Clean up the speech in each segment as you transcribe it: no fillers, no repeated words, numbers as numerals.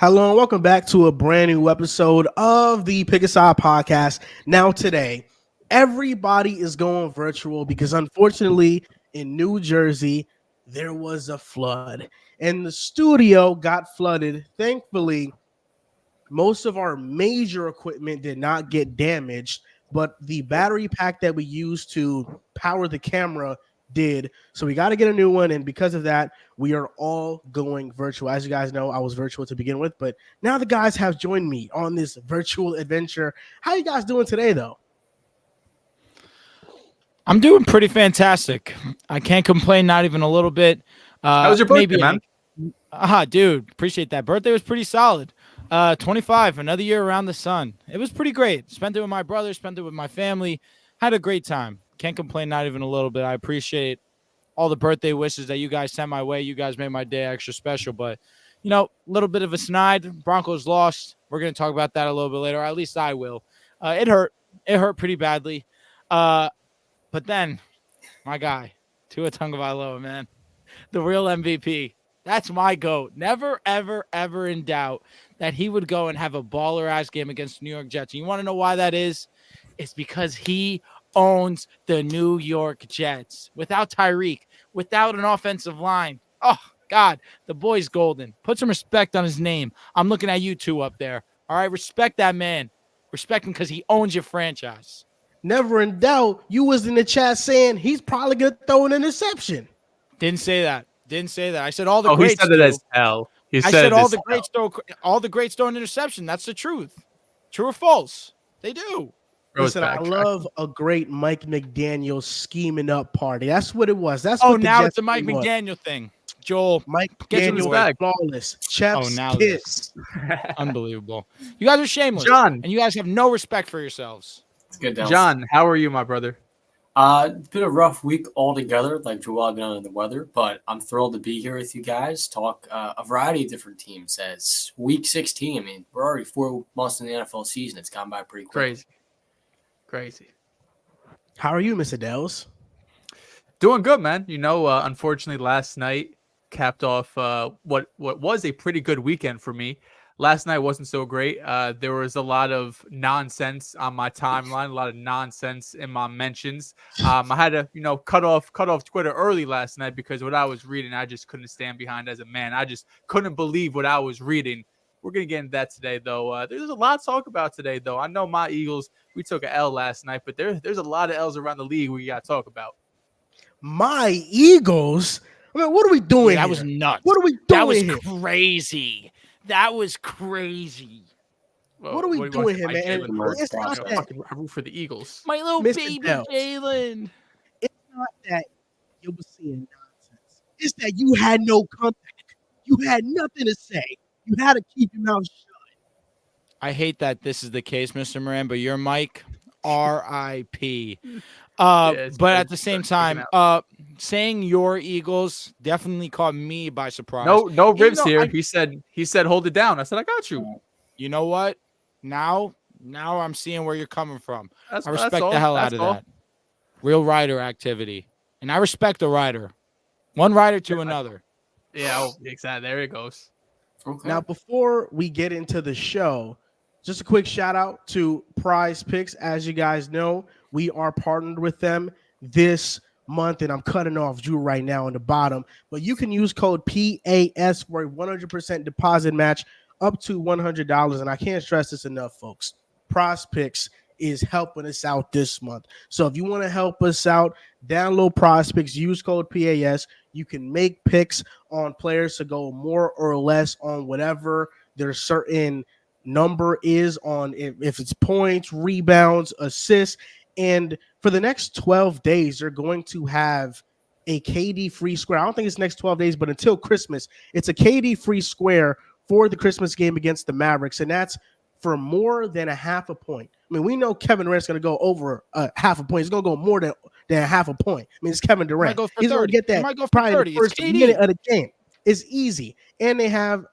Hello and welcome back to a brand new episode of the Pick a Side podcast. Now today, everybody is going virtual because unfortunately in New Jersey, there was a flood and the studio got flooded. Thankfully, most of our major equipment did not get damaged, but the battery pack that we used to power the camera did. So we got to get a new one. And because of that, we are all going virtual. As you guys know, I was virtual to begin with, but now the guys have joined me on this virtual adventure. How you guys doing today, though? I'm doing pretty fantastic. I can't complain, not even a little bit. How was your birthday, man? Dude, appreciate that. Birthday was pretty solid. 25, another year around the sun. It was pretty great. Spent it with my brother, spent it with my family. Had a great time. Can't complain, not even a little bit. I appreciate all the birthday wishes that you guys sent my way. You guys made my day extra special. But, a little bit of a snide. Broncos lost. We're going to talk about that a little bit later, or at least I will. It hurt. It hurt pretty badly. But then, my guy, Tua Tagovailoa, man, the real MVP. That's my GOAT. Never, ever, ever in doubt that he would go and have a baller-ass game against the New York Jets. And you want to know why that is? It's because he owns the New York Jets. Without Tyreek, without an offensive line. Oh, God, the boy's golden. Put some respect on his name. I'm looking at you two up there. All right, respect that man. Respect him because he owns your franchise. Never in doubt, you was in the chat saying he's probably going to throw an interception. Didn't say that. I said all the greats. He said it as hell. I said all the greats throw an interception. That's the truth. True or false? They do. Listen, I love a great Mike McDaniel scheming up party. That's what it was. That's now it's a Mike McDaniel thing. Joel, Mike McDaniel, flawless. Chef's kiss. Unbelievable. You guys are shameless. John. And you guys have no respect for yourselves. It's good, Dehls. John, how are you, my brother? It's been a rough week altogether, like Joel, I've been under the weather, but I'm thrilled to be here with you guys, talk a variety of different teams. As week 16, I mean, we're already 4 months in the NFL season. It's gone by pretty quick. Crazy. How are you, Mr. Dehls? Doing good, man. Unfortunately, last night capped off what was a pretty good weekend for me. Last night wasn't so great. There was a lot of nonsense on my timeline, a lot of nonsense in my mentions. I had to, cut off Twitter early last night because what I was reading, I just couldn't stand behind as a man. I just couldn't believe what I was reading. We're going to get into that today, though. There's a lot to talk about today, though. I know my Eagles, we took an L last night, but there's a lot of L's around the league we got to talk about. My Eagles? I mean, what are we doing That here? was nuts. What are we doing That was here? crazy. That was crazy. Well, what are we doing here, man? It's not that I root for the Eagles. My little Mr. baby Dehls. Jalen. It's not that you were seeing nonsense. It's that you had no comeback. You had nothing to say. You had to keep your mouth shut. I hate that this is the case, Mr. Moran, but you're Mike, R.I.P. But at the same time, saying your Eagles definitely caught me by surprise. No ribs here. He said hold it down. I said I got you. You know what? Now I'm seeing where you're coming from. I respect the hell out of that. Real rider activity. And I respect the rider. One rider to another. Yeah, exactly. There it goes. Okay. Now, before we get into the show, just a quick shout out to Prize Picks. As you guys know, we are partnered with them this month, and I'm cutting off Drew right now on the bottom. But you can use code PAS for a 100% deposit match up to $100. And I can't stress this enough, folks. Prize Picks is helping us out this month. So if you want to help us out, download Prize Picks, use code PAS. You can make picks on players to go more or less on whatever their certain number is on, if it's points, rebounds, assists. And for the next 12 days, they're going to have a KD free square. I don't think it's next 12 days, but until Christmas, it's a KD free square for the Christmas game against the Mavericks. And that's for more than a half a point. I mean, we know Kevin Durant's going to go over half a point. He's going to go more than half a point. I mean, it's Kevin Durant. He's going to get that probably the first minute of the game. It's easy. And they have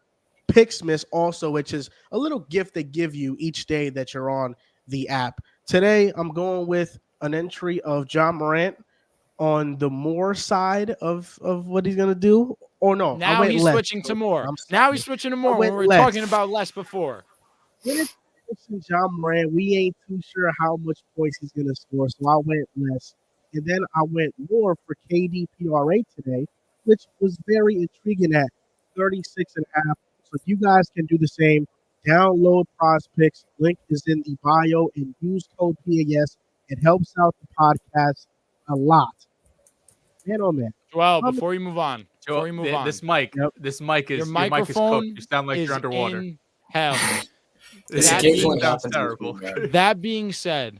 Picksmith also, which is a little gift they give you each day that you're on the app. Today, I'm going with an entry of John Morant on the more side of what he's going to do Or no, I Now went he's less. switching to more. I'm Now sorry. he's switching to more when went we were less. talking about less before. When it's John Moran, we ain't too sure how much points he's going to score, so I went less. And then I went more for KD PRA today, which was very intriguing at 36.5. So you guys can do the same. Download Prize Picks. Link is in the bio and use code PAS. It helps out the podcast a lot. Man, oh man. Well, before you move on, This mic Yep. is your mic is microphone cooked. You sound like you're underwater. in hell. This That occasionally being- sounds happens in this terrible. room, man. That being said,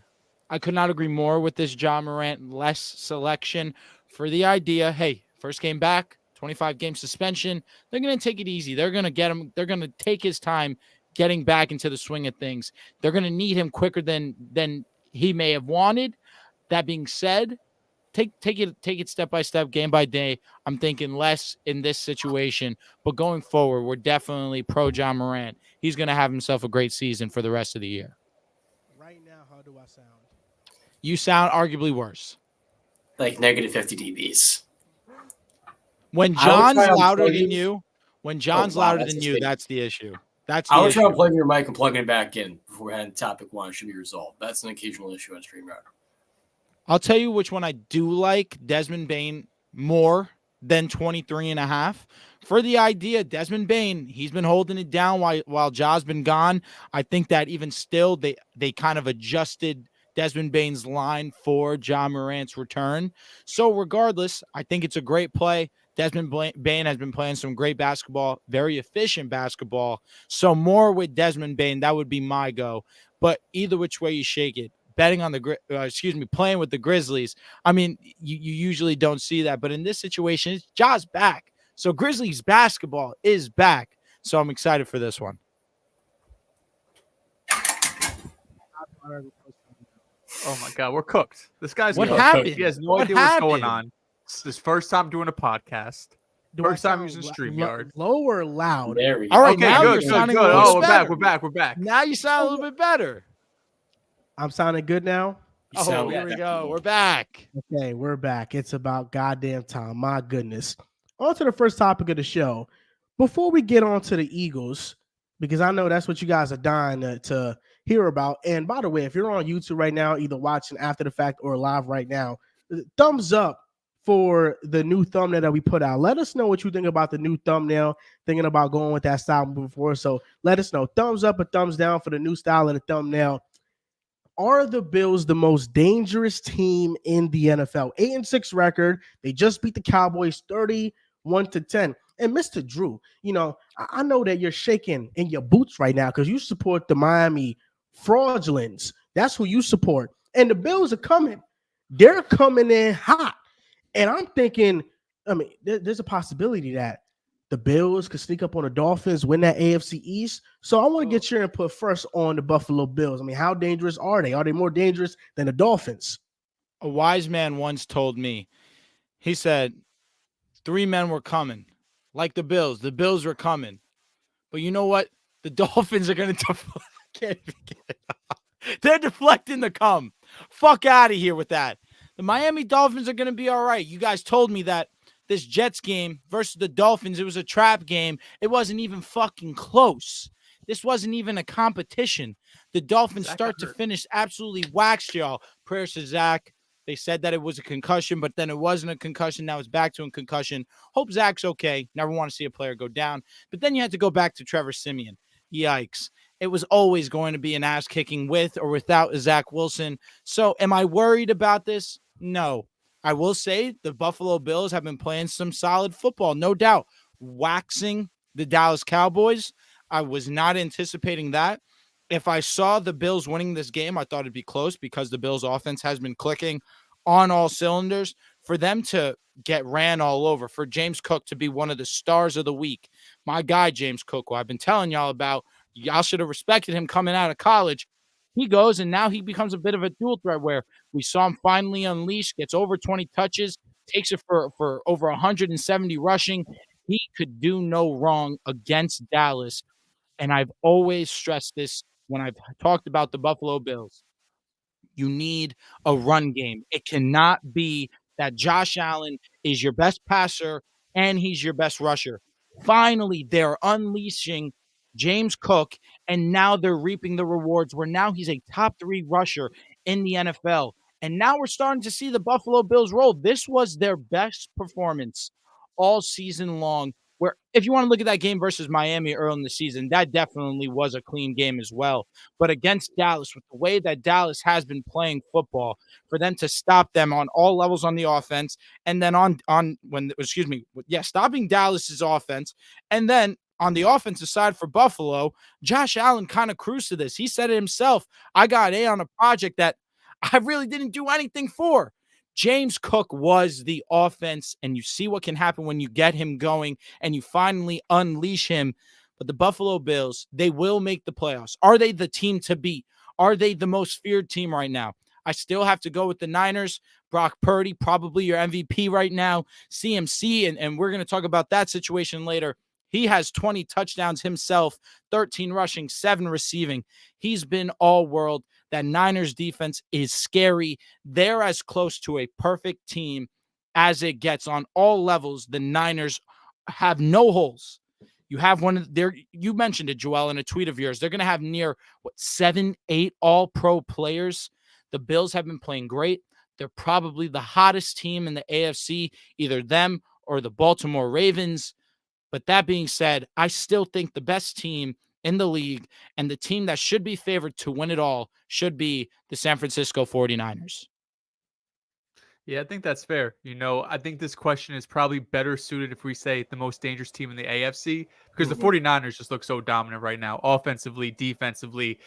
I could not agree more with this John Morant less selection for the idea. Hey, first game back, 25-game suspension. They're going to take it easy. They're going to get him. They're going to take his time getting back into the swing of things. They're going to need him quicker than he may have wanted. That being said, take it step by step, game by day. I'm thinking less in this situation, but going forward, we're definitely pro John Morant. He's going to have himself a great season for the rest of the year. Right now, how do I sound? You sound arguably worse. Like negative 50 dBs. When I would John's try to louder plug than in- you, when John's wow, louder that's than a you, statement. that's the issue. That's the I would issue. try to plug in your mic and plugging it back in before we had topic one. It should be resolved. That's an occasional issue on StreamYard. I'll tell you which one I do like, Desmond Bane, more than 23.5. For the idea, Desmond Bane, he's been holding it down while Ja's been gone. I think that even still, they kind of adjusted Desmond Bane's line for John Morant's return. So regardless, I think it's a great play. Desmond Bane has been playing some great basketball, very efficient basketball. So more with Desmond Bane, that would be my go. But either which way you shake it, betting on playing with the Grizzlies. I mean, you usually don't see that, but in this situation, it's Ja's back. So Grizzlies basketball is back. So I'm excited for this one. Oh my God, we're cooked. This guy's What cooked. happened? He has no What idea what's going happened? on. It's his first time doing a podcast. Do I First time sound using lo- StreamYard. Low or loud? There we go. All right, Okay, now good, you're good, sounding good. a little Oh, better. we're back. Now you sound a little bit better. I'm sounding good now? You Oh, sound here like we that. go. We're back. Okay, we're back. It's about goddamn time. My goodness. On to the first topic of the show. Before we get on to the Eagles, because I know that's what you guys are dying to hear about. And by the way, if you're on YouTube right now, either watching after the fact or live right now, thumbs up for the new thumbnail that we put out. Let us know what you think about the new thumbnail, thinking about going with that style before. So let us know. Thumbs up or thumbs down for the new style of the thumbnail. Are the Bills the most dangerous team in the NFL? 8-6 record. They just beat the Cowboys 31-10. And Mr. Drew, I know that you're shaking in your boots right now because you support the Miami fraudulents. That's who you support. And the Bills are coming. They're coming in hot. And I'm thinking, there's a possibility that the Bills could sneak up on the Dolphins, win that AFC East. So I want to get your input first on the Buffalo Bills. How dangerous are they? Are they more dangerous than the Dolphins? A wise man once told me, he said, 3 men were coming, like the Bills. The Bills were coming. But you know what? The Dolphins are going to They're deflecting the come. Fuck out of here with that. The Miami Dolphins are going to be all right. You guys told me that this Jets game versus the Dolphins, it was a trap game. It wasn't even fucking close. This wasn't even a competition. The Dolphins start to finish absolutely waxed, y'all. Prayers to Zach. They said that it was a concussion, but then it wasn't a concussion. Now it's back to a concussion. Hope Zach's okay. Never want to see a player go down. But then you had to go back to Trevor Siemian. Yikes. It was always going to be an ass kicking with or without Zach Wilson. So am I worried about this? No. I will say the Buffalo Bills have been playing some solid football, no doubt. Waxing the Dallas Cowboys. I was not anticipating that. If I saw the Bills winning this game, I thought it'd be close because the Bills offense has been clicking on all cylinders. For them to get ran all over, for James Cook to be one of the stars of the week. My guy, James Cook, who I've been telling y'all about, y'all should have respected him coming out of college. He goes, and now he becomes a bit of a dual threat where we saw him finally unleash, gets over 20 touches, takes it for over 170 rushing. He could do no wrong against Dallas. And I've always stressed this when I've talked about the Buffalo Bills. You need a run game. It cannot be that Josh Allen is your best passer and he's your best rusher. Finally, they're unleashing James Cook, and now they're reaping the rewards where now he's a top 3 rusher in the NFL. And now we're starting to see the Buffalo Bills roll. This was their best performance all season long. Where if you want to look at that game versus Miami early in the season, that definitely was a clean game as well. But against Dallas, with the way that Dallas has been playing football, for them to stop them on all levels on the offense, and then stopping Dallas's offense, and then on the offensive side for Buffalo, Josh Allen kind of cruised to this. He said it himself. I got A on a project that I really didn't do anything for. James Cook was the offense, and you see what can happen when you get him going and you finally unleash him. But the Buffalo Bills, they will make the playoffs. Are they the team to beat? Are they the most feared team right now? I still have to go with the Niners. Brock Purdy, probably your MVP right now. CMC, and we're going to talk about that situation later. He has 20 touchdowns himself, 13 rushing, 7 receiving. He's been all world. That Niners defense is scary. They're as close to a perfect team as it gets on all levels. The Niners have no holes. You have one of their, you mentioned it, Joel, in a tweet of yours. They're going to have near 7, 8 all-pro players. The Bills have been playing great. They're probably the hottest team in the AFC, either them or the Baltimore Ravens. But that being said, I still think the best team in the league and the team that should be favored to win it all should be the San Francisco 49ers. Yeah, I think that's fair. I think this question is probably better suited if we say the most dangerous team in the AFC, because the 49ers just look so dominant right now, offensively, defensively.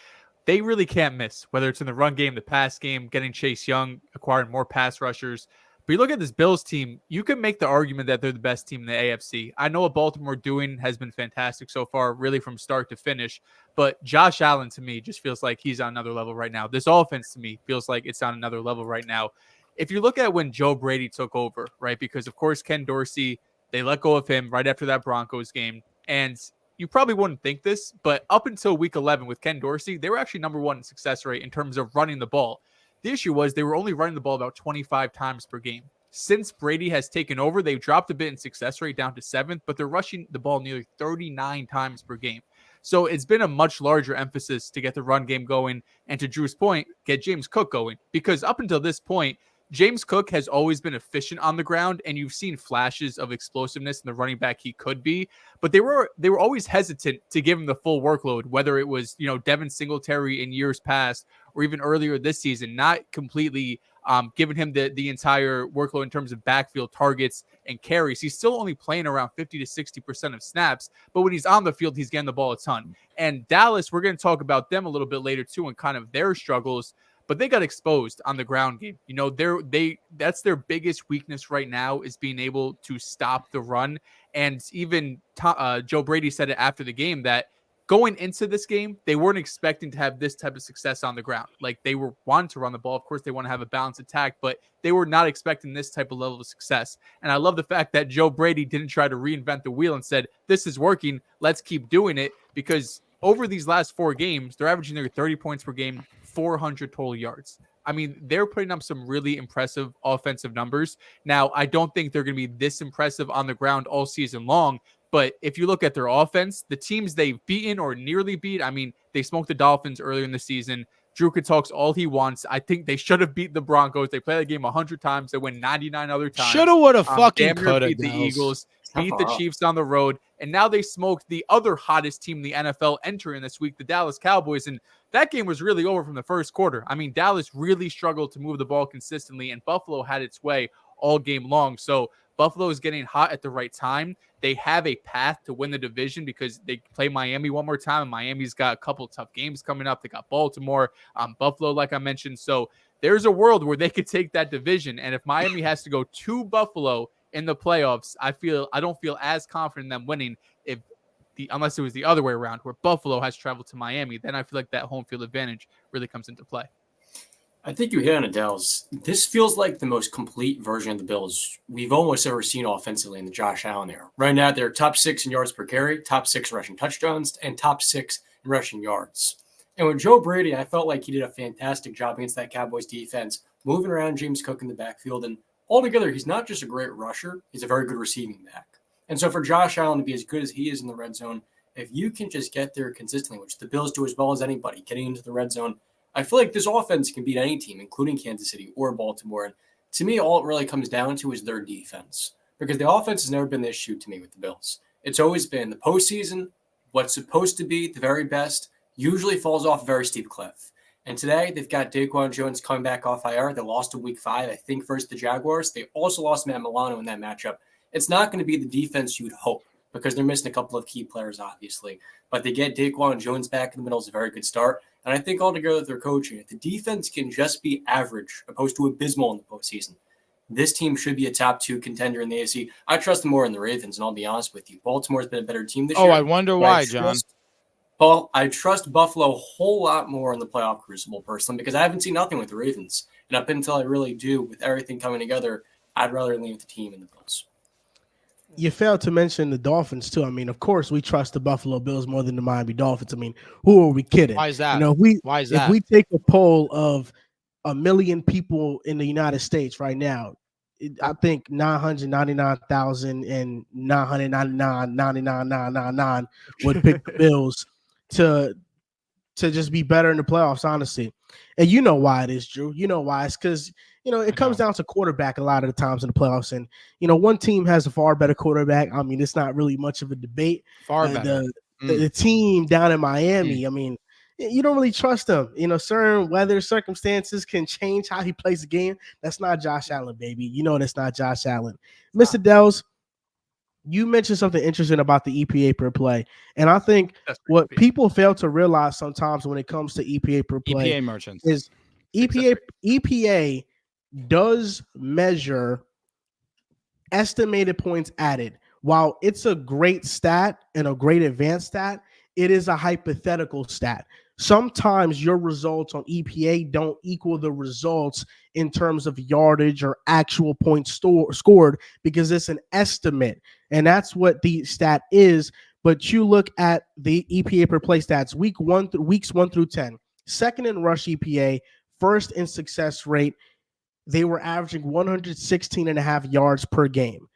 They really can't miss, whether it's in the run game, the pass game, getting Chase Young, acquiring more pass rushers. But you look at this Bills team, you can make the argument that they're the best team in the AFC. I know what Baltimore doing has been fantastic so far, really from start to finish. But Josh Allen, to me, just feels like he's on another level right now. This offense, to me, feels like it's on another level right now. If you look at when Joe Brady took over, right, because, of course, Ken Dorsey, they let go of him right after that Broncos game. And you probably wouldn't think this, but up until week 11 with Ken Dorsey, they were actually number 1 in success rate in terms of running the ball. The issue was they were only running the ball about 25 times per game. Since Brady has taken over, they've dropped a bit in success rate down to 7th, but they're rushing the ball nearly 39 times per game. So it's been a much larger emphasis to get the run game going and, to Drew's point, get James Cook going. Because up until this point, James Cook has always been efficient on the ground, and you've seen flashes of explosiveness in the running back he could be, but they were always hesitant to give him the full workload, whether it was, Devin Singletary in years past or even earlier this season, not completely giving him the entire workload in terms of backfield targets and carries. He's still only playing around 50 to 60% of snaps, but when he's on the field, he's getting the ball a ton. And Dallas, we're going to talk about them a little bit later too, and kind of their struggles. But they got exposed on the ground game. That's their biggest weakness right now, is being able to stop the run. And even Joe Brady said it after the game that going into this game, they weren't expecting to have this type of success on the ground. Like, they were wanting to run the ball. Of course, they want to have a balanced attack, but they were not expecting this type of level of success. And I love the fact that Joe Brady didn't try to reinvent the wheel and said, this is working, let's keep doing it, because over these last 4 games, they're averaging near 30 points per game, 400 total yards. I mean, they're putting up some really impressive offensive numbers. Now, I don't think they're going to be this impressive on the ground all season long, but if you look at their offense, the teams they've beaten or nearly beat, I mean, they smoked the Dolphins earlier in the season. Drew could talk all he wants. I think they should have beat the Broncos. They played the game 100 times. They win 99 other times. Shoulda, woulda, fucking coulda. Beat the Eagles, beat the Chiefs on the road, and now they smoked the other hottest team in the NFL entering this week, the Dallas Cowboys, and that game was really over from the first quarter. I mean, Dallas really struggled to move the ball consistently, and Buffalo had its way all game long. So Buffalo is getting hot at the right time. They have a path to win the division because they play Miami one more time, and Miami's got a couple of tough games coming up. They got Baltimore, Buffalo, like I mentioned. So there's a world where they could take that division. And if Miami has to go to Buffalo in the playoffs, I don't feel as confident in them winning unless it was the other way around, where Buffalo has traveled to Miami. Then I feel like that home field advantage really comes into play. I think you hit on it, Dehls. This feels like the most complete version of the Bills we've almost ever seen offensively in the Josh Allen era. Right now, they're top 6 in yards per carry, top 6 rushing touchdowns, and top 6 in rushing yards. And with Joe Brady, I felt like he did a fantastic job against that Cowboys defense, moving around James Cook in the backfield. And altogether, he's not just a great rusher, he's a very good receiving back. And so for Josh Allen to be as good as he is in the red zone, if you can just get there consistently, which the Bills do as well as anybody, getting into the red zone, I feel like this offense can beat any team, including Kansas City or Baltimore. And to me, all it really comes down to is their defense, because the offense has never been the issue to me with the Bills. It's always been the postseason, what's supposed to be the very best, usually falls off a very steep cliff. And today, they've got Daquan Jones coming back off IR. They lost in week 5, I think, versus the Jaguars. They also lost Matt Milano in that matchup. It's not going to be the defense you'd hope, because they're missing a couple of key players, obviously. But they get Daquan Jones back in the middle is a very good start. And I think altogether with their coaching, if the defense can just be average opposed to abysmal in the postseason, this team should be a top 2 contender in the AFC. I trust them more in the Ravens, and I'll be honest with you. Baltimore's been a better team this year. Oh, I wonder why, John. Paul, I trust Buffalo a whole lot more in the playoff crucible, personally, because I haven't seen nothing with the Ravens. And up until I really do, with everything coming together, I'd rather lean with the team and the Bills. You failed to mention the Dolphins, too. I mean, of course, we trust the Buffalo Bills more than the Miami Dolphins. I mean, who are we kidding? Why is that? Why is that? If we take a poll of 1 million people in the United States right now, I think 999,999,999 would pick the Bills to just be better in the playoffs, honestly. And you know why it is, Drew. You know why. It's because, it comes down to quarterback a lot of the times in the playoffs. And, one team has a far better quarterback. I mean, it's not really much of a debate. Far better. The team down in Miami, I mean, you don't really trust him. Certain weather circumstances can change how he plays the game. That's not Josh Allen, baby. That's not Josh Allen. Mr. Dehls, you mentioned something interesting about the EPA per play. And I think what people fail to realize sometimes when it comes to EPA per play EPA merchants is EPA does measure estimated points added. While it's a great stat and a great advanced stat, it is a hypothetical stat. Sometimes your results on EPA don't equal the results in terms of yardage or actual points scored, because it's an estimate. And that's what the stat is. But you look at the EPA per play stats, weeks 1 through 10, second in rush EPA, first in success rate. They were averaging 116.5 yards per game.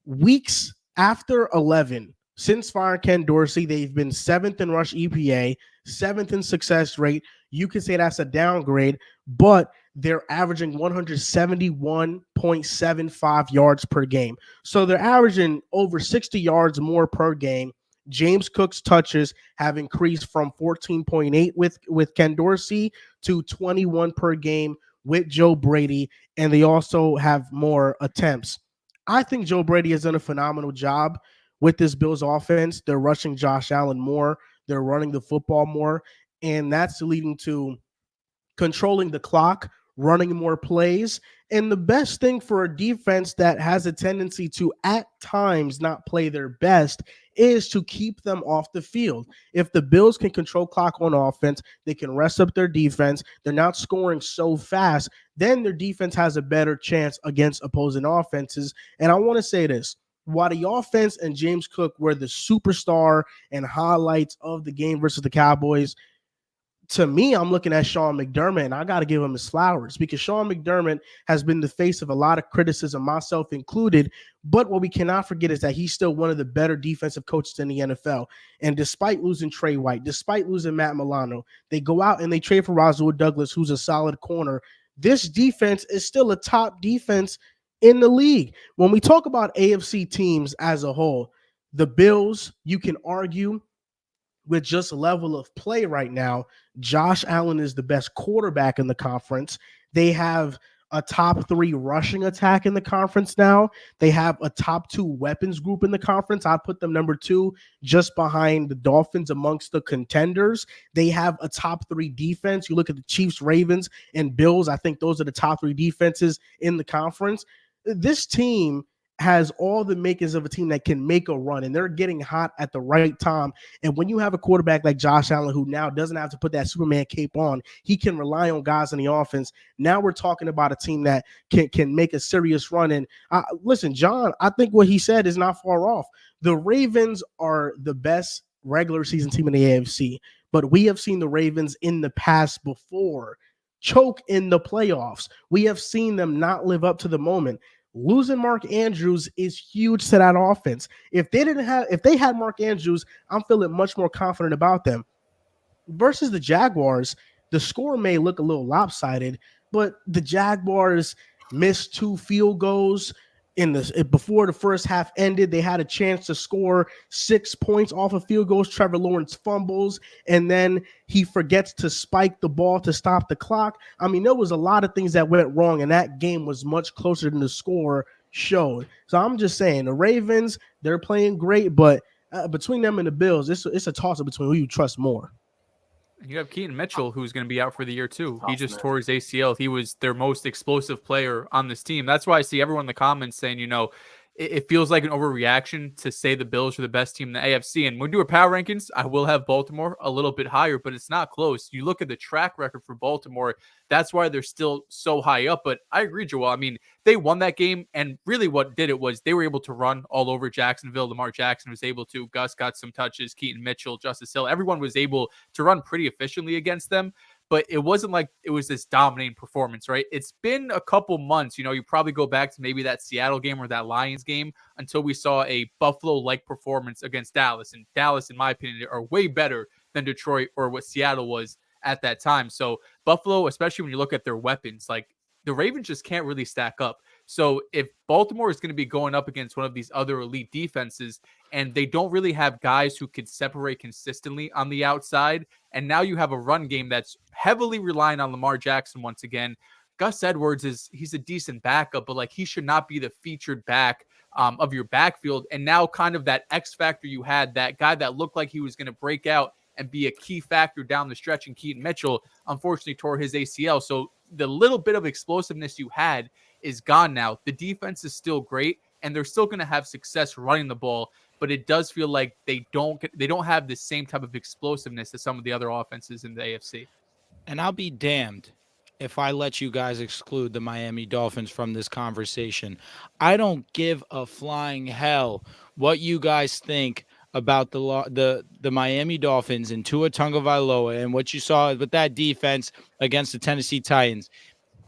Weeks after 11, since firing Ken Dorsey, they've been 7th in rush EPA, 7th in success rate. You could say that's a downgrade, but they're averaging 171.75 yards per game. So they're averaging over 60 yards more per game. James Cook's touches have increased from 14.8 with Ken Dorsey to 21 per game with Joe Brady, and they also have more attempts. I think Joe Brady has done a phenomenal job with this Bills offense. They're rushing Josh Allen more. They're running the football more, and that's leading to controlling the clock, running more plays. And the best thing for a defense that has a tendency to at times not play their best is to keep them off the field. If the Bills can control clock on offense, they can rest up their defense, they're not scoring so fast, then their defense has a better chance against opposing offenses. And I want to say this. While the offense and James Cook were the superstar and highlights of the game versus the Cowboys, to me, I'm looking at Sean McDermott, and I got to give him his flowers, because Sean McDermott has been the face of a lot of criticism, myself included. But what we cannot forget is that he's still one of the better defensive coaches in the NFL. And despite losing Trey White, despite losing Matt Milano, they go out and they trade for Rasul Douglas, who's a solid corner. This defense is still a top defense in the league. When we talk about AFC teams as a whole, the Bills, you can argue, with just level of play right now, Josh Allen is the best quarterback in the conference. They have a top 3 rushing attack in the conference now. They have a top 2 weapons group in the conference. I'd put them number 2 just behind the Dolphins amongst the contenders. They have a top 3 defense. You look at the Chiefs, Ravens, and Bills. I think those are the top 3 defenses in the conference. This team has all the makings of a team that can make a run, and they're getting hot at the right time. And when you have a quarterback like Josh Allen, who now doesn't have to put that Superman cape on, he can rely on guys in the offense. Now we're talking about a team that can make a serious run. And listen, John, I think what he said is not far off. The Ravens are the best regular season team in the AFC, but we have seen the Ravens in the past before choke in the playoffs. We have seen them not live up to the moment. Losing Mark Andrews is huge to that offense. If they had Mark Andrews, I'm feeling much more confident about them. Versus the Jaguars, the score may look a little lopsided, but the Jaguars missed 2 field goals before the first half ended. They had a chance to score 6 points off of field goals. Trevor Lawrence fumbles, and then he forgets to spike the ball to stop the clock. I mean, there was a lot of things that went wrong, and that game was much closer than the score showed. So I'm just saying, the Ravens, they're playing great, but between them and the Bills, it's a toss-up between who you trust more. You have Keaton Mitchell, who's going to be out for the year too. He just man. tore his ACL. He was their most explosive player on this team. That's why I see everyone in the comments saying, it feels like an overreaction to say the Bills are the best team in the AFC. And when we do our power rankings, I will have Baltimore a little bit higher, but it's not close. You look at the track record for Baltimore, that's why they're still so high up. But I agree, Joel. I mean, they won that game, and really what did it was they were able to run all over Jacksonville. Lamar Jackson was able to. Gus got some touches. Keaton Mitchell, Justice Hill, everyone was able to run pretty efficiently against them. But it wasn't like it was this dominating performance, right? It's been a couple months. You probably go back to maybe that Seattle game or that Lions game until we saw a Buffalo-like performance against Dallas. And Dallas, in my opinion, are way better than Detroit or what Seattle was at that time. So Buffalo, especially when you look at their weapons, like the Ravens just can't really stack up. So if Baltimore is going to be going up against one of these other elite defenses and they don't really have guys who could separate consistently on the outside, and now you have a run game that's heavily relying on Lamar Jackson once again, Gus Edwards he's a decent backup, but like he should not be the featured back of your backfield. And now kind of that X factor you had, that guy that looked like he was going to break out and be a key factor down the stretch, and Keaton Mitchell unfortunately tore his ACL. So the little bit of explosiveness you had is gone now. The defense is still great, and they're still going to have success running the ball, but it does feel like they don't have the same type of explosiveness as some of the other offenses in the AFC. And I'll be damned if I let you guys exclude the Miami Dolphins from this conversation. I don't give a flying hell what you guys think about the Miami Dolphins and Tua Tagovailoa and what you saw with that defense against the Tennessee Titans.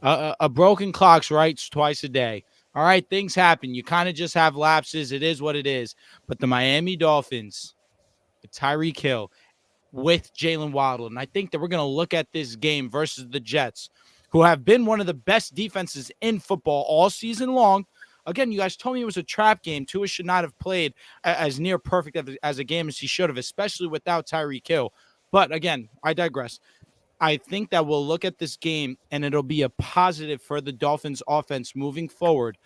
A broken clock's right twice a day. All right, things happen. You kind of just have lapses. It is what it is. But the Miami Dolphins, with Tyreek Hill, with Jalen Waddle, and I think that we're going to look at this game versus the Jets, who have been one of the best defenses in football all season long. Again, you guys told me it was a trap game. Tua should not have played as near perfect as a game as he should have, especially without Tyreek Hill. But again, I digress. I think that we'll look at this game and it'll be a positive for the Dolphins offense moving forward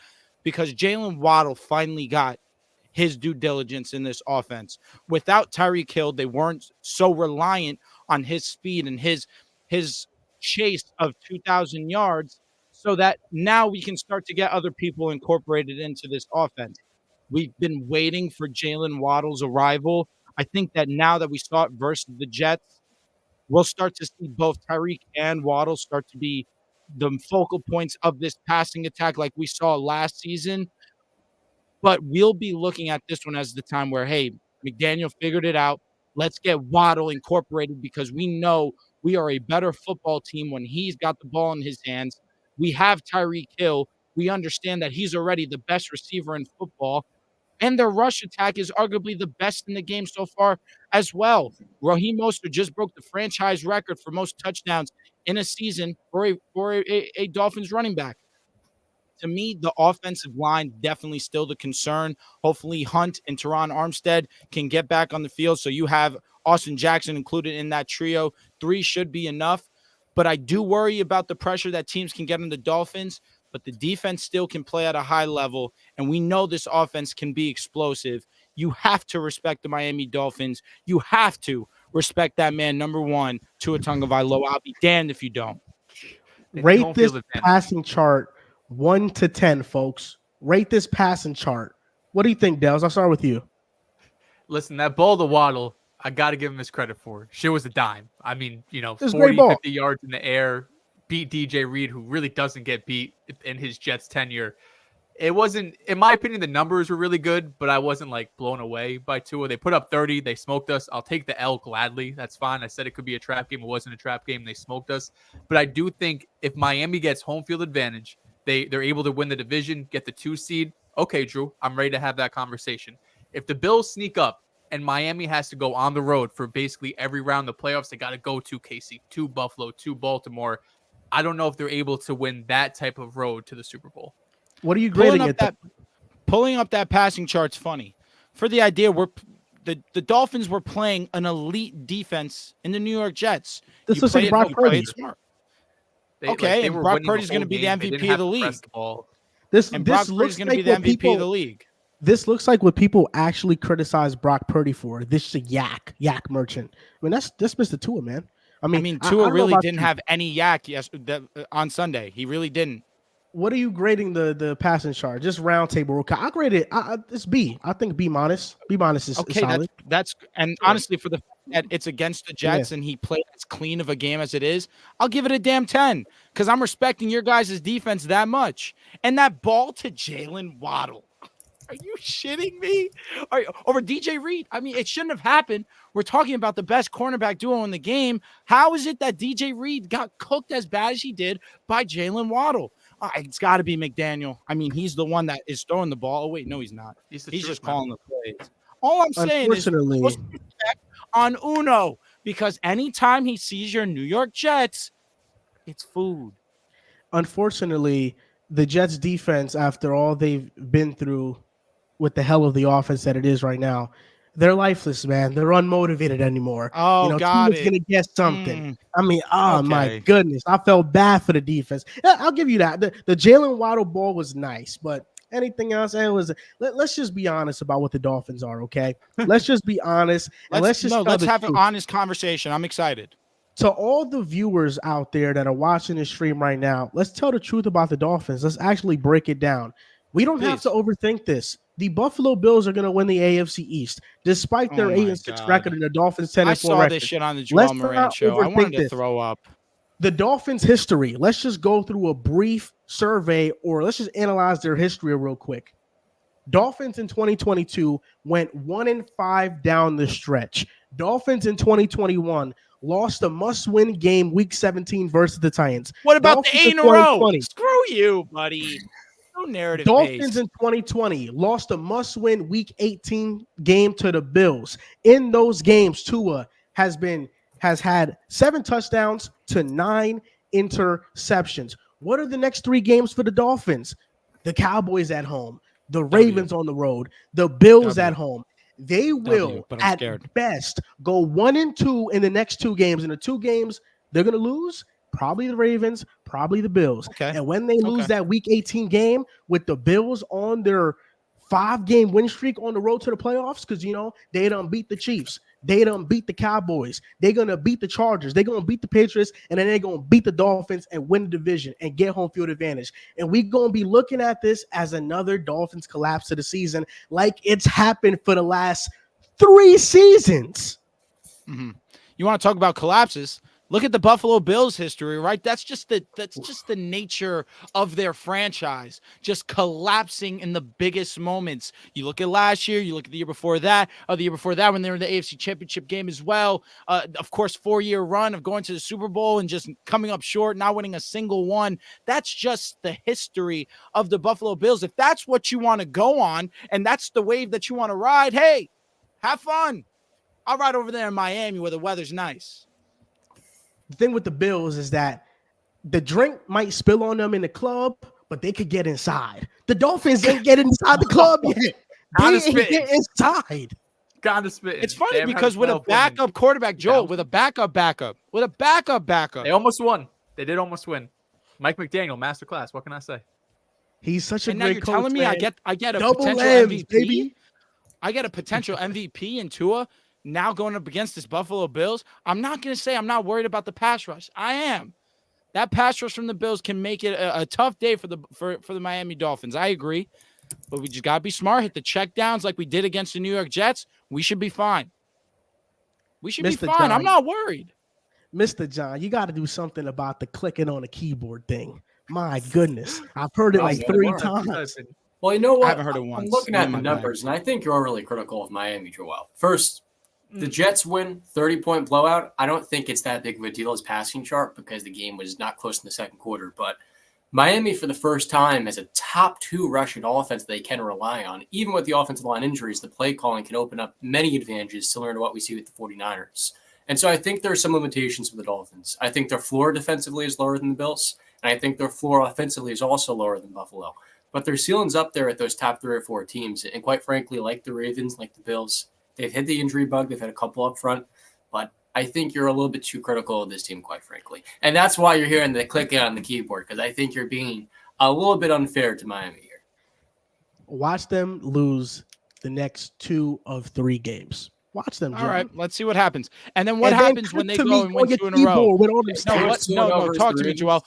because Jalen Waddle finally got his due diligence in this offense. Without Tyreek Hill, they weren't so reliant on his speed and his chase of 2,000 yards so that now we can start to get other people incorporated into this offense. We've been waiting for Jalen Waddle's arrival. I think that now that we saw it versus the Jets, we'll start to see both Tyreek and Waddle start to be the focal points of this passing attack like we saw last season. But we'll be looking at this one as the time where, hey, McDaniel figured it out. Let's get Waddle incorporated because we know we are a better football team when he's got the ball in his hands. We have Tyreek Hill. We understand that he's already the best receiver in football. And their rush attack is arguably the best in the game so far as well. Raheem Mostert just broke the franchise record for most touchdowns in a season for a Dolphins running back. To me, the offensive line definitely still the concern. Hopefully Hunt and Teron Armstead can get back on the field. So you have Austin Jackson included in that trio. 3 should be enough. But I do worry about the pressure that teams can get on the Dolphins. But the defense still can play at a high level. And we know this offense can be explosive. You have to respect the Miami Dolphins. You have to respect that man, number 1, Tua Tagovailoa. I'll be damned if you don't. Rate this passing chart 1 to 10, folks. Rate this passing chart. What do you think, Dehls? I'll start with you. Listen, that ball to Waddle, I got to give him his credit for. Shit was a dime. I mean, 40, 50 yards in the air, beat DJ Reed, who really doesn't get beat in his Jets tenure. It wasn't, in my opinion, the numbers were really good, but I wasn't like blown away by Tua. They put up 30. They smoked us. I'll take the L gladly. That's fine. I said it could be a trap game. It wasn't a trap game. They smoked us. But I do think if Miami gets home field advantage, they're able to win the division, get the 2 seed, okay, Drew, I'm ready to have that conversation. If the Bills sneak up and Miami has to go on the road for basically every round of the playoffs, they got to go to KC, to Buffalo, to Baltimore. I don't know if they're able to win that type of road to the Super Bowl. What are you grading it? Pulling up that passing chart's funny. For the idea, the Dolphins were playing an elite defense in the New York Jets. This looks like Brock Purdy. Smart. And Brock Purdy's going to be the MVP of the league. Brock Purdy's going to be the MVP of the league. This looks like what people actually criticize Brock Purdy for. This is a yak merchant. I mean, that's Mr. Tua, man. I mean Tua really didn't have any yak on Sunday. He really didn't. What are you grading the passing chart? Just round table. I grade it. It's B. I think B minus. B minus is solid. That's honestly, for the fact that it's against the Jets and he played as clean of a game as it is, I'll give it a damn 10 because I'm respecting your guys' defense that much. And that ball to Jalen Waddle. Are you shitting me? Over DJ Reed? I mean, it shouldn't have happened. We're talking about the best cornerback duo in the game. How is it that DJ Reed got cooked as bad as he did by Jalen Waddle? It's got to be McDaniel. I mean, he's the one that is throwing the ball. Oh, wait, no, he's not. He's just calling the plays. All I'm saying is on Uno, because anytime he sees your New York Jets, it's food. Unfortunately, the Jets defense, after all they've been through with the hell of the offense that it is right now, they're lifeless, man. They're unmotivated anymore. Oh, God. Team's going to get something. I mean, my goodness. I felt bad for the defense. Yeah, I'll give you that. The Jalen Waddle ball was nice, but anything else, let's just be honest about what the Dolphins are, okay? Let's just be honest. Let's have an honest conversation. I'm excited. To all the viewers out there that are watching this stream right now, let's tell the truth about the Dolphins. Let's actually break it down. We don't have to overthink this. The Buffalo Bills are going to win the AFC East, despite their 8-6 record and the Dolphins 10-4 record. I saw this shit on the Joel Moran show. I wanted to throw up. The Dolphins' history. Let's just go through a brief survey, or let's just analyze their history real quick. Dolphins in 2022 went 1-5 down the stretch. Dolphins in 2021 lost a must-win game Week 17 versus the Titans. What about the 8 in a row? Screw you, buddy. No narrative. Dolphins in 2020 lost a must-win Week 18 game to the Bills. In those games, Tua has had 7 touchdowns to 9 interceptions. What are the next 3 games for the Dolphins? The Cowboys at home, the Ravens on the road, the Bills at home. They will, at best, go 1-2 in the next 2 games. In the 2 games, they're going to lose. Probably the Ravens, probably the Bills. Okay. And when they lose that Week 18 game with the Bills on their 5-game win streak on the road to the playoffs, because, they done beat the Chiefs. They done beat the Cowboys. They're going to beat the Chargers. They're going to beat the Patriots, and then they're going to beat the Dolphins and win the division and get home field advantage. And we're going to be looking at this as another Dolphins collapse of the season like it's happened for the last 3 seasons. Mm-hmm. You want to talk about collapses? Look at the Buffalo Bills history, right? That's just the nature of their franchise, just collapsing in the biggest moments. You look at last year, you look at the year before that, or the year before that when they were in the AFC Championship game as well. Of course, 4-year run of going to the Super Bowl and just coming up short, not winning a single one. That's just the history of the Buffalo Bills. If that's what you want to go on and that's the wave that you want to ride, hey, have fun. I'll ride over there in Miami where the weather's nice. The thing with the Bills is that the drink might spill on them in the club, but they could get inside. The Dolphins ain't get inside the club yet. They ain't get inside. Gotta spit. It's funny because with a backup quarterback, Joel, with a backup, they almost won. They did almost win. Mike McDaniel, masterclass. What can I say? He's such a and great now you're coach, telling me man. I get a Double potential M's, MVP. baby. I get a potential MVP in Tua. Now going up against this Buffalo Bills, I'm not going to say I'm not worried about the pass rush. I am. That pass rush from the Bills can make it a tough day for the Miami Dolphins. I agree. But we just got to be smart. Hit the check downs like we did against the New York Jets. We should be fine. We should be fine. John, I'm not worried. Mr. John, you got to do something about the clicking on the keyboard thing. My goodness. I've heard it like 3 times. Well, you know what? I haven't heard it once. I'm looking at the numbers, and I think you're really critical of Miami, Joel. First, the Jets win 30-point blowout. I don't think it's that big of a deal as passing chart because the game was not close in the second quarter. But Miami, for the first time, has a top 2 rushing offense they can rely on. Even with the offensive line injuries, the play calling can open up many advantages similar to what we see with the 49ers. And so I think there are some limitations with the Dolphins. I think their floor defensively is lower than the Bills, and I think their floor offensively is also lower than Buffalo. But their ceiling's up there at those top 3 or 4 teams. And quite frankly, like the Ravens, like the Bills, they've hit the injury bug. They've had a couple up front. But I think you're a little bit too critical of this team, quite frankly. And that's why you're hearing the clicking on the keyboard, because I think you're being a little bit unfair to Miami here. Watch them lose the next 2 of 3 games. Watch them. All right, let's see what happens. And then what And then happens when they to go me and win on your 2 in a row? keyboard with all them stats. No, talk to me, Joel.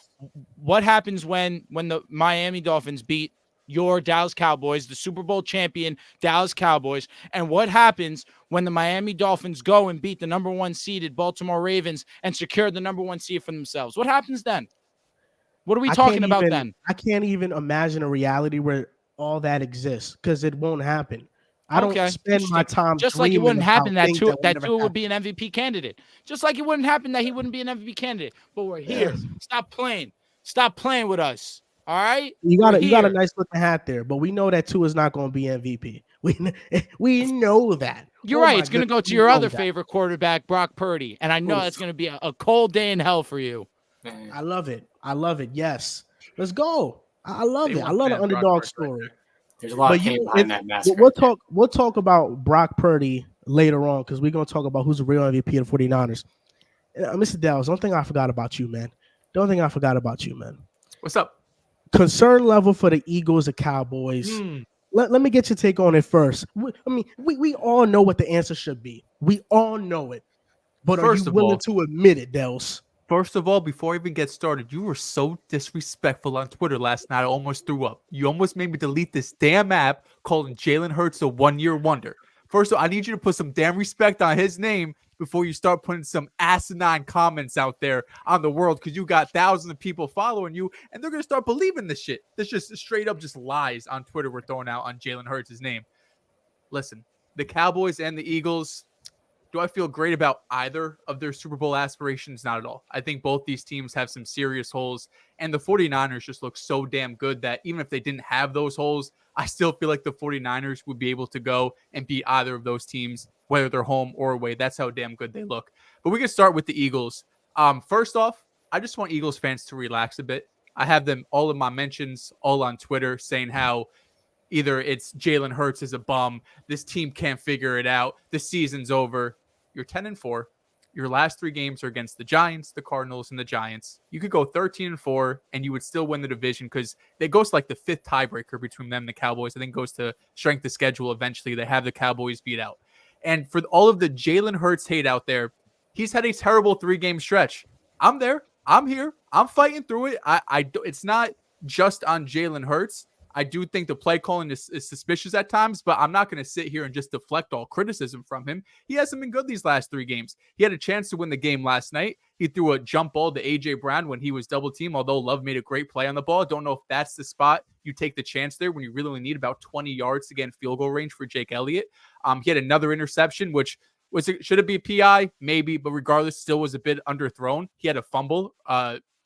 What happens when the Miami Dolphins beat your Dallas Cowboys, the Super Bowl champion Dallas Cowboys? And what happens when the Miami Dolphins go and beat the number 1 seeded Baltimore Ravens and secure the number 1 seed for themselves? What happens then? What are we talking about then? I can't even imagine a reality where all that exists because it won't happen. I don't spend my time just like it wouldn't happen that Tua would be an happen. MVP candidate. Just like it wouldn't happen that he wouldn't be an MVP candidate. But we're here. Stop playing. Stop playing with us. All right. You got a nice looking hat there, but we know that Tua is not going to be MVP. We know that. You're right. It's going to go to your other favorite quarterback, Brock Purdy, and I know that's going to be a cold day in hell for you. I love it. Yes, let's go. I love it. I love the underdog story. There's a lot of pain behind that mask. We'll talk about Brock Purdy later on because we're going to talk about who's the real MVP of the 49ers. Mr. Dehls, don't think I forgot about you, man. What's up? Concern level for the Eagles, the Cowboys. Let me get your take on it first. We all know what the answer should be. We all know it. But are you willing to admit it, Dehls? First of all, before I even get started, you were so disrespectful on Twitter last night. I almost threw up. You almost made me delete this damn app calling Jalen Hurts a one-year wonder. First of all, I need you to put some damn respect on his name before you start putting some asinine comments out there on the world because you got thousands of people following you and they're going to start believing this shit. This just straight up just lies on Twitter we're throwing out on Jalen Hurts' name. Listen, the Cowboys and the Eagles, do I feel great about either of their Super Bowl aspirations? Not at all. I think both these teams have some serious holes, and the 49ers just look so damn good that even if they didn't have those holes, I still feel like the 49ers would be able to go and beat either of those teams, whether they're home or away. That's how damn good they look. But we can start with the Eagles. First off, I just want Eagles fans to relax a bit. I have them all in my mentions, all on Twitter, saying how either it's Jalen Hurts is a bum, this team can't figure it out, the season's over. You're 10-4. Your last 3 games are against the Giants, the Cardinals, and the Giants. You could go 13-4, and you would still win the division because it goes to like the 5th tiebreaker between them and the Cowboys. I think it goes to strength of schedule eventually. They have the Cowboys beat out. And for all of the Jalen Hurts hate out there, he's had a terrible 3-game stretch. I'm there. I'm here. I'm fighting through it. It's not just on Jalen Hurts. I do think the play calling is suspicious at times, but I'm not going to sit here and just deflect all criticism from him. He hasn't been good these last 3 games. He had a chance to win the game last night. He threw a jump ball to A.J. Brown when he was double teamed, although Love made a great play on the ball. Don't know if that's the spot you take the chance there when you really only need about 20 yards to get in field goal range for Jake Elliott. He had another interception, which should it be a PI? Maybe, but regardless, still was a bit underthrown. He had a fumble.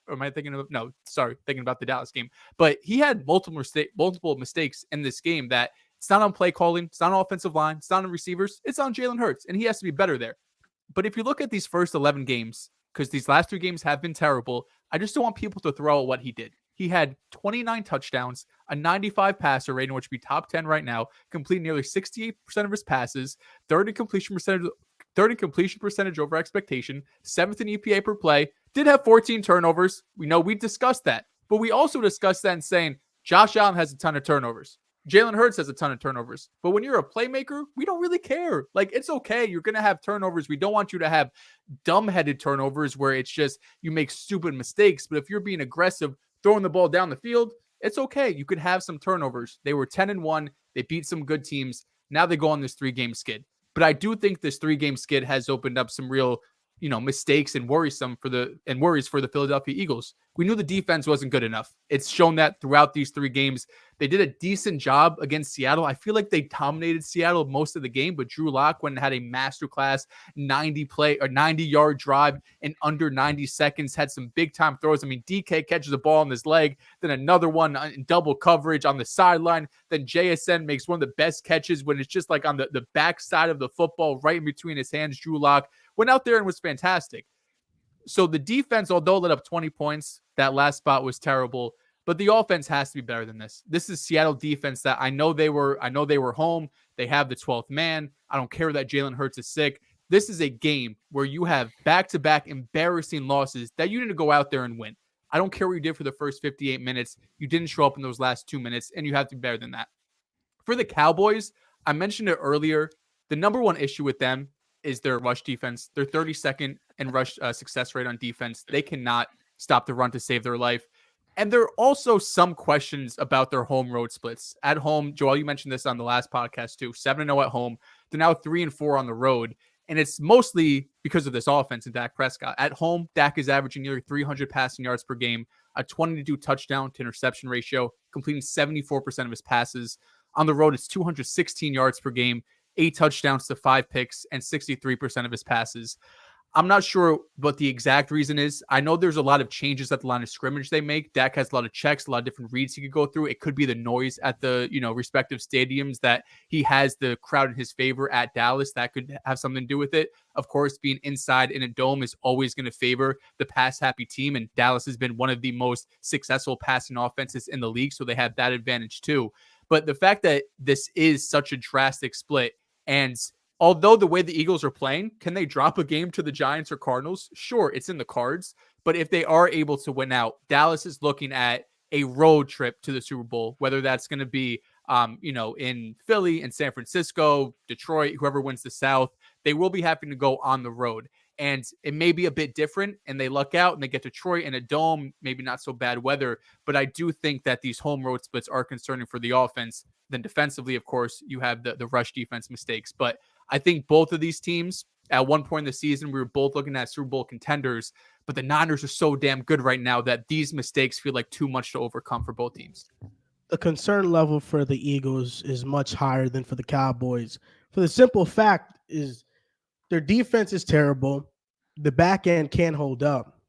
Or am I thinking about the Dallas game? But he had multiple mistakes in this game that it's not on play calling, it's not on offensive line, it's not on receivers, it's on Jalen Hurts, and he has to be better there. But if you look at these first 11 games, because these last 3 games have been terrible, I just don't want people to throw out what he did. He had 29 touchdowns, a 95 passer rating, which would be top 10 right now, complete nearly 68% of his passes, 30 completion percentage over expectation, 7th in EPA per play, did have 14 turnovers. We know we discussed that, but we also discussed that in saying Josh Allen has a ton of turnovers. Jalen Hurts has a ton of turnovers, but when you're a playmaker, we don't really care. Like, it's okay. You're going to have turnovers. We don't want you to have dumb-headed turnovers where it's just you make stupid mistakes. But if you're being aggressive, throwing the ball down the field, it's okay. You could have some turnovers. They were 10-1. They beat some good teams. Now they go on this 3-game skid. But I do think this 3-game skid has opened up some real mistakes and worries for the Philadelphia Eagles. We knew the defense wasn't good enough. It's shown that throughout these 3 games. They did a decent job against Seattle. I feel like they dominated Seattle most of the game, but Drew Lock went and had a masterclass 90-yard drive in under 90 seconds, had some big time throws. I mean, DK catches the ball on his leg, then another one in double coverage on the sideline. Then JSN makes one of the best catches when it's just like on the back side of the football, right in between his hands. Drew Lock went out there and was fantastic. So the defense, although let up 20 points, that last spot was terrible. But the offense has to be better than this. This is Seattle defense that I know they were home. They have the 12th man. I don't care that Jalen Hurts is sick. This is a game where you have back-to-back embarrassing losses that you need to go out there and win. I don't care what you did for the first 58 minutes. You didn't show up in those last 2 minutes, and you have to be better than that. For the Cowboys, I mentioned it earlier. The number one issue with them is their rush defense. They're 32nd in rush success rate on defense. They cannot stop the run to save their life. And there are also some questions about their home road splits. At home, Joel, you mentioned this on the last podcast too, 7-0 at home. They're now 3-4 on the road. And it's mostly because of this offense and Dak Prescott. At home, Dak is averaging nearly 300 passing yards per game, a 22 touchdown to interception ratio, completing 74% of his passes. On the road, it's 216 yards per game, 8 touchdowns to 5 picks, and 63% of his passes. I'm not sure what the exact reason is. I know there's a lot of changes at the line of scrimmage they make. Dak has a lot of checks, a lot of different reads he could go through. It could be the noise at the, respective stadiums that he has the crowd in his favor at Dallas. That could have something to do with it. Of course, being inside in a dome is always going to favor the pass-happy team, and Dallas has been one of the most successful passing offenses in the league, so they have that advantage too. But the fact that this is such a drastic split, and although the way the Eagles are playing, can they drop a game to the Giants or Cardinals? Sure, it's in the cards. But if they are able to win out, Dallas is looking at a road trip to the Super Bowl, whether that's going to be, in Philly, in San Francisco, Detroit, whoever wins the South, they will be having to go on the road. And it may be a bit different, and they luck out and they get Detroit in a dome, maybe not so bad weather. But I do think that these home road splits are concerning for the offense. Then defensively, of course, you have the rush defense mistakes. But I think both of these teams, at one point in the season, we were both looking at Super Bowl contenders. But the Niners are so damn good right now that these mistakes feel like too much to overcome for both teams. The concern level for the Eagles is much higher than for the Cowboys. For the simple fact is their defense is terrible. The back end can't hold up.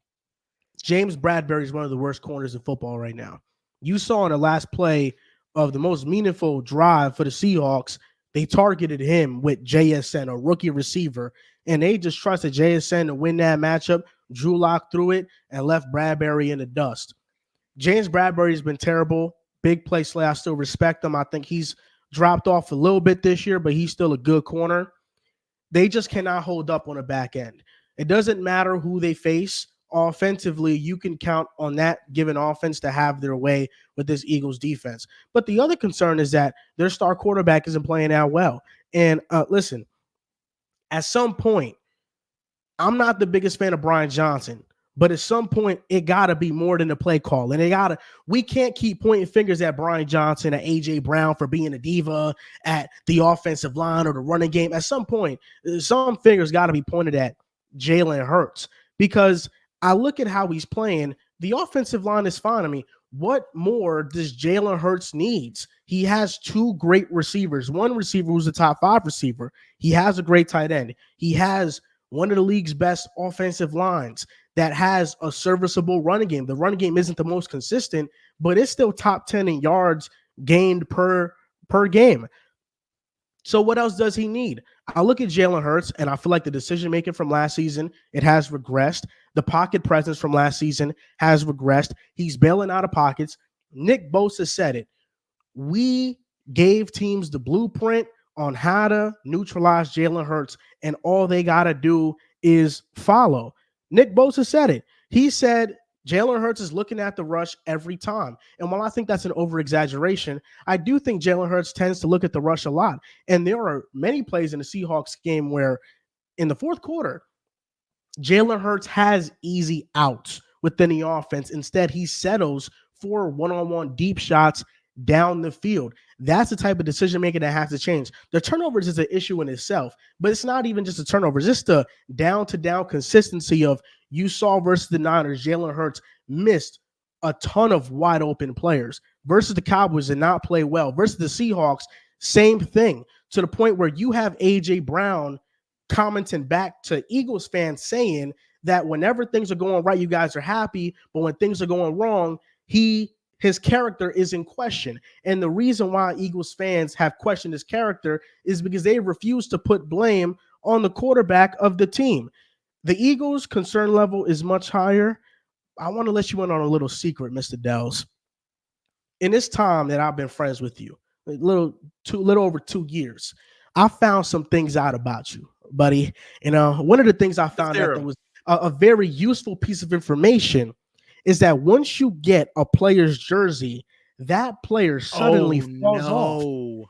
James Bradbury is one of the worst corners in football right now. You saw in the last play of the most meaningful drive for the Seahawks, they targeted him with JSN, a rookie receiver, and they just trusted JSN to win that matchup. Drew Lock threw it and left Bradbury in the dust. James Bradbury has been terrible. Big play slay. I still respect him. I think he's dropped off a little bit this year, but he's still a good corner. They just cannot hold up on the back end. It doesn't matter who they face. Offensively, you can count on that given offense to have their way with this Eagles defense. But the other concern is that their star quarterback isn't playing out well. And listen, at some point, I'm not the biggest fan of Brian Johnson, but at some point, it got to be more than a play call. And we can't keep pointing fingers at Brian Johnson, at A.J. Brown for being a diva, at the offensive line or the running game. At some point, some fingers got to be pointed at Jalen Hurts, because I look at how he's playing. The offensive line is fine. I mean, what more does Jalen Hurts needs? He has 2 great receivers. One receiver who's a top 5 receiver. He has a great tight end. He has one of the league's best offensive lines that has a serviceable running game. The running game isn't the most consistent, but it's still top 10 in yards gained per game. So what else does he need? I look at Jalen Hurts, and I feel like the decision-making from last season, it has regressed. The pocket presence from last season has regressed. He's bailing out of pockets. Nick Bosa said it. We gave teams the blueprint on how to neutralize Jalen Hurts, and all they got to do is follow. Nick Bosa said it. He said Jalen Hurts is looking at the rush every time. And while I think that's an over-exaggeration, I do think Jalen Hurts tends to look at the rush a lot. And there are many plays in the Seahawks game where in the fourth quarter, Jalen Hurts has easy outs within the offense. Instead, he settles for one-on-one deep shots down the field. That's the type of decision making that has to change. The turnovers is an issue in itself, but it's not even just the turnovers. It's the down-to-down consistency of you saw versus the Niners, Jalen Hurts missed a ton of wide open players versus the Cowboys did not play well versus the Seahawks. Same thing, to the point where you have A.J. Brown commenting back to Eagles fans saying that whenever things are going right, you guys are happy, but when things are going wrong, his character is in question. And the reason why Eagles fans have questioned his character is because they refuse to put blame on the quarterback of the team. The Eagles' concern level is much higher. I want to let you in on a little secret, Mr. Dehls. In this time that I've been friends with you, a little over 2 years, I found some things out about you, buddy. One of the things I found out that was a very useful piece of information is that once you get a player's jersey, that player suddenly falls off.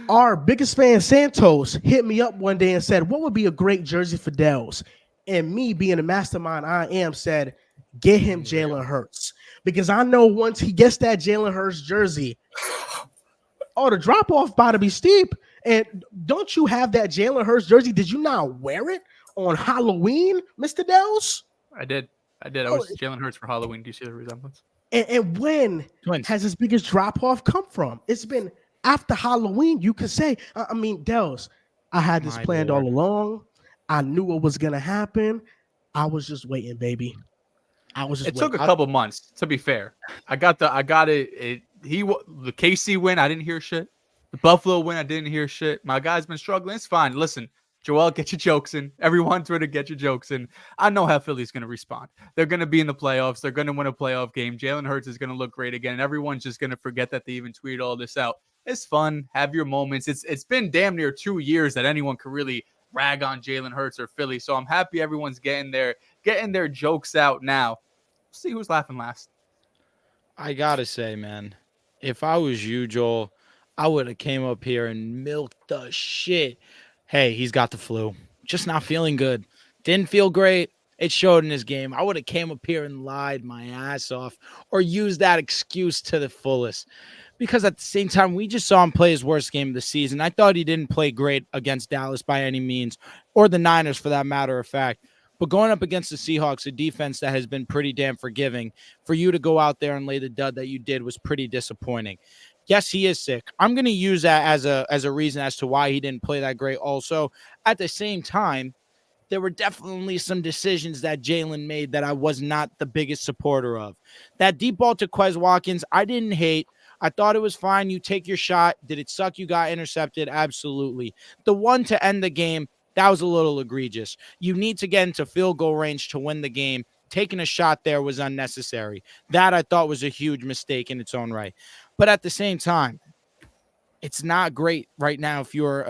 Our biggest fan, Santos, hit me up one day and said, what would be a great jersey for Dehls? And me, being the mastermind I am, said, get him Jalen Hurts. Because I know once he gets that Jalen Hurts jersey, the drop-off about to be steep. And don't you have that Jalen Hurts jersey? Did you not wear it on Halloween, Mr. Dehls? I did. I was Jalen Hurts for Halloween. Do you see the resemblance? And when has his biggest drop-off come from? It's been after Halloween. You could say, Dehls, I had this planned all along. I knew what was going to happen. I was just waiting, baby. It took a couple months, to be fair. I got it. The KC win, I didn't hear shit. The Buffalo win, I didn't hear shit. My guy's been struggling. It's fine. Listen, Joel, get your jokes in. Everyone Twitter, get your jokes in. I know how Philly's going to respond. They're going to be in the playoffs. They're going to win a playoff game. Jalen Hurts is going to look great again. And everyone's just going to forget that they even tweeted all this out. It's fun. Have your moments. It's been damn near 2 years that anyone could really rag on Jalen Hurts or Philly. So I'm happy everyone's getting their jokes out now. See who's laughing last. I got to say, man, if I was you, Joel, I would have came up here and milked the shit. Hey, he's got the flu. Just not feeling good. Didn't feel great. It showed in his game. I would have came up here and lied my ass off or used that excuse to the fullest. Because at the same time, we just saw him play his worst game of the season. I thought he didn't play great against Dallas by any means, or the Niners for that matter of fact. But going up against the Seahawks, a defense that has been pretty damn forgiving, for you to go out there and lay the dud that you did was pretty disappointing. Yes, he is sick. I'm going to use that as a reason as to why he didn't play that great. Also, at the same time, there were definitely some decisions that Jalen made that I was not the biggest supporter of. That deep ball to Quez Watkins, I didn't hate. I thought it was fine. You take your shot. Did it suck you got intercepted? Absolutely. The one to end the game, that was a little egregious. You need to get into field goal range to win the game. Taking a shot there was unnecessary. That I thought was a huge mistake in its own right. But at the same time, it's not great right now if you're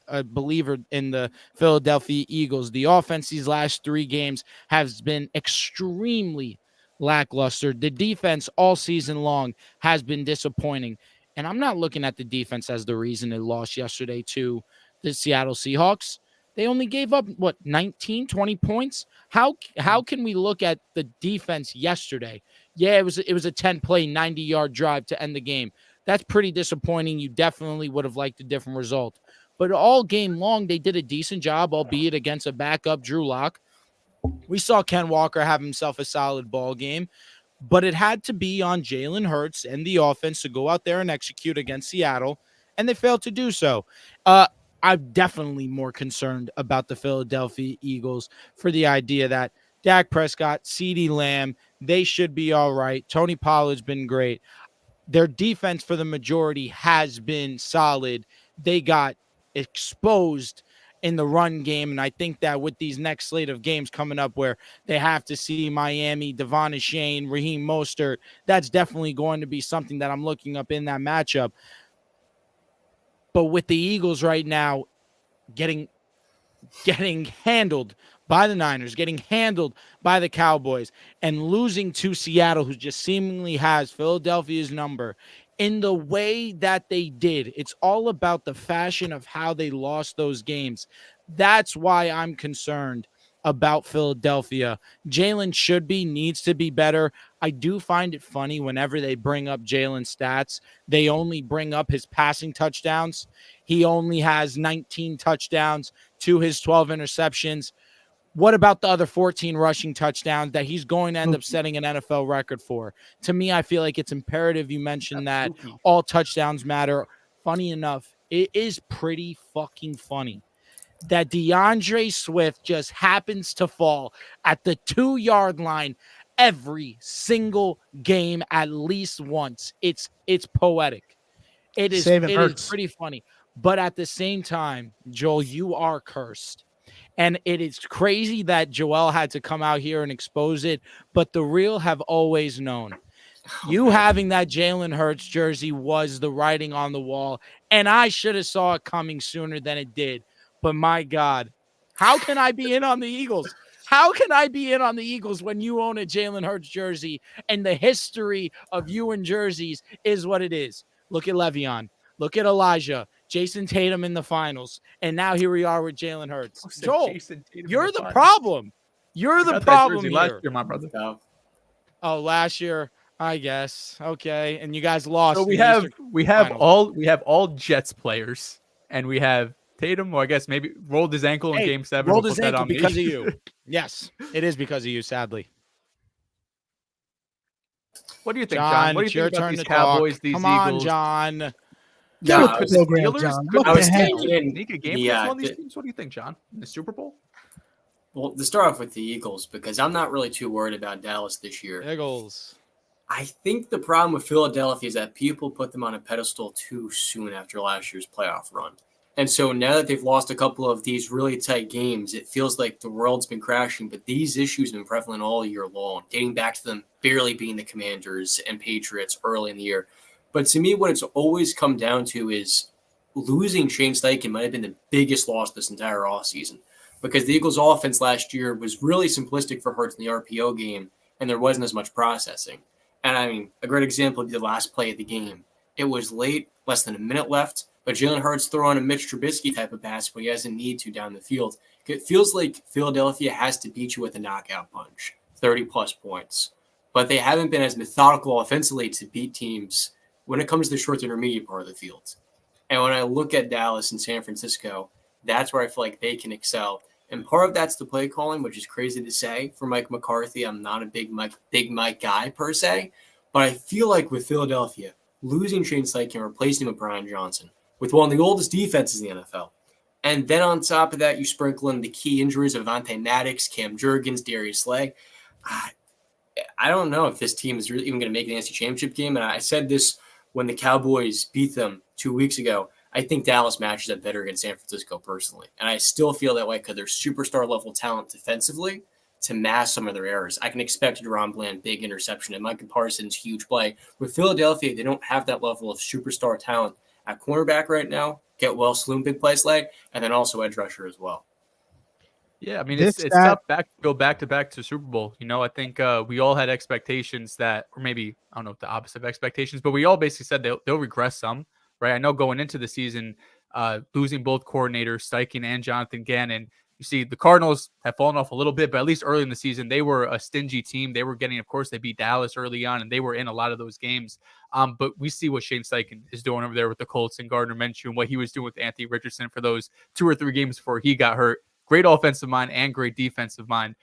a believer in the Philadelphia Eagles. The offense these last 3 games has been extremely lackluster. The defense all season long has been disappointing. And I'm not looking at the defense as the reason they lost yesterday to the Seattle Seahawks. They only gave up, 19, 20 points? How can we look at the defense yesterday? Yeah, it was a 10-play, 90-yard drive to end the game. That's pretty disappointing. You definitely would have liked a different result. But all game long, they did a decent job, albeit against a backup Drew Lock. We saw Ken Walker have himself a solid ball game, but it had to be on Jalen Hurts and the offense to go out there and execute against Seattle, and they failed to do so. I'm definitely more concerned about the Philadelphia Eagles for the idea that Dak Prescott, CeeDee Lamb, they should be all right. Tony Pollard's been great. Their defense for the majority has been solid. They got exposed in the run game, and I think that with these next slate of games coming up where they have to see Miami, Devon Achane, Raheem Mostert, that's definitely going to be something that I'm looking up in that matchup. But with the Eagles right now getting handled by the Niners, getting handled by the Cowboys, and losing to Seattle, who just seemingly has Philadelphia's number, in the way that they did, it's all about the fashion of how they lost those games. That's why I'm concerned about Philadelphia. Jalen needs to be better. I do find it funny whenever they bring up Jalen's stats, they only bring up his passing touchdowns. He only has 19 touchdowns to his 12 interceptions. What about the other 14 rushing touchdowns that he's going to end up setting an NFL record for? To me, I feel like it's imperative you mention that all touchdowns matter. Funny enough, it is pretty fucking funny that DeAndre Swift just happens to fall at the 2-yard line every single game at least once. It's poetic. It is pretty funny. But at the same time, Joel, you are cursed. And it is crazy that Joel had to come out here and expose it, but the real have always known. You having that Jalen Hurts jersey was the writing on the wall, and I should have saw it coming sooner than it did. But my God, how can I be in on the Eagles? How can I be in on the Eagles when you own a Jalen Hurts jersey and the history of you and jerseys is what it is? Look at Le'Veon. Look at Elijah. Jason Tatum in the finals. And now here we are with Jalen Hurts. Joel, you're the problem. You're the problem here. Last year, my brother. Oh, last year, I guess. Okay. And you guys lost. So we have all Jets players, and we have Tatum, or I guess maybe rolled his ankle in Game 7. Rolled his ankle because of you. Yes, it is because of you, sadly. What do you think, John? What do you think about these Cowboys, these Eagles? Come on, John. What do you think, John? In the Super Bowl? Well, to start off with the Eagles, because I'm not really too worried about Dallas this year. Eagles. I think the problem with Philadelphia is that people put them on a pedestal too soon after last year's playoff run. And so now that they've lost a couple of these really tight games, it feels like the world's been crashing. But these issues have been prevalent all year long, dating back to them barely being the Commanders and Patriots early in the year. But to me, what it's always come down to is losing Shane Steichen might have been the biggest loss this entire offseason, because the Eagles' offense last year was really simplistic for Hurts in the RPO game, and there wasn't as much processing. And I mean, a great example would be the last play of the game. It was late, less than a minute left, but Jalen Hurts throwing a Mitch Trubisky type of pass when he doesn't need to down the field. It feels like Philadelphia has to beat you with a knockout punch, 30-plus points. But they haven't been as methodical offensively to beat teams when it comes to the short intermediate part of the field. And when I look at Dallas and San Francisco, that's where I feel like they can excel. And part of that's the play calling, which is crazy to say for Mike McCarthy. I'm not a big Mike guy per se, but I feel like with Philadelphia, losing Shane Steichen and replacing him with Brian Johnson, with one of the oldest defenses in the NFL. And then on top of that, you sprinkle in the key injuries of Avonte Maddox, Cam Jurgens, Darius Slay. I don't know if this team is really even going to make the NFC Championship game. And I said this when the Cowboys beat them 2 weeks ago. I think Dallas matches up better against San Francisco personally. And I still feel that way because they're superstar level talent defensively to mask some of their errors. I can expect Deron Bland, big interception, and Micah Parsons, huge play. With Philadelphia, they don't have that level of superstar talent at cornerback right now. Get well, Sloom, big play Slay, and then also edge rusher as well. Yeah, I mean, it's tough go back to back to Super Bowl. You know, I think we all had expectations that, or maybe, I don't know if the opposite of expectations, but we all basically said they'll regress some, right? I know going into the season, losing both coordinators, Steichen and Jonathan Gannon, you see the Cardinals have fallen off a little bit, but at least early in the season, they were a stingy team. They were getting, of course, they beat Dallas early on, and they were in a lot of those games. But we see what Shane Steichen is doing over there with the Colts and Gardner Minshew and what he was doing with Anthony Richardson for those 2 or 3 games before he got hurt. Great offensive mind and great defensive mind.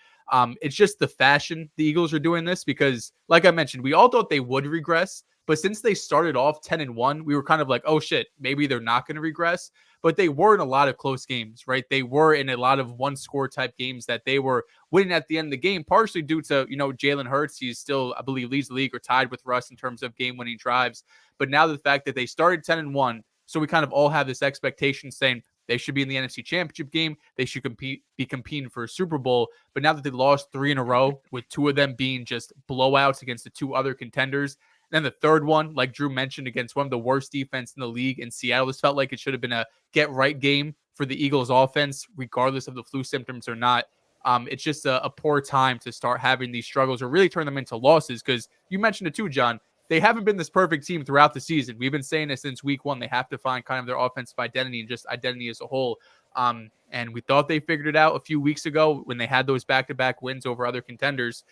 It's just the fashion the Eagles are doing this because, like I mentioned, we all thought they would regress. But since they started off 10-1, we were kind of like, oh, shit, maybe they're not going to regress. But they were in a lot of close games, right? They were in a lot of one-score type games that they were winning at the end of the game, partially due to, Jalen Hurts. He's still, I believe, leads the league or tied with Russ in terms of game-winning drives. But now the fact that they started 10-1, so we kind of all have this expectation saying they should be in the NFC Championship game. They should be competing for a Super Bowl. But now that they lost 3 in a row, with 2 of them being just blowouts against the 2 other contenders, then the third one, like Drew mentioned, against one of the worst defense in the league in Seattle, this felt like it should have been a get-right game for the Eagles offense, regardless of the flu symptoms or not. It's just a poor time to start having these struggles or really turn them into losses because you mentioned it too, John. they haven't been this perfect team throughout the season. We've been saying this since week 1. They have to find kind of their offensive identity and just identity as a whole. And we thought they figured it out a few weeks ago when they had those back-to-back wins over other contenders.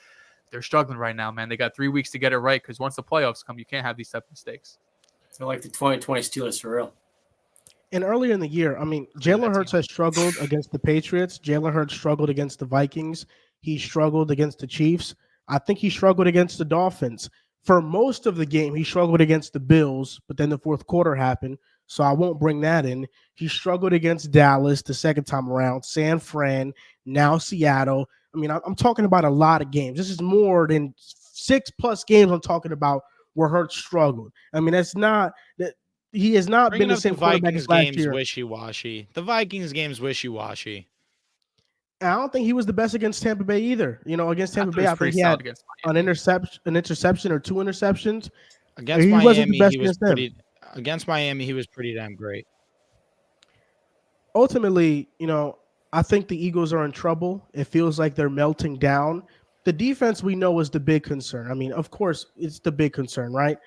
They're struggling right now, man. They got 3 weeks to get it right because once the playoffs come, you can't have these type of mistakes. They're like the 2020 Steelers for real. And earlier in the year, I mean, Jalen Hurts has struggled against the Patriots. Jalen Hurts struggled against the Vikings. He struggled against the Chiefs. I think he struggled against the Dolphins. For most of the game, he struggled against the Bills, but then the fourth quarter happened, so I won't bring that in. He struggled against Dallas the second time around, San Fran, now Seattle. I mean, I'm talking about a lot of games. This is more than 6+ games I'm talking about where Hurts struggled. I mean, that's not that. He has not been the same quarterback as last year. Wishy-washy. The Vikings game's wishy-washy. I don't think he was the best against Tampa Bay either. Against Tampa Bay, I think he had an interception or 2 interceptions. Against Miami, he was pretty damn great. Ultimately, I think the Eagles are in trouble. It feels like they're melting down. The defense we know is the big concern. I mean, of course, it's the big concern, right?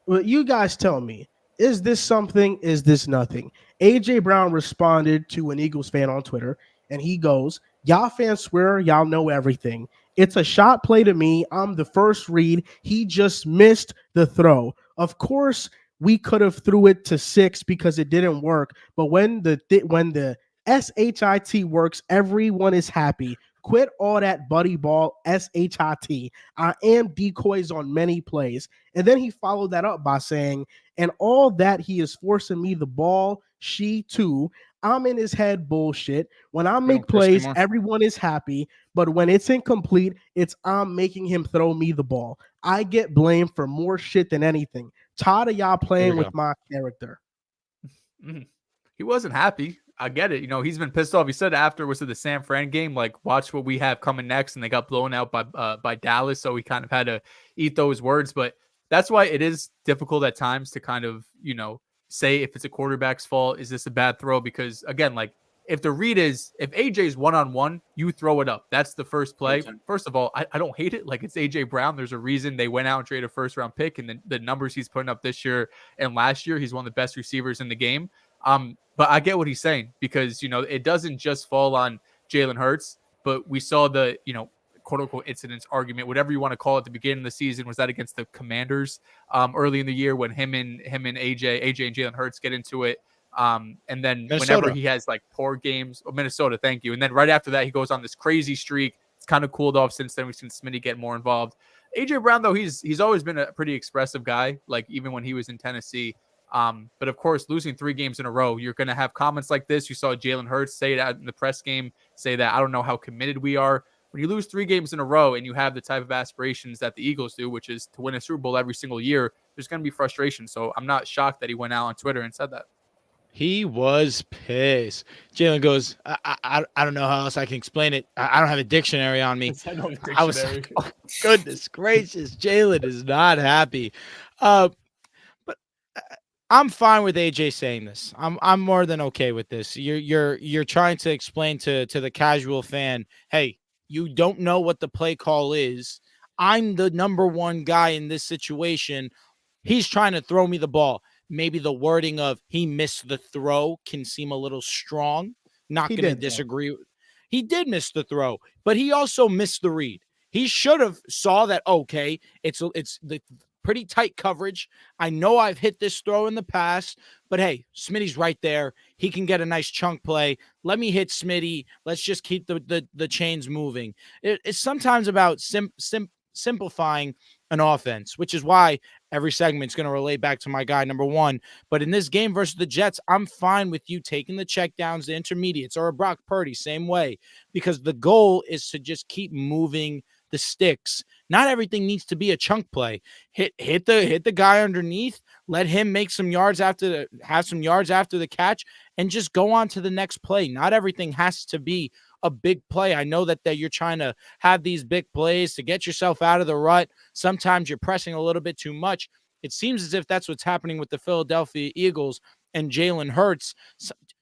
Well, you guys tell me. Is this something? Is this nothing? A.J. Brown responded to an Eagles fan on Twitter, and he goes, y'all fans swear y'all know everything. It's a shot play to me. I'm the first read. He just missed the throw. Of course, we could have threw it to 6 because it didn't work. But when the SHIT works, everyone is happy. Quit all that buddy ball SHIT. I am decoys on many plays. And then he followed that up by saying, and all that he is forcing me the ball, she too. I'm in his head bullshit. When I make plays, everyone is happy. But when it's incomplete, it's I'm making him throw me the ball. I get blamed for more shit than anything. Tired of y'all playing with my character. He wasn't happy. I get it. He's been pissed off. He said after was it the San Fran game, like, watch what we have coming next. And they got blown out by Dallas. So he kind of had to eat those words. But that's why it is difficult at times to kind of, say if it's a quarterback's fault, is this a bad throw? Because again, like if the read is, if AJ's one-on-one, you throw it up. That's the first play. First of all, I don't hate it. Like it's AJ Brown. There's a reason they went out and traded a first-round pick. And the numbers he's putting up this year and last year, he's one of the best receivers in the game. But I get what he's saying because, it doesn't just fall on Jalen Hurts, but we saw the, quote unquote incidents argument, whatever you want to call it, at the beginning of the season. Was that against the Commanders early in the year when him and AJ and Jalen Hurts get into it. And then Minnesota. Whenever he has like poor games, Minnesota, thank you. And then right after that, he goes on this crazy streak. It's kind of cooled off since then. We've seen Smitty get more involved. AJ Brown, though, he's always been a pretty expressive guy, like even when he was in Tennessee. But of course, losing 3 games in a row, you're going to have comments like this. You saw Jalen Hurts say it out in the press game, say that I don't know how committed we are. When you lose 3 games in a row and you have the type of aspirations that the Eagles do, which is to win a Super Bowl every single year, there's going to be frustration. So I'm not shocked that he went out on Twitter and said that. He was pissed. Jalen goes, I don't know how else I can explain it. I don't have a dictionary on me. I was like, oh, goodness gracious. Jalen is not happy. But I'm fine with AJ saying this. I'm more than okay with this. You're trying to explain to the casual fan, hey, you don't know what the play call is. I'm the number one guy in this situation. He's trying to throw me the ball. Maybe the wording of he missed the throw can seem a little strong. Not going to disagree. He did miss the throw, but he also missed the read. He should have saw that, okay, it's the pretty tight coverage. I know I've hit this throw in the past, but hey, Smitty's right there. He can get a nice chunk play. Let me hit Smitty. Let's just keep the chains moving. It's sometimes about simplifying an offense, which is why every segment's going to relate back to my guy, number 1. But in this game versus the Jets, I'm fine with you taking the checkdowns, the intermediates, or a Brock Purdy, same way, because the goal is to just keep moving the sticks. Not everything needs to be a chunk play. Hit the guy underneath, let him make some yards have some yards after the catch, and just go on to the next play. Not everything has to be a big play. I know that you're trying to have these big plays to get yourself out of the rut. Sometimes you're pressing a little bit too much. It seems as if that's what's happening with the Philadelphia Eagles and Jalen Hurts.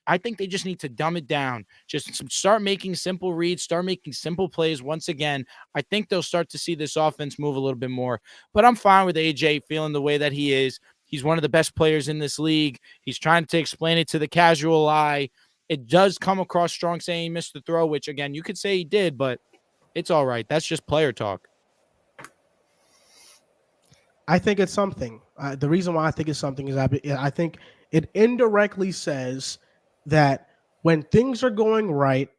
I think they just need to dumb it down. Just start making simple reads, start making simple plays. Once again, I think they'll start to see this offense move a little bit more. But I'm fine with AJ feeling the way that he is. He's one of the best players in this league. He's trying to explain it to the casual eye. It does come across strong saying he missed the throw, which, again, you could say he did, but it's all right. That's just player talk. I think it's something. The reason why I think it's something is I think it indirectly says that when things are going right,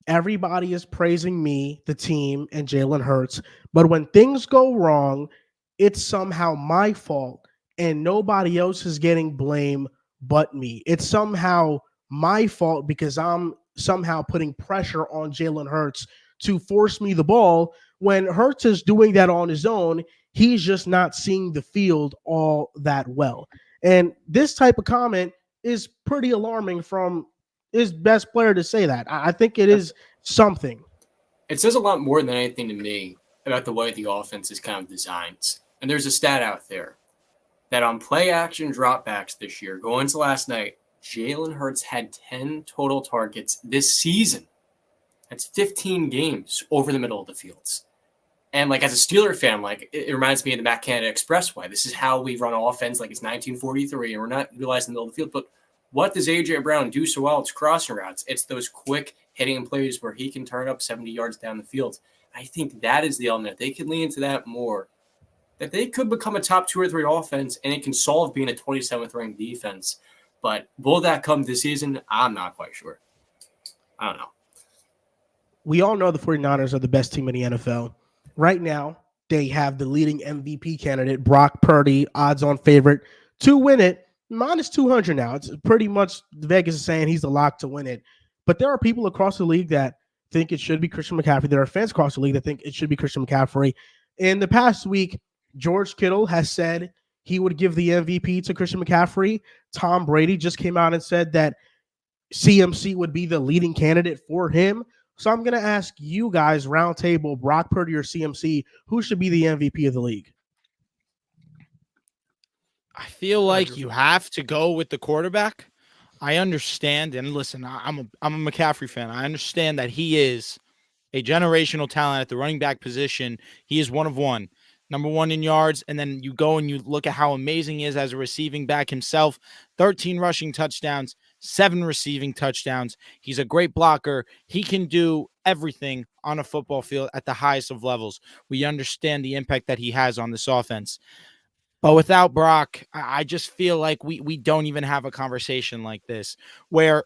everybody is praising me, the team, and Jalen Hurts. But when things go wrong, it's somehow my fault, and nobody else is getting blame but me. It's somehow my fault because I'm somehow putting pressure on Jalen Hurts to force me the ball when Hurts is doing that on his own. He's just not seeing the field all that well. And this type of comment is pretty alarming from his best player to say that. I think it is something. It says a lot more than anything to me about the way the offense is kind of designed. And there's a stat out there that on play action dropbacks this year, going into last night, Jalen Hurts had 10 total targets this season. That's 15 games over the middle of the fields. And like as a Steeler fan, like it reminds me of the Matt Canada Expressway. This is how we run offense, like it's 1943, and we're not utilizing the middle of the field. But what does A.J. Brown do so well? It's crossing routes. It's those quick hitting plays where he can turn up 70 yards down the field. I think that is the element. If they can lean into that more, that they could become a top 2 or 3 offense, and it can solve being a 27th ranked defense. But will that come this season? I'm not quite sure. I don't know. We all know the 49ers are the best team in the NFL. Right now, they have the leading MVP candidate, Brock Purdy, odds-on favorite to win it, minus 200 now. It's pretty much Vegas is saying he's the lock to win it. But there are people across the league that think it should be Christian McCaffrey. There are fans across the league that think it should be Christian McCaffrey. In the past week, George Kittle has said he would give the MVP to Christian McCaffrey. Tom Brady just came out and said that CMC would be the leading candidate for him. So I'm going to ask you guys, round table, Brock Purdy or CMC, who should be the MVP of the league? I feel like you have to go with the quarterback. I understand, and listen, I'm a McCaffrey fan. I understand that he is a generational talent at the running back position. He is one of one. Number 1 in yards, and then you go and you look at how amazing he is as a receiving back himself. 13 rushing touchdowns, 7 receiving touchdowns. He's a great blocker. He can do everything on a football field at the highest of levels. We understand the impact that he has on this offense. But without Brock, I just feel like we don't even have a conversation like this, where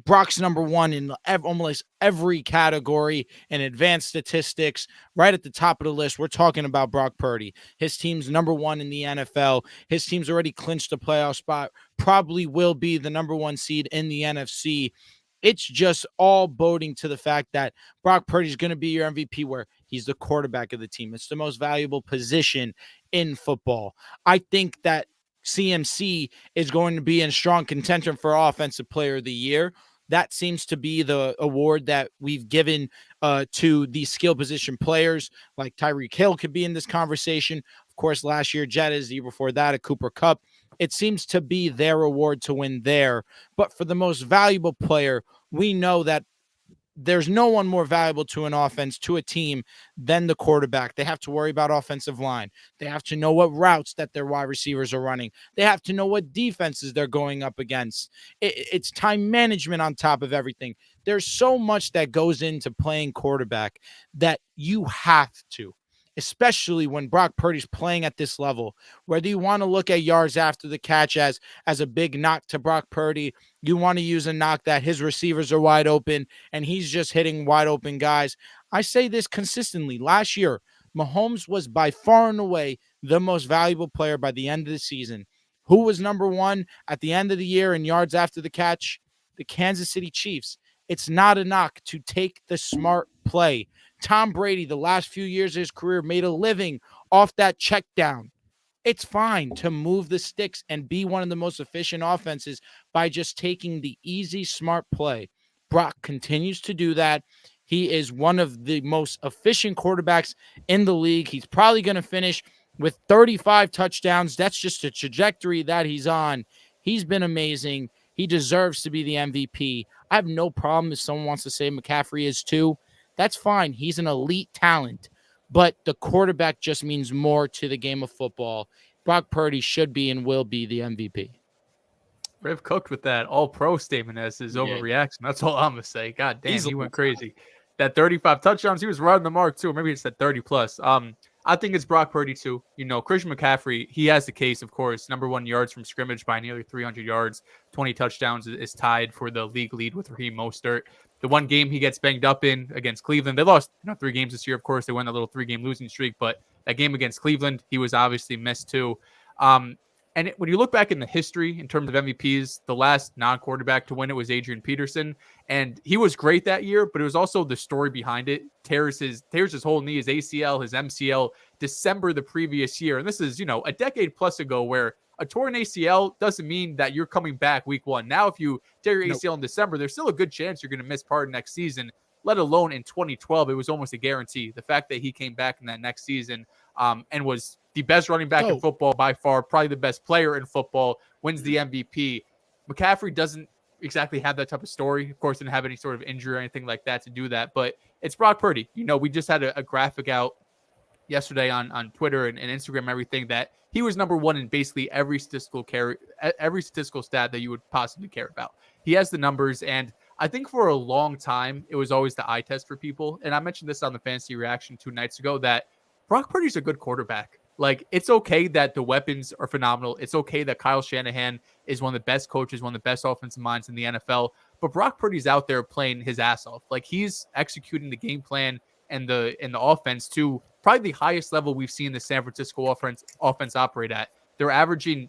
Brock's number 1 in almost every category in advanced statistics, right at the top of the list. We're talking about Brock Purdy. His team's number 1 in the NFL. His team's already clinched a playoff spot, probably will be the number 1 seed in the NFC. It's just all boding to the fact that Brock Purdy is going to be your MVP, where he's the quarterback of the team. It's the most valuable position in football. I think that CMC is going to be in strong contention for Offensive Player of the Year. That seems to be the award that we've given to the skill position players. Like Tyreek Hill could be in this conversation. Of course, last year, Jettas, the year before that, a Cooper Kupp. It seems to be their award to win there. But for the most valuable player, we know that there's no one more valuable to an offense, to a team, than the quarterback. They have to worry about offensive line. They have to know what routes that their wide receivers are running. They have to know what defenses they're going up against. It's time management on top of everything. There's so much that goes into playing quarterback that you have to, especially when Brock Purdy's playing at this level. Whether you want to look at yards after the catch as a big knock to Brock Purdy, you want to use a knock that his receivers are wide open and he's just hitting wide open guys. I say this consistently. Last year, Mahomes was by far and away the most valuable player by the end of the season. Who was number 1 at the end of the year in yards after the catch? The Kansas City Chiefs. It's not a knock to take the smart play. Tom Brady, the last few years of his career, made a living off that check down. It's fine to move the sticks and be one of the most efficient offenses by just taking the easy, smart play. Brock continues to do that. He is one of the most efficient quarterbacks in the league. He's probably going to finish with 35 touchdowns. That's just a trajectory that he's on. He's been amazing. He deserves to be the MVP. I have no problem if someone wants to say McCaffrey is too. That's fine. He's an elite talent. But the quarterback just means more to the game of football. Brock Purdy should be and will be the MVP. Riv cooked with that all-pro statement as his overreaction. That's all I'm going to say. God damn, he went crazy. That 35 touchdowns, he was right on the mark too. Maybe it's that 30+. I think it's Brock Purdy too. Christian McCaffrey, he has the case, of course. Number 1 yards from scrimmage by nearly 300 yards. 20 touchdowns is tied for the league lead with Raheem Mostert. The one game he gets banged up in against Cleveland, they lost 3 games this year. Of course, they went a little 3-game losing streak, but that game against Cleveland, he was obviously missed too. And when you look back in the history in terms of MVPs, the last non-quarterback to win it was Adrian Peterson. And he was great that year, but it was also the story behind it. Tears his whole knee, his ACL, his MCL, December the previous year. And this is, a decade plus ago, where a torn ACL doesn't mean that you're coming back week 1. Now, if you tear your ACL in December, there's still a good chance you're going to miss part of next season, let alone in 2012. It was almost a guarantee. The fact that he came back in that next season and was the best running back in football by far, probably the best player in football, wins the MVP. McCaffrey doesn't exactly have that type of story. Of course, didn't have any sort of injury or anything like that to do that, but it's Brock Purdy. We just had a graphic out yesterday on Twitter and Instagram and everything that he was number 1 in basically every statistical stat that you would possibly care about. He has the numbers, and I think for a long time, it was always the eye test for people. And I mentioned this on the Fantasy Reaction 2 nights ago that Brock Purdy's a good quarterback. Like, it's okay that the weapons are phenomenal. It's okay that Kyle Shanahan is one of the best coaches, one of the best offensive minds in the NFL. But Brock Purdy's out there playing his ass off. Like, he's executing the game plan and the offense to probably the highest level we've seen the San Francisco offense operate at. They're averaging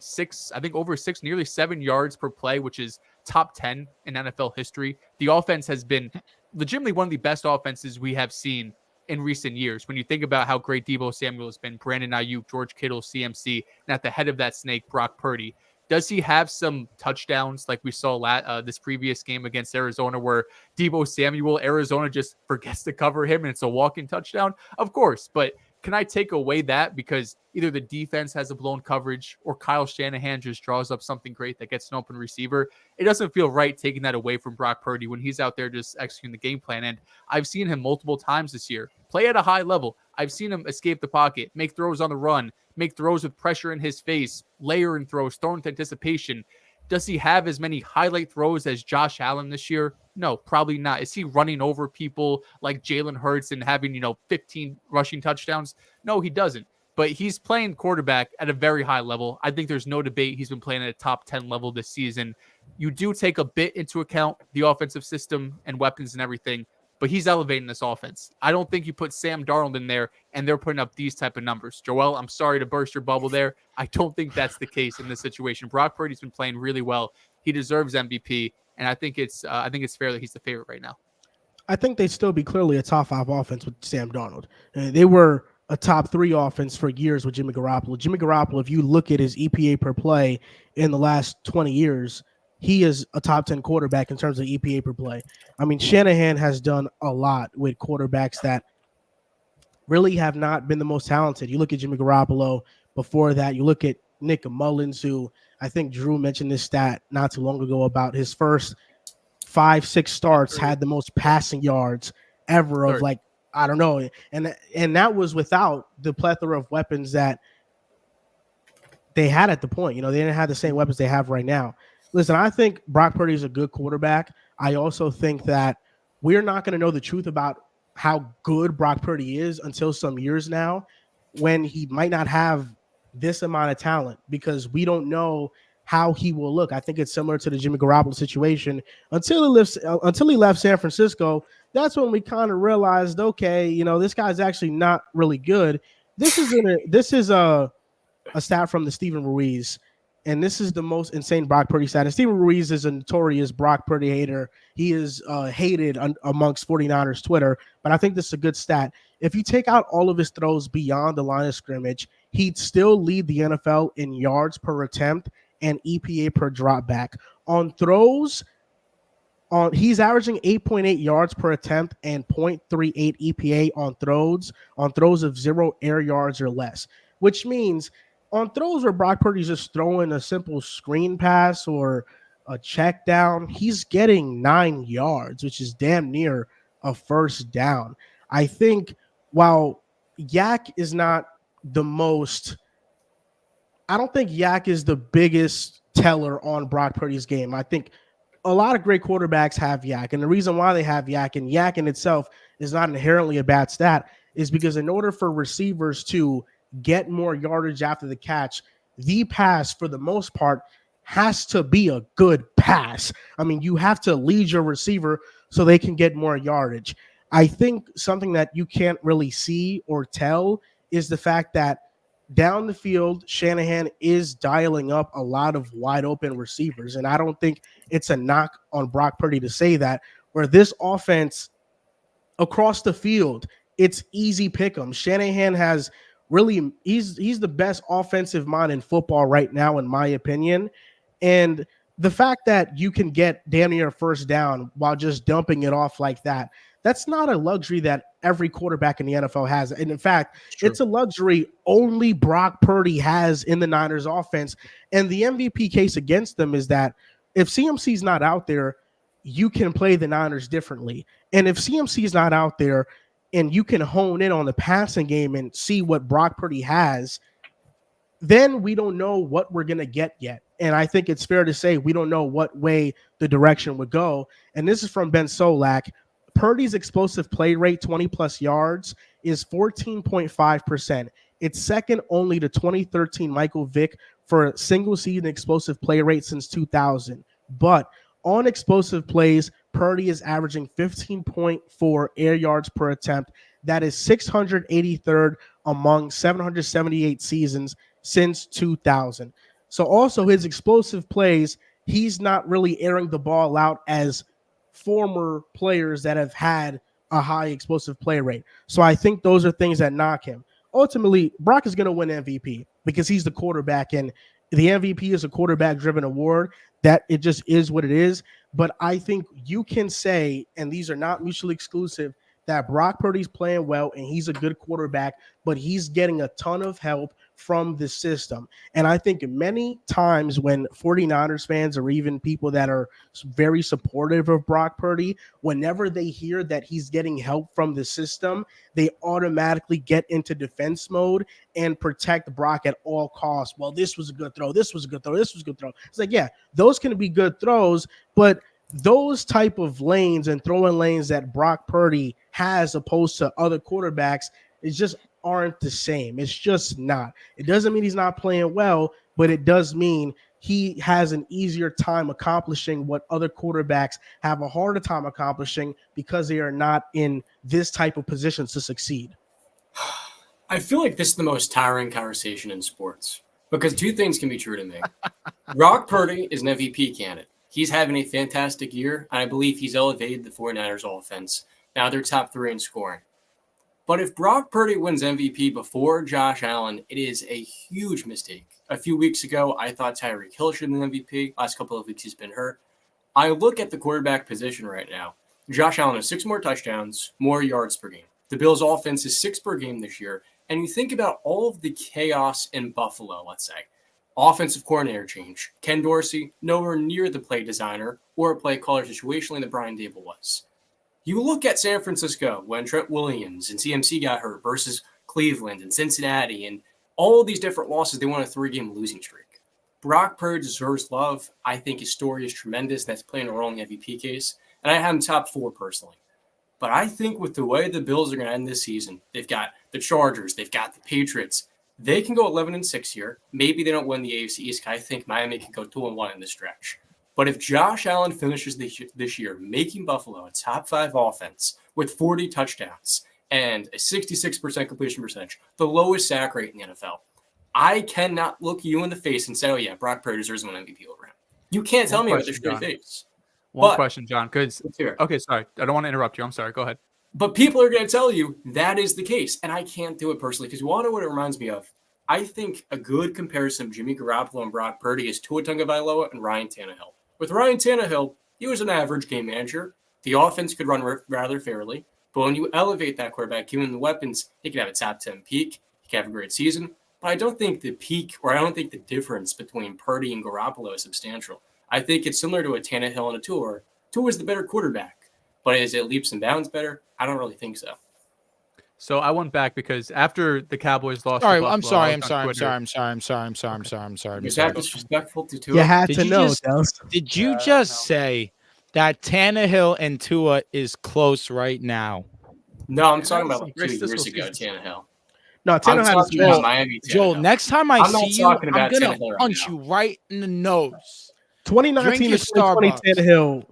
over 6, nearly 7 yards per play, which is top 10 in NFL history. The offense has been legitimately one of the best offenses we have seen in recent years. When you think about how great Deebo Samuel has been, Brandon Ayuk, George Kittle, CMC, and at the head of that snake, Brock Purdy. Does he have some touchdowns like we saw this previous game against Arizona where Deebo Samuel, Arizona just forgets to cover him and it's a walk-in touchdown? Of course, but can I take away that because either the defense has a blown coverage or Kyle Shanahan just draws up something great that gets an open receiver? It doesn't feel right taking that away from Brock Purdy when he's out there just executing the game plan. And I've seen him multiple times this year play at a high level. I've seen him escape the pocket, make throws on the run, make throws with pressure in his face, layer in throws, throw into anticipation. Does he have as many highlight throws as Josh Allen this year? No, probably not. Is he running over people like Jalen Hurts and having, 15 rushing touchdowns? No, he doesn't. But he's playing quarterback at a very high level. I think there's no debate. He's been playing at a top 10 level this season. You do take a bit into account the offensive system and weapons and everything, but he's elevating this offense. I don't think you put Sam Darnold in there and they're putting up these type of numbers. Joel, I'm sorry to burst your bubble there. I don't think that's the case in this situation. Brock Purdy's been playing really well. He deserves MVP, and I think it's fair that he's the favorite right now. I think they'd still be clearly a top 5 offense with Sam Darnold. They were a top 3 offense for years with Jimmy Garoppolo. Jimmy Garoppolo, if you look at his EPA per play in the last 20 years, he is a top 10 quarterback in terms of EPA per play. I mean, Shanahan has done a lot with quarterbacks that really have not been the most talented. You look at Jimmy Garoppolo. Before that, you look at Nick Mullins, who I think Drew mentioned this stat not too long ago about his first 5-6 starts had the most passing yards ever of I don't know. And that was without the plethora of weapons that they had at the point. They didn't have the same weapons they have right now. Listen, I think Brock Purdy is a good quarterback. I also think that we're not going to know the truth about how good Brock Purdy is until some years now when he might not have this amount of talent because we don't know how he will look. I think it's similar to the Jimmy Garoppolo situation. Until he left San Francisco, that's when we kind of realized, okay, this guy's actually not really good. This is a stat from the Steven Ruiz, and this is the most insane Brock Purdy stat. And Steven Ruiz is a notorious Brock Purdy hater. He is hated amongst 49ers Twitter, but I think this is a good stat. If you take out all of his throws beyond the line of scrimmage, he'd still lead the NFL in yards per attempt and EPA per drop back. On throws, he's averaging 8.8 yards per attempt and 0.38 EPA on throws of 0 air yards or less, which means on throws where Brock Purdy's just throwing a simple screen pass or a check down. He's getting 9 yards, which is damn near a first down. I think while Yak is not the most, I don't think Yak is the biggest teller on Brock Purdy's game. I think a lot of great quarterbacks have Yak, and the reason why they have Yak, and Yak in itself is not inherently a bad stat, is because in order for receivers to get more yardage after the catch, the pass, for the most part, has to be a good pass. I mean, you have to lead your receiver so they can get more yardage. I think something that you can't really see or tell is the fact that down the field, Shanahan is dialing up a lot of wide open receivers. And I don't think it's a knock on Brock Purdy to say that, where this offense across the field, it's easy pick 'em. Shanahan has really, he's the best offensive mind in football right now, in my opinion. And the fact that you can get damn near a first down while just dumping it off like that, that's not a luxury that every quarterback in the NFL has. And in fact, it's a luxury only Brock Purdy has in the Niners offense. And the MVP case against them is that if CMC's not out there, you can play the Niners differently. And if CMC is not out there and you can hone in on the passing game and see what Brock Purdy has, then we don't know what we're going to get yet. And I think it's fair to say we don't know what way the direction would go. And this is from Ben Solak. Purdy's explosive play rate, 20-plus yards, is 14.5%. It's second only to 2013 Michael Vick for a single-season explosive play rate since 2000. But on explosive plays, Purdy is averaging 15.4 air yards per attempt. That is 683rd among 778 seasons since 2000. So also his explosive plays, he's not really airing the ball out as former players that have had a high explosive play rate. So I think those are things that knock him. Ultimately, Brock is going to win MVP because he's the quarterback, and the MVP is a quarterback-driven award. That it just is what it is. But I think you can say, and these are not mutually exclusive, that Brock Purdy's playing well and he's a good quarterback, but he's getting a ton of help from the system. And I think many times when 49ers fans or even people that are very supportive of Brock Purdy, whenever they hear that he's getting help from the system, they automatically get into defense mode and protect Brock at all costs. Well, this was a good throw. This was a good throw. This was a good throw. It's like, yeah, those can be good throws, but those type of lanes and throwing lanes that Brock Purdy has opposed to other quarterbacks is just aren't the same. It's just not. It doesn't mean he's not playing well, but it does mean he has an easier time accomplishing what other quarterbacks have a harder time accomplishing because they are not in this type of positions to succeed. I feel like this is the most tiring conversation in sports because two things can be true to me. Brock Purdy is an MVP candidate. He's having a fantastic year, and I believe he's elevated the 49ers offense. Now they're top 3 in scoring. But if Brock Purdy wins MVP before Josh Allen, it is a huge mistake. A few weeks ago, I thought Tyreek Hill should have been MVP. Last couple of weeks, he's been hurt. I look at the quarterback position right now. Josh Allen has 6 more touchdowns, more yards per game. The Bills' offense is 6 per game this year. And you think about all of the chaos in Buffalo, let's say. Offensive coordinator change. Ken Dorsey, nowhere near the play designer or play caller situationally that Brian Dable was. You look at San Francisco when Trent Williams and CMC got hurt versus Cleveland and Cincinnati and all of these different losses. They won a 3-game losing streak. Brock Purdy deserves love. I think his story is tremendous. That's playing a role in the MVP case. And I have him top 4 personally. But I think with the way the Bills are going to end this season, they've got the Chargers, they've got the Patriots. They can go 11-6 here. Maybe they don't win the AFC East. I think Miami can go 2-1 in this stretch. But if Josh Allen finishes this year making Buffalo a top 5 offense with 40 touchdowns and a 66% completion percentage, the lowest sack rate in the NFL, I cannot look you in the face and say, oh, yeah, Brock Purdy deserves an MVP over him. You can't tell me with a straight face. One question, John. Okay, sorry. I don't want to interrupt you. I'm sorry. Go ahead. But people are going to tell you that is the case, and I can't do it personally because you want to know what it reminds me of? I think a good comparison of Jimmy Garoppolo and Brock Purdy is Tua Tagovailoa and Ryan Tannehill. With Ryan Tannehill, he was an average game manager. The offense could run rather fairly, but when you elevate that quarterback, give him the weapons, he could have a top 10 peak. He could have a great season. But I don't think the peak, or I don't think the difference between Purdy and Garoppolo is substantial. I think it's similar to a Tannehill and a Tua. Tua is the better quarterback, but is it leaps and bounds better? I don't really think so. So I went back because after the Cowboys lost, All right, to Buffalo, I'm sorry. I was on Twitter. Was that disrespectful to Tua? You had Did to you know, just- Dehls. Did you Yeah, just no. say that Tannehill and Tua is close right now? No, I'm talking about Some like great 2 years statistical ago, seasons. Tannehill. No, I'm Tannehill had talking a about Miami Joel, Tannehill. next time I I'm not see you, talking I'm about gonna Tannehill right punch now. you right in the nose. 2019 Drink to your 2020 Starbucks. Tannehill.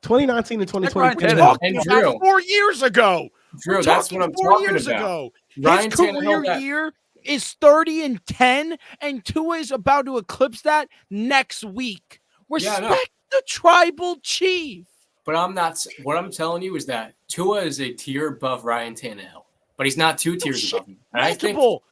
2019 to 2020 Ryan We're Tannehill. Tannehill. talking And about Drew. 4 years ago. Drew, We're that's talking what I'm 4 talking years about. ago. Ryan His career Tannehill got- year is 30-10, and Tua is about to eclipse that next week. Yeah, I know. Respect the tribal chief. But I'm not. What I'm telling you is that Tua is a tier above Ryan Tannehill, but he's not 2 tiers shit. above him. And I think Multiple.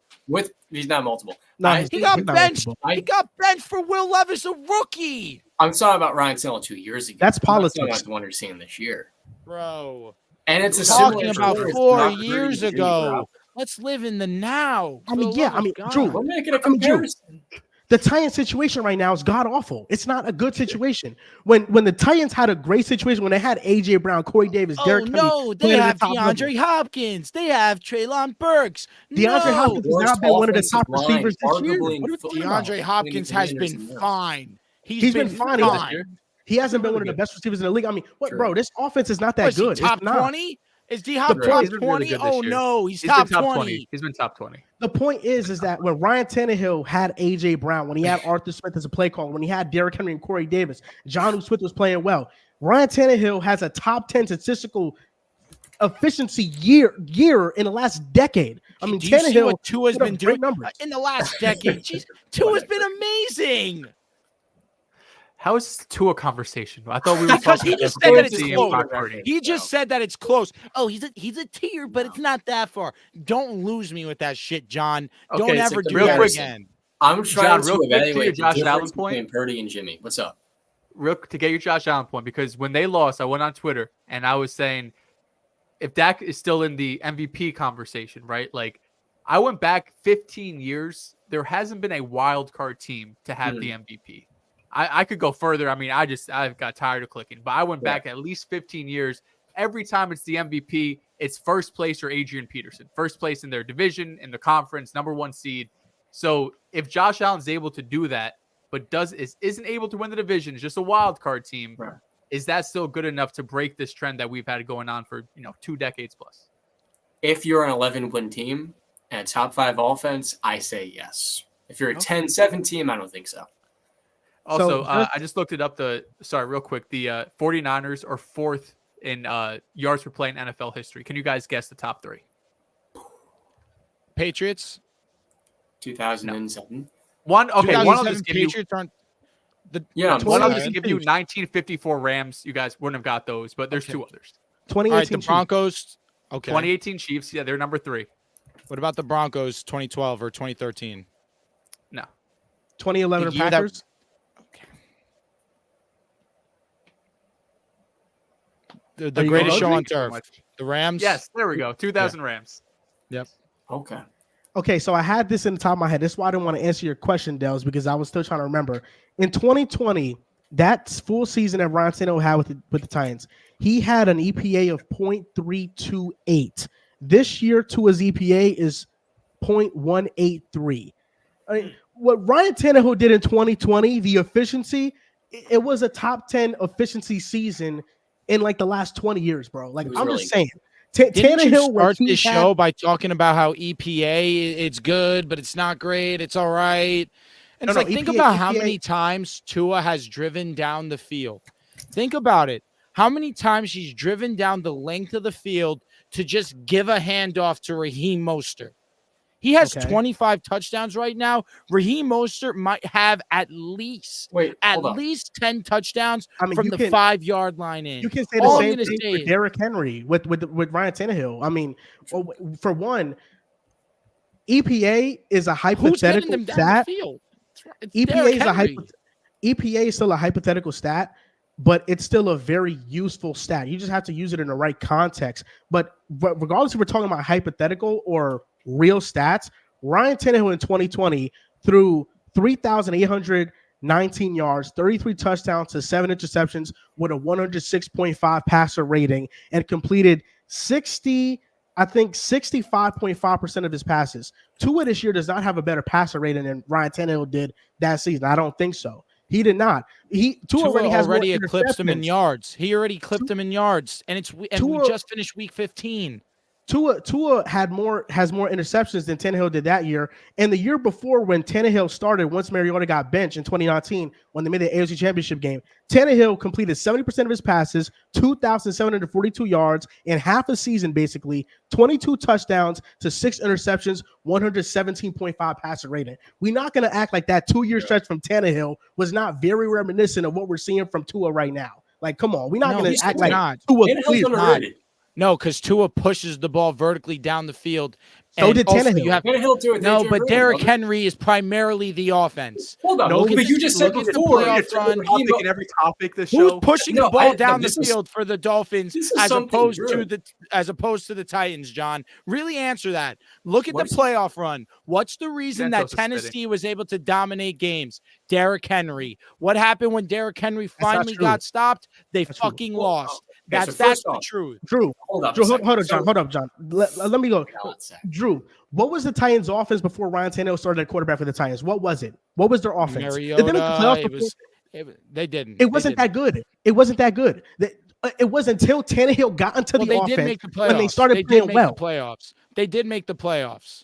he's not multiple. No, I he's He think- got he's not benched. multiple. He got benched for Will Levis, a rookie. I'm talking about Ryan Tannehill 2 years ago. That's I'm not politics. talking about the one you're seeing this year. Bro. And it's a Talking similar about story with 4 Brock Purdy years and Jimmy ago. Let's live in the now. I mean, For the yeah, love I of mean, God. Drew, Garoppolo. We're making a I mean, Drew, comparison. the Titans situation right now is god awful. It's not a good situation. When the Titans had a great situation, when they had AJ Brown, Corey Davis, Oh Derrick Henry, no, they playing at have the top DeAndre Hopkins. They have Treylon Burks. DeAndre No. Hopkins has Worst now been one of the offensive top line, receivers this year. arguably in What are we talking about? DeAndre Hopkins has Commanders been and fine. He's been fine. He hasn't been Really one of the good. best receivers in the league. I mean, what, True. bro? This offense is not that Was he good. top It's not. 20? Is D Hop The top point- He's been really 20? good this Oh year. no, he's He's top been top 20. 20. He's been top 20. The point is that when Ryan Tannehill had AJ Brown, when he had Arthur Smith as a play caller, when he had Derrick Henry and Corey Davis, Jonnu Smith was playing well. Ryan Tannehill has a top 10 statistical efficiency year in the last decade. I mean, Do you see Tannehill what Tua's put up been great doing numbers. in the last decade? Jeez, Tua's been amazing. How is this to a conversation? I thought we were Because talking he just about said that it's Brady and close. Brock Purdy. He just said that it's close. Oh, he's a tier, but it's not that far. Don't lose me with that shit, John. Don't Okay, ever so do real that quick, again. I'm trying John, real to quick to your evaluate the Josh Allen difference point. between Purdy and Jimmy. What's up? To get your Josh Allen point, because when they lost, I went on Twitter and I was saying, if Dak is still in the MVP conversation, right? Like, I went back 15 years. There hasn't been a wild card team to have the MVP. I could go further. I mean, I've got tired of clicking, but I went back at least 15 years. Every time it's the MVP, it's first place or Adrian Peterson, first place in their division, in the conference, number 1 seed. So if Josh Allen's able to do that, but isn't able to win the division, is just a wild card team, Right. is that still good enough to break this trend that we've had going on for 2 decades plus? If you're an 11-win team and a top 5 offense, I say yes. If you're a 10-7 team, I don't think so. Also, So, I just looked it up. Real quick. The 49ers are 4th in yards per play in NFL history. Can you guys guess the top 3? Patriots. 2007. One. Okay, one I'll 2007 just give you. Patriots aren't the Yeah, I'm One I'll saying. just give you 1954 Rams. You guys wouldn't have got those, but there's 2 others. 2018 all right, the Chiefs. Broncos. Okay. 2018 Chiefs. Yeah, they're number 3. What about the Broncos 2012 or 2013? No. 2011 The year that- Packers. The Are you greatest going show on Thank you so turf. much. The Rams. Yes, there we go. 2000 Rams. Yep. Okay. Okay, so I had this in the top of my head. That's why I didn't want to answer your question, Dehls, because I was still trying to remember. In 2020, that full season that Ryan Tannehill had with the Titans, he had an EPA of 0.328. This year, to his EPA is 0.183. I mean, what Ryan Tannehill did in 2020, the efficiency, it was a top 10 efficiency season in like the last 20 years, bro. Like, It was I'm really just saying. Didn't you Tannehill start he this had- show by talking about how EPA it's good, but it's not great. It's all right. And it's No, like, think EPA about how many times Tua has driven down the field. Think about it. How many times he's driven down the length of the field to just give a handoff to Raheem Mostert. He has Okay. 25 touchdowns right now. Raheem Mostert might have at least 10 touchdowns I mean, from you the can- 5-yard line in. You can say the All I'm same gonna thing say for is- Derrick Henry with Ryan Tannehill. I mean, for one, EPA is a Who's getting hypothetical them down stat. the field? It's EPA Derrick is a Henry. EPA is still a hypothetical stat, but it's still a very useful stat. You just have to use it in the right context. But regardless if we're talking about hypothetical or real stats, Ryan Tannehill in 2020 threw 3,800 19 yards, 33 touchdowns to 7 interceptions with a 106.5 passer rating and completed 65.5% of his passes. Tua this year does not have a better passer rating than Ryan Tannehill did that season. I don't think so. He did not. Tua already eclipsed him in yards. He already clipped him in yards, and we just finished week 15. Tua has more interceptions than Tannehill did that year. And the year before, when Tannehill started, once Mariota got benched in 2019, when they made the AFC Championship game, Tannehill completed 70% of his passes, 2,742 yards in half a season, basically 22 touchdowns to 6 interceptions, 117.5 passer rating. We're not going to act like that 2-year stretch from Tannehill was not very reminiscent of what we're seeing from Tua right now. Like, come on, we're not going to act like Tua. No, because Tua pushes the ball vertically down the field. So did Tannehill. No, but Derrick Henry is primarily the offense. Hold on, but you just said before. In every topic this show. Who's pushing the ball down the field for the Dolphins as opposed to the Titans, John? Really answer that. Look at the playoff run. What's the reason that Tennessee was able to dominate games? Derrick Henry. What happened when Derrick Henry finally got stopped? They fucking lost. That's the truth. Drew, hold up, John. Let me go. Drew, what was the Titans' offense before Ryan Tannehill started at quarterback for the Titans? What was it? What was their offense? Mariota, they didn't. It wasn't that good. It wasn't that good. It was until Tannehill got into the offense when they started playing well. They did make the playoffs.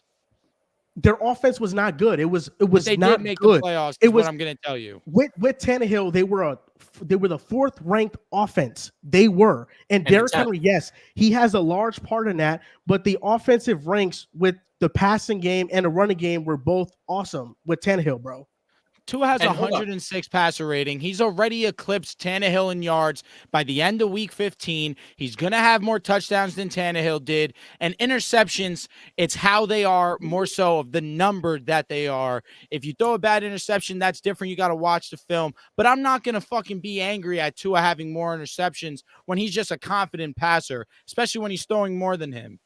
Their offense was not good. It was they not did make good. The playoffs. Is what I'm going to tell you. With Tannehill, they were the 4th ranked offense. They were. And Derrick Henry, yes, he has a large part in that, but the offensive ranks with the passing game and the running game were both awesome with Tannehill, bro. Tua has 106 passer rating. He's already eclipsed Tannehill in yards by the end of week 15. He's going to have more touchdowns than Tannehill did. And interceptions, it's how they are more so of the number that they are. If you throw a bad interception, that's different. You got to watch the film. But I'm not going to fucking be angry at Tua having more interceptions when he's just a confident passer, especially when he's throwing more than him.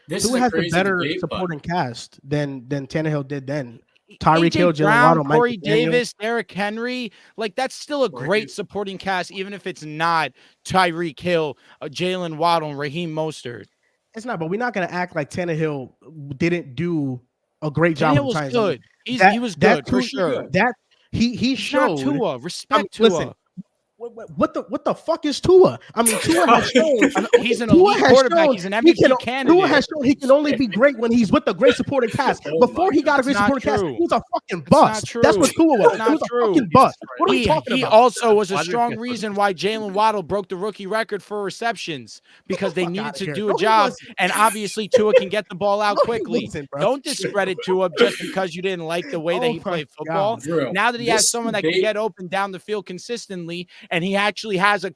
Tua has a better supporting cast than Tannehill did then. Tyreek Hill, Jalen Waddle, Corey Davis, Derrick Henry, like that's still a great supporting cast, even if it's not Tyreek Hill, Jalen Waddle, and Raheem Mostert. It's not, but we're not going to act like Tannehill didn't do a great job. Tannehill was good. He was good for sure. That he showed. Tua. Respect Tua. Listen, what the fuck is Tua? I mean, Tua has shown he's an elite quarterback. He's an MVP candidate. Tua has shown he can only be great when he's with a great supporting cast. Before he got a great supporting cast, he was a fucking bust. That's what Tua was. He was a fucking bust. What are we talking about? He also was a strong reason why Jalen Waddle broke the rookie record for receptions because they needed to do a job, and obviously Tua can get the ball out quickly. Don't discredit Tua just because you didn't like the way that he played football. Now that he has someone that can get open down the field consistently, and he actually has a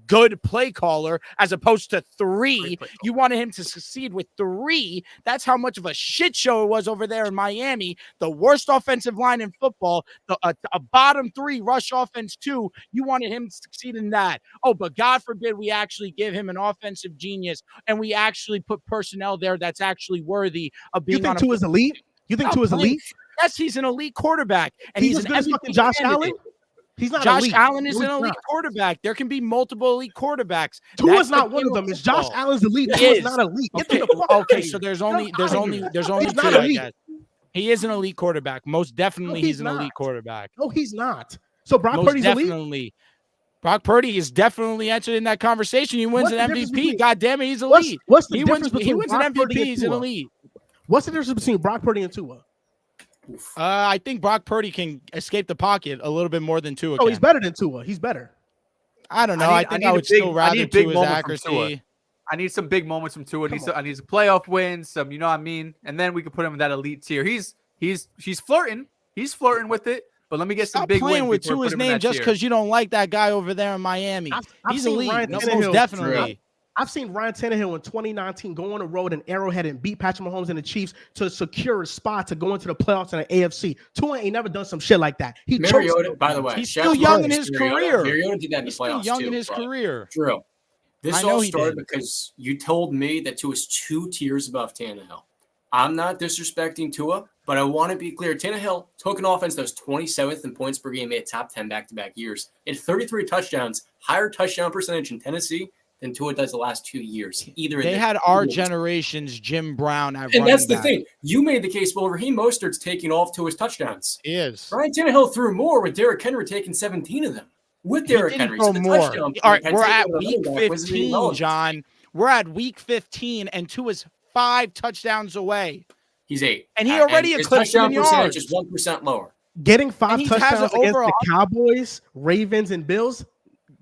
good play caller as opposed to 3. You wanted him to succeed with 3. That's how much of a shit show it was over there in Miami. The worst offensive line in football, a bottom 3 rush offense 2. You wanted him to succeed in that. Oh, but God forbid we actually give him an offensive genius and we actually put personnel there that's actually worthy of being on a Tua's elite? You think Tua's elite? Yes, he's an elite quarterback. And he's an MVP Josh Allen? He's not Josh elite. Allen is an elite quarterback. There can be multiple elite quarterbacks. Tua's not one of them. Is Josh Allen's elite? Tua's not elite. Okay, so there's only 2, I guess. He is an elite quarterback. Most definitely he's an elite quarterback. No, he's not. So Brock Purdy's elite? Brock Purdy is definitely entered in that conversation. He wins an MVP. God damn it, he's elite. What's the difference between he wins an MVP, he's an elite. What's the difference between Brock Purdy and Tua? I think Brock Purdy can escape the pocket a little bit more than Tua. Oh, he's better than Tua. He's better. I don't know. I think I would still rather Tua's accuracy. I need some big moments from Tua. I need some playoff wins. Some, you know what I mean? And then we can put him in that elite tier. He's flirting. He's flirting with it. But let me get some big wins. Playing with Tua's name just because you don't like that guy over there in Miami. He's elite. Most definitely. I've seen Ryan Tannehill in 2019 go on the road in Arrowhead and beat Patrick Mahomes and the Chiefs to secure a spot to go into the playoffs in the AFC. Tua ain't never done some shit like that. Mariota, by the way, he's still young in his career. Mariota did that in the playoffs young in his career. True. This all started because you told me that Tua's 2 tiers above Tannehill. I'm not disrespecting Tua. But I want to be clear. Tannehill took an offense that was 27th in points per game, made top 10 back-to-back years. It had 33 touchdowns, higher touchdown percentage in Tennessee than Tua does the last 2 years. They had our generation's Jim Brown at and that's the back. thing. You made the case, well, Raheem Mostert's taking off to his touchdowns. He is. Ryan Tannehill threw more with Derrick Henry taking 17 of them. With Derrick Henry. So more. All right, we're at week back 15, John. We're at week 15, and Tua's 5 touchdowns away. He's 8. And he already his eclipsed him in touchdown percentage yards. is 1% lower. Getting 5 And he touchdowns has against over the Cowboys, Ravens, and Bills,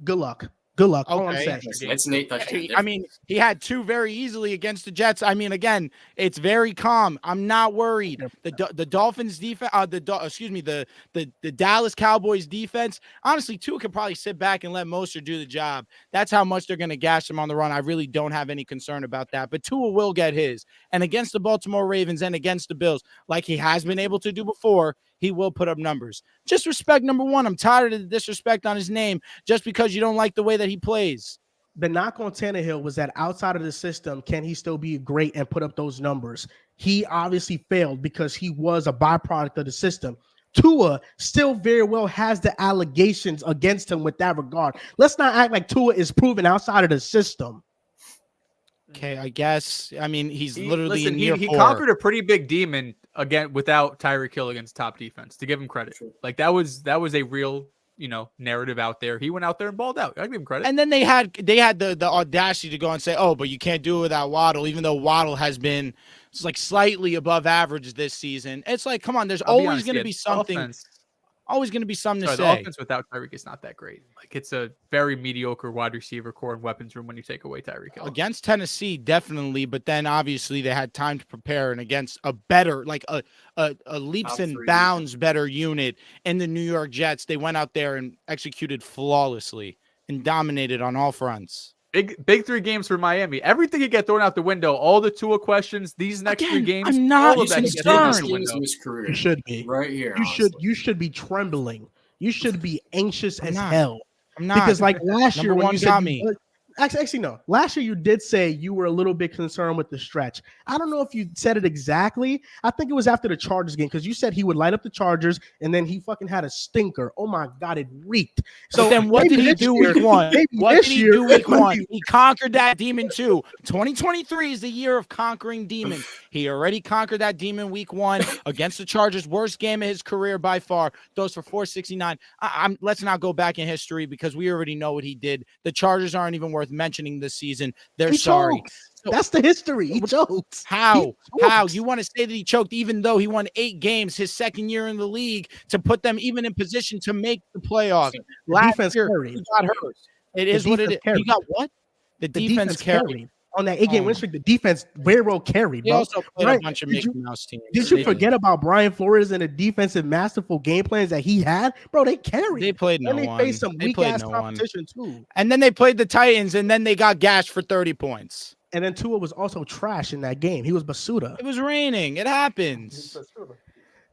good luck. Good luck. All I'm Okay. saying. It's an 8 touchdown. I mean, he had 2 very easily against the Jets. I mean, again, it's very calm. I'm not worried. The Dolphins defense, the Dallas Cowboys defense. Honestly, Tua could probably sit back and let Mostert do the job. That's how much they're going to gash him on the run. I really don't have any concern about that. But Tua will get his. And against the Baltimore Ravens and against the Bills, like he has been able to do before, he will put up numbers. Just respect number one. I'm tired of the disrespect on his name just because you don't like the way that he plays. The knock on Tannehill was that outside of the system, can he still be great and put up those numbers? He obviously failed because he was a byproduct of the system. Tua still very well has the allegations against him with that regard. Let's not act like Tua is proven outside of the system. Okay, I guess. I mean, he's literally in year 4. He conquered a pretty big demon again without Tyreek Hill against top defense. To give him credit, like that was a real narrative out there. He went out there and balled out. I give him credit. And then they had the audacity to go and say, oh, but you can't do it without Waddle, even though Waddle has been slightly above average this season. It's like, come on, there's always going to be something. Always going to be something to say. The offense without Tyreek is not that great. Like it's a very mediocre wide receiver core and weapons room when you take away Tyreek Hill. Against Tennessee, definitely, but then obviously they had time to prepare, and against a better, like a leaps and bounds better unit in the New York Jets, they went out there and executed flawlessly and dominated on all fronts. Big 3 games for Miami. Everything could get thrown out the window. All the Tua questions. These next 3 games. I'm not all of that concerned. You should be right here. You should be trembling. You should be anxious as hell. I'm not, because like last year when you got said me. Actually, no. Last year you did say you were a little bit concerned with the stretch. I don't know if you said it exactly. I think it was after the Chargers game because you said he would light up the Chargers and then he fucking had a stinker. Oh my God, it reeked. So but then what did he do week 1? What did he do week 1? He conquered that demon too. 2023 is the year of conquering demons. He already conquered that demon week 1 against the Chargers. Worst game of his career by far. Those for 469. Let's not go back in history because we already know what he did. The Chargers aren't even worth mentioning this season. They're sorry. So, that's the history. He choked. How you want to say that he choked even though he won 8 games his second year in the league to put them even in position to make the playoffs? Last year he got hurt. It is what it is. He got what? The defense carried. On that 8-game win streak, the defense very well carried. They also played a bunch of Mickey Mouse teams. Did you forget about Brian Flores and the defensive masterful game plans that he had? Bro, they carried. They played no one. And they faced some weak-ass competition too. And then they played the Titans, and then they got gashed for 30 points. And then Tua was also trash in that game. He was basuda. It was raining. It happens.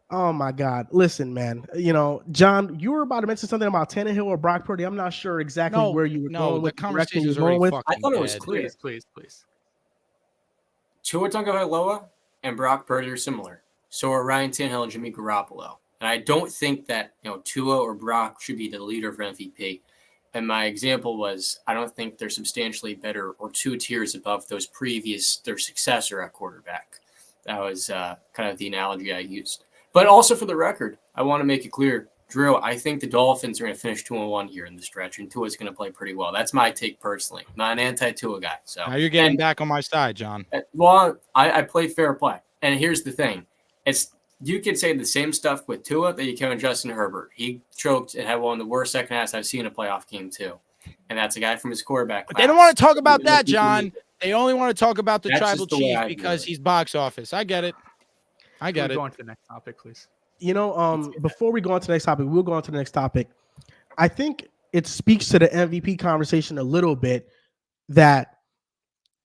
Oh my God! Listen, man. John, you were about to mention something about Tannehill or Brock Purdy. I'm not sure exactly where you were going with the conversation you were going with. I thought it was clear. Please. Tua Tagovailoa and Brock Purdy are similar. So are Ryan Tannehill and Jimmy Garoppolo. And I don't think that Tua or Brock should be the leader for MVP. And my example was I don't think they're substantially better or 2 tiers above their successor at quarterback. That was kind of the analogy I used. But also for the record, I want to make it clear, Drew, I think the Dolphins are going to finish 2-1 here in the stretch, and Tua's going to play pretty well. That's my take personally. I'm not an anti-Tua guy. So now you're getting back on my side, John. Well, I play fair play. And here's the thing. You could say the same stuff with Tua that you can with Justin Herbert. He choked and had one of the worst second halves I've seen in a playoff game too. And that's a guy from his quarterback class. But they don't want to talk about that, John. They only want to talk about the tribal chief because he's box office. I get it. Go on to the next topic, please. Before we go on to the next topic, we'll go on to the next topic. I think it speaks to the MVP conversation a little bit that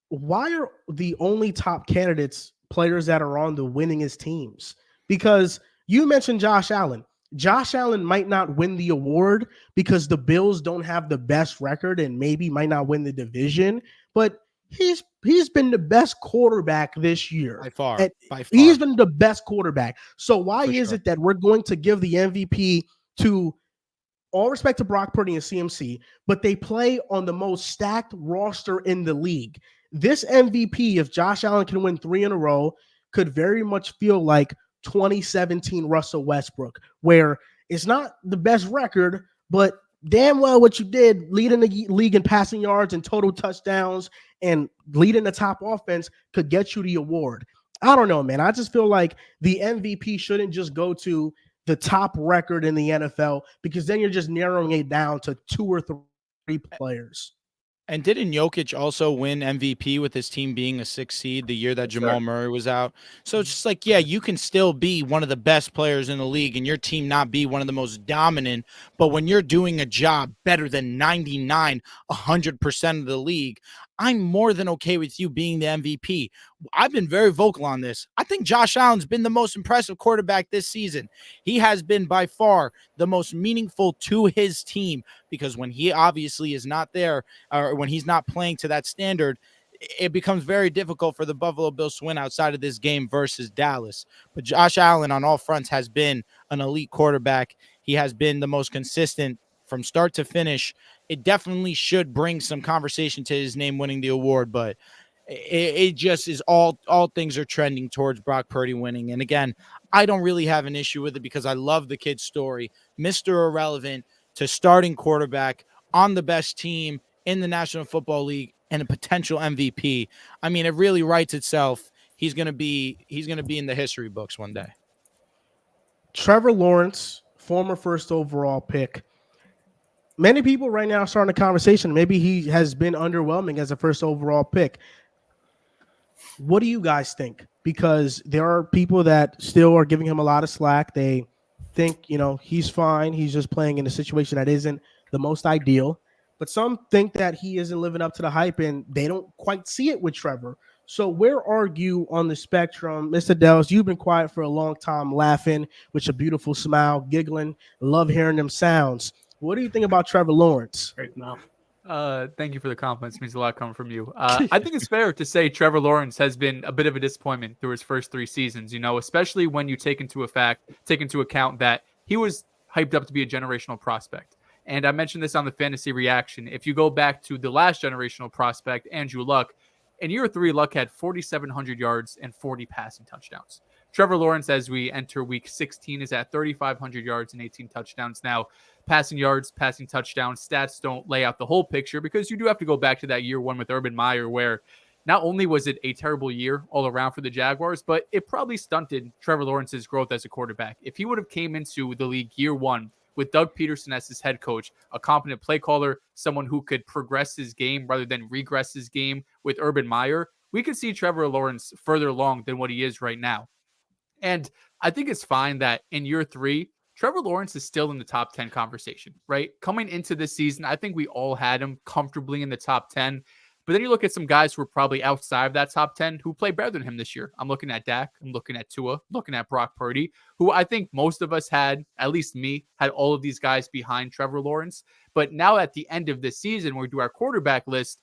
why are the only top candidates players that are on the winningest teams? Because you mentioned Josh Allen. Josh Allen might not win the award because the Bills don't have the best record and maybe might not win the division, but he's been the best quarterback this year. By far. And By far. he's been the best quarterback. So why For is sure. it that we're going to give the MVP to all respect to Brock Purdy and CMC, but they play on the most stacked roster in the league? This MVP, if Josh Allen can win 3 in a row, could very much feel like 2017 Russell Westbrook, where it's not the best record, but damn well what you did leading the league in passing yards and total touchdowns and leading the top offense could get you the award. I don't know, man. I just feel like the MVP shouldn't just go to the top record in the NFL, because then you're just narrowing it down to 2 or 3 players. And didn't Jokic also win MVP with his team being a 6 seed the year that Jamal Murray was out? So it's just like, yeah, you can still be one of the best players in the league and your team not be one of the most dominant. But when you're doing a job better than 99, 100% of the league, I'm more than okay with you being the MVP. I've been very vocal on this. I think Josh Allen's been the most impressive quarterback this season. He has been by far the most meaningful to his team, because when he obviously is not there, or when he's not playing to that standard, it becomes very difficult for the Buffalo Bills to win outside of this game versus Dallas. But Josh Allen on all fronts has been an elite quarterback. He has been the most consistent from start to finish. It definitely should bring some conversation to his name winning the award, but it just is all things are trending towards Brock Purdy winning. And again, I don't really have an issue with it because I love the kid's story. Mr. Irrelevant to starting quarterback on the best team in the National Football League and a potential MVP. I mean, it really writes itself. He's going to be in the history books one day. Trevor Lawrence, former first overall pick. Many people right now are starting a conversation. Maybe he has been underwhelming as a first overall pick. What do you guys think? Because there are people that still are giving him a lot of slack. They think, he's fine. He's just playing in a situation that isn't the most ideal. But some think that he isn't living up to the hype, and they don't quite see it with Trevor. So where are you on the spectrum? Mr. Dehls, you've been quiet for a long time, laughing with your beautiful smile, giggling. Love hearing them sounds. What do you think about Trevor Lawrence? Great mouth. Thank you for the compliments. It means a lot coming from you. I think it's fair to say Trevor Lawrence has been a bit of a disappointment through his first 3 seasons, especially when you take into account that he was hyped up to be a generational prospect. And I mentioned this on the fantasy reaction. If you go back to the last generational prospect, Andrew Luck, in year 3, Luck had 4,700 yards and 40 passing touchdowns. Trevor Lawrence, as we enter week 16, is at 3,500 yards and 18 touchdowns. Now, passing yards, passing touchdowns, stats don't lay out the whole picture, because you do have to go back to that year 1 with Urban Meyer, where not only was it a terrible year all around for the Jaguars, but it probably stunted Trevor Lawrence's growth as a quarterback. If he would have came into the league year 1 with Doug Peterson as his head coach, a competent play caller, someone who could progress his game rather than regress his game with Urban Meyer, we could see Trevor Lawrence further along than what he is right now. And I think it's fine that in year 3, Trevor Lawrence is still in the top 10 conversation, right? Coming into this season, I think we all had him comfortably in the top 10. But then you look at some guys who are probably outside of that top 10 who play better than him this year. I'm looking at Dak. I'm looking at Tua. I'm looking at Brock Purdy, who I think most of us had, at least me, had all of these guys behind Trevor Lawrence. But now at the end of this season, when we do our quarterback list,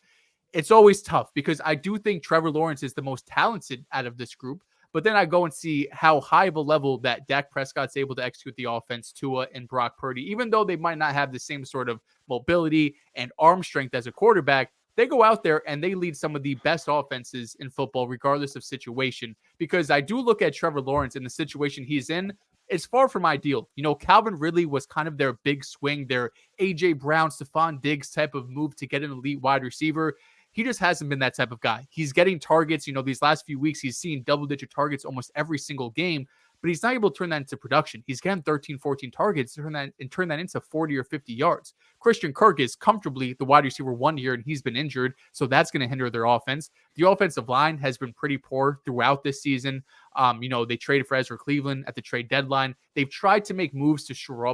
it's always tough, because I do think Trevor Lawrence is the most talented out of this group. But then I go and see how high of a level that Dak Prescott's able to execute the offense, Tua and Brock Purdy, even though they might not have the same sort of mobility and arm strength as a quarterback, they go out there and they lead some of the best offenses in football, regardless of situation. Because I do look at Trevor Lawrence in the situation he's in, it's far from ideal. Calvin Ridley was kind of their big swing, their A.J. Brown, Stephon Diggs type of move to get an elite wide receiver. He just hasn't been that type of guy. He's getting targets. These last few weeks, he's seen double-digit targets almost every single game, but he's not able to turn that into production. He's getting 13, 14 targets, turn that into 40 or 50 yards. Christian Kirk is comfortably the wide receiver 1 year, and he's been injured, so that's going to hinder their offense. The offensive line has been pretty poor throughout this season. They traded for Ezra Cleveland at the trade deadline. They've tried to make moves to shore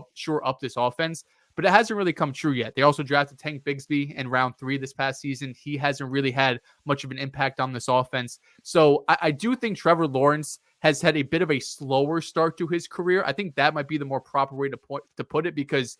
up this offense, but it hasn't really come true yet. They also drafted Tank Bigsby in round 3 this past season. He hasn't really had much of an impact on this offense. So I do think Trevor Lawrence has had a bit of a slower start to his career. I think that might be the more proper way to put it, because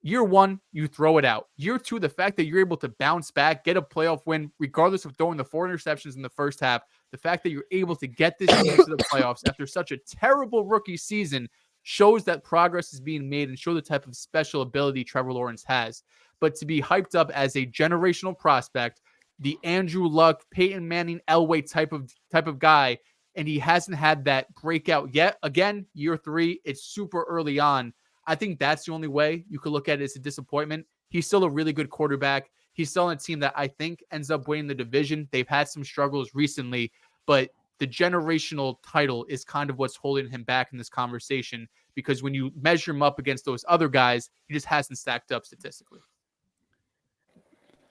Year one, you throw it out. Year two, the fact that you're able to bounce back, get a playoff win, regardless of throwing the 4 interceptions in the first half, the fact that you're able to get this team to the playoffs after such a terrible rookie season shows that progress is being made and show the type of special ability Trevor Lawrence has. But to be hyped up as a generational prospect, the Andrew Luck, Peyton Manning, Elway type of guy, and he hasn't had that breakout yet. Again, year 3, it's super early on. I think that's the only way you could look at it as a disappointment. He's still a really good quarterback. He's still on a team that I think ends up winning the division. They've had some struggles recently, but the generational title is kind of what's holding him back in this conversation, because when you measure him up against those other guys, he just hasn't stacked up statistically.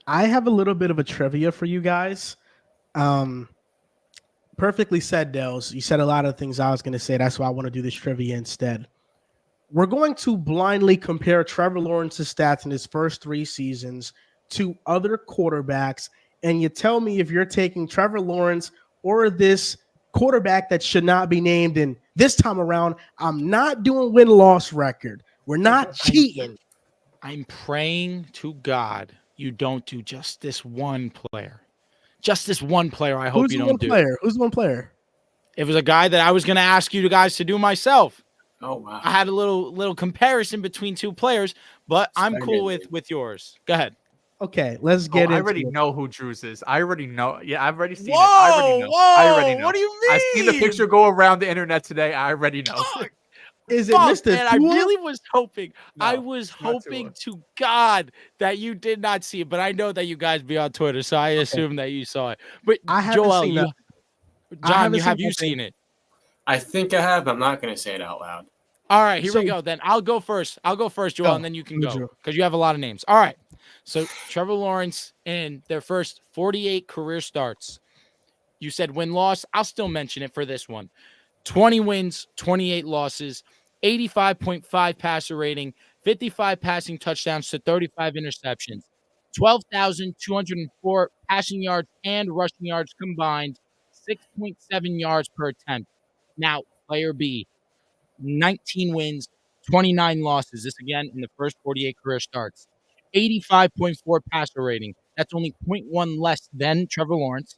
I have a little bit of a trivia for you guys. Perfectly said, Dehls. You said a lot of things I was going to say. That's why I want to do this trivia instead. We're going to blindly compare Trevor Lawrence's stats in his first 3 seasons to other quarterbacks, and you tell me if you're taking Trevor Lawrence or this quarterback that should not be named. And this time around, I'm not doing win-loss record. We're not cheating. I'm praying to God you don't do just this one player. Just this one player, I hope you don't do. Who's the one player? It was a guy that I was going to ask you guys to do myself. Oh, wow. I had a little comparison between 2 players, but I'm cool with yours. Go ahead. Okay, let's get into I already it. know who Drew's is. I already know. Yeah, I've already seen Whoa, it. I already know. I already know. What do you mean? I've seen the picture go around the internet today. I already know. Is it Fuck, Mr. man, I really was hoping. No, I was not hoping to God that you did not see it, but I know that you guys be on Twitter, so I assume that you saw it. But I haven't Joel, seen that. John, have you seen it? I think I have, but I'm not going to say it out loud. All right, here So- we go. Then I'll go first, Joel, Go. and then you can You, go Drew. because you have a lot of names. All right. So Trevor Lawrence in their first 48 career starts. You said win-loss. I'll still mention it for this one. 20 wins, 28 losses, 85.5 passer rating, 55 passing touchdowns to 35 interceptions, 12,204 passing yards and rushing yards combined, 6.7 yards per attempt. Now, player B, 19 wins, 29 losses. This again in the first 48 career starts. 85.4 passer rating. That's only 0.1 less than Trevor Lawrence.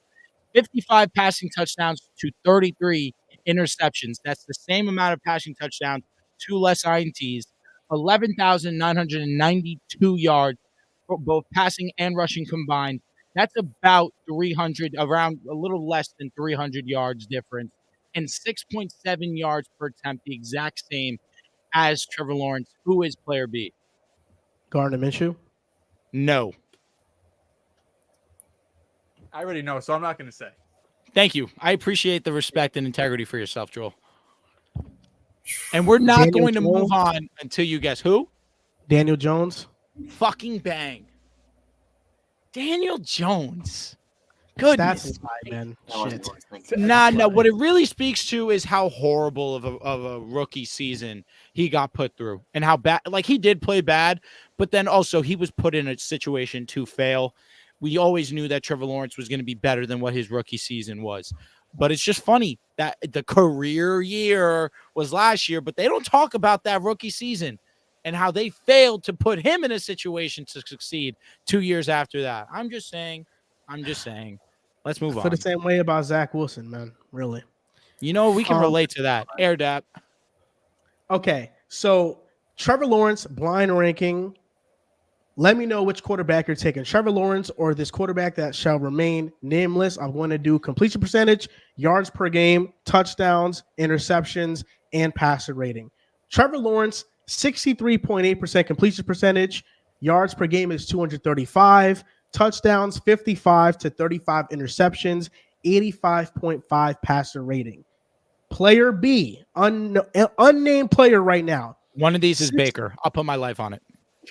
55 passing touchdowns to 33 interceptions. That's the same amount of passing touchdowns, 2 less INTs. 11,992 yards for both passing and rushing combined. That's about 300, around a little less than 300 yards difference. And 6.7 yards per attempt, the exact same as Trevor Lawrence. Who is player B? Gardner Minshew? No. I already know, so I'm not going to say. Thank you. I appreciate the respect and integrity for yourself, Joel. And we're not Daniel going to Jones? move on until you guess who? Daniel Jones? Fucking bang. Daniel Jones. Goodness. That's fine, man. That wasn't Shit. what I was thinking. Nah. What it really speaks to is how horrible of a rookie season he got put through, and how bad. Like, he did play bad, but then also he was put in a situation to fail. We always knew that Trevor Lawrence was going to be better than what his rookie season was. But it's just funny that the career year was last year, but they don't talk about that rookie season and how they failed to put him in a situation to succeed 2 years after that. I'm just saying. Let's move I on. feel the same way about Zach Wilson, man. Really. You know, we can relate to that. Air Dap. Okay, so Trevor Lawrence, blind ranking. Let me know which quarterback you're taking, Trevor Lawrence or this quarterback that shall remain nameless. I'm going to do completion percentage, yards per game, touchdowns, interceptions, and passer rating. Trevor Lawrence, 63.8% completion percentage. Yards per game is 235. Touchdowns, 55 to 35 interceptions, 85.5 passer rating. Player B, unnamed player right now. One of these is Baker. I'll put my life on it.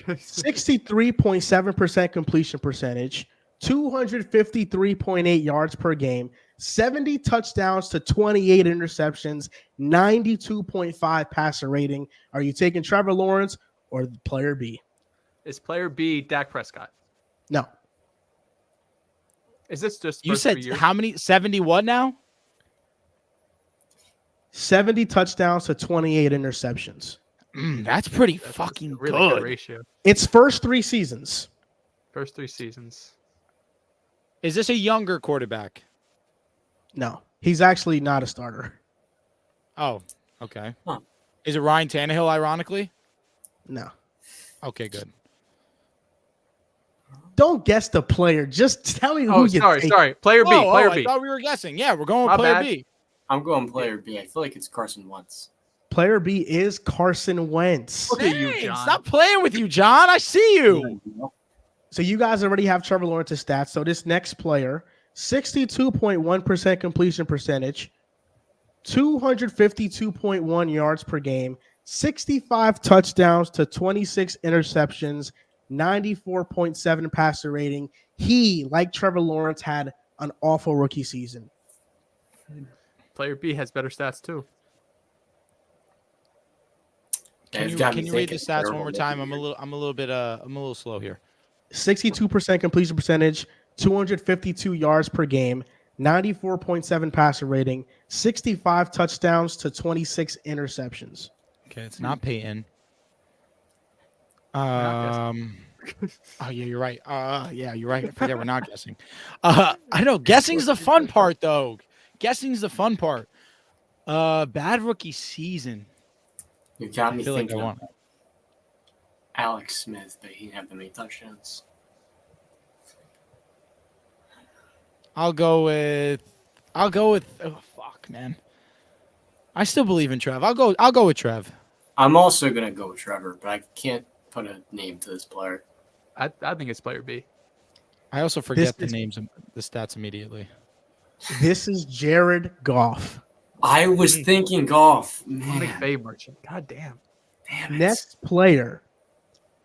63.7% completion percentage, 253.8 yards per game, 70 touchdowns to 28 interceptions, 92.5 passer rating. Are you taking Trevor Lawrence or player B? Is player B Dak Prescott? No. Is this just You first said 3 years? how many? 70 what now? 70 touchdowns to 28 interceptions. That's pretty That's fucking a really good good. ratio. It's first 3 seasons. First 3 seasons. Is this a younger quarterback? No, he's actually not a starter. Oh, okay. Huh. Is it Ryan Tannehill, ironically? No. Okay, good. Don't guess the player. Just tell me who Oh, you sorry, take. sorry. Player B, player I B. thought we were guessing. Yeah, we're going with My player bad. B. I'm going player B. I feel like it's Carson Wentz. Player B is Carson Wentz. Look at you, Dang, John. stop playing with you, John. I see you. So you guys already have Trevor Lawrence's stats. So this next player, 62.1% completion percentage, 252.1 yards per game, 65 touchdowns to 26 interceptions, 94.7 passer rating. He, like Trevor Lawrence, had an awful rookie season. Player B has better stats too. Can you read the stats one more time? I'm a little slow here. 62% completion percentage, 252 yards per game, 94.7 passer rating, 65 touchdowns to 26 interceptions. Okay, it's not Peyton. Not Oh yeah, you're right. Yeah, you're right. I forget we're not guessing. I know guessing's the fun part though. Guessing's the fun part. Bad rookie season. You got me I feel like I thinking want. of Alex Smith, but he didn't have that many touchdowns. I'll go with. Oh fuck, man. I still believe in Trev. I'll go with Trev. I'm also gonna go with Trevor, but I can't put a name to this player. I think it's player B. I also forget the stats immediately. This is Jared Goff. I was thinking golf. I'm a Man, McVay merchant. God damn. damn it. Next player,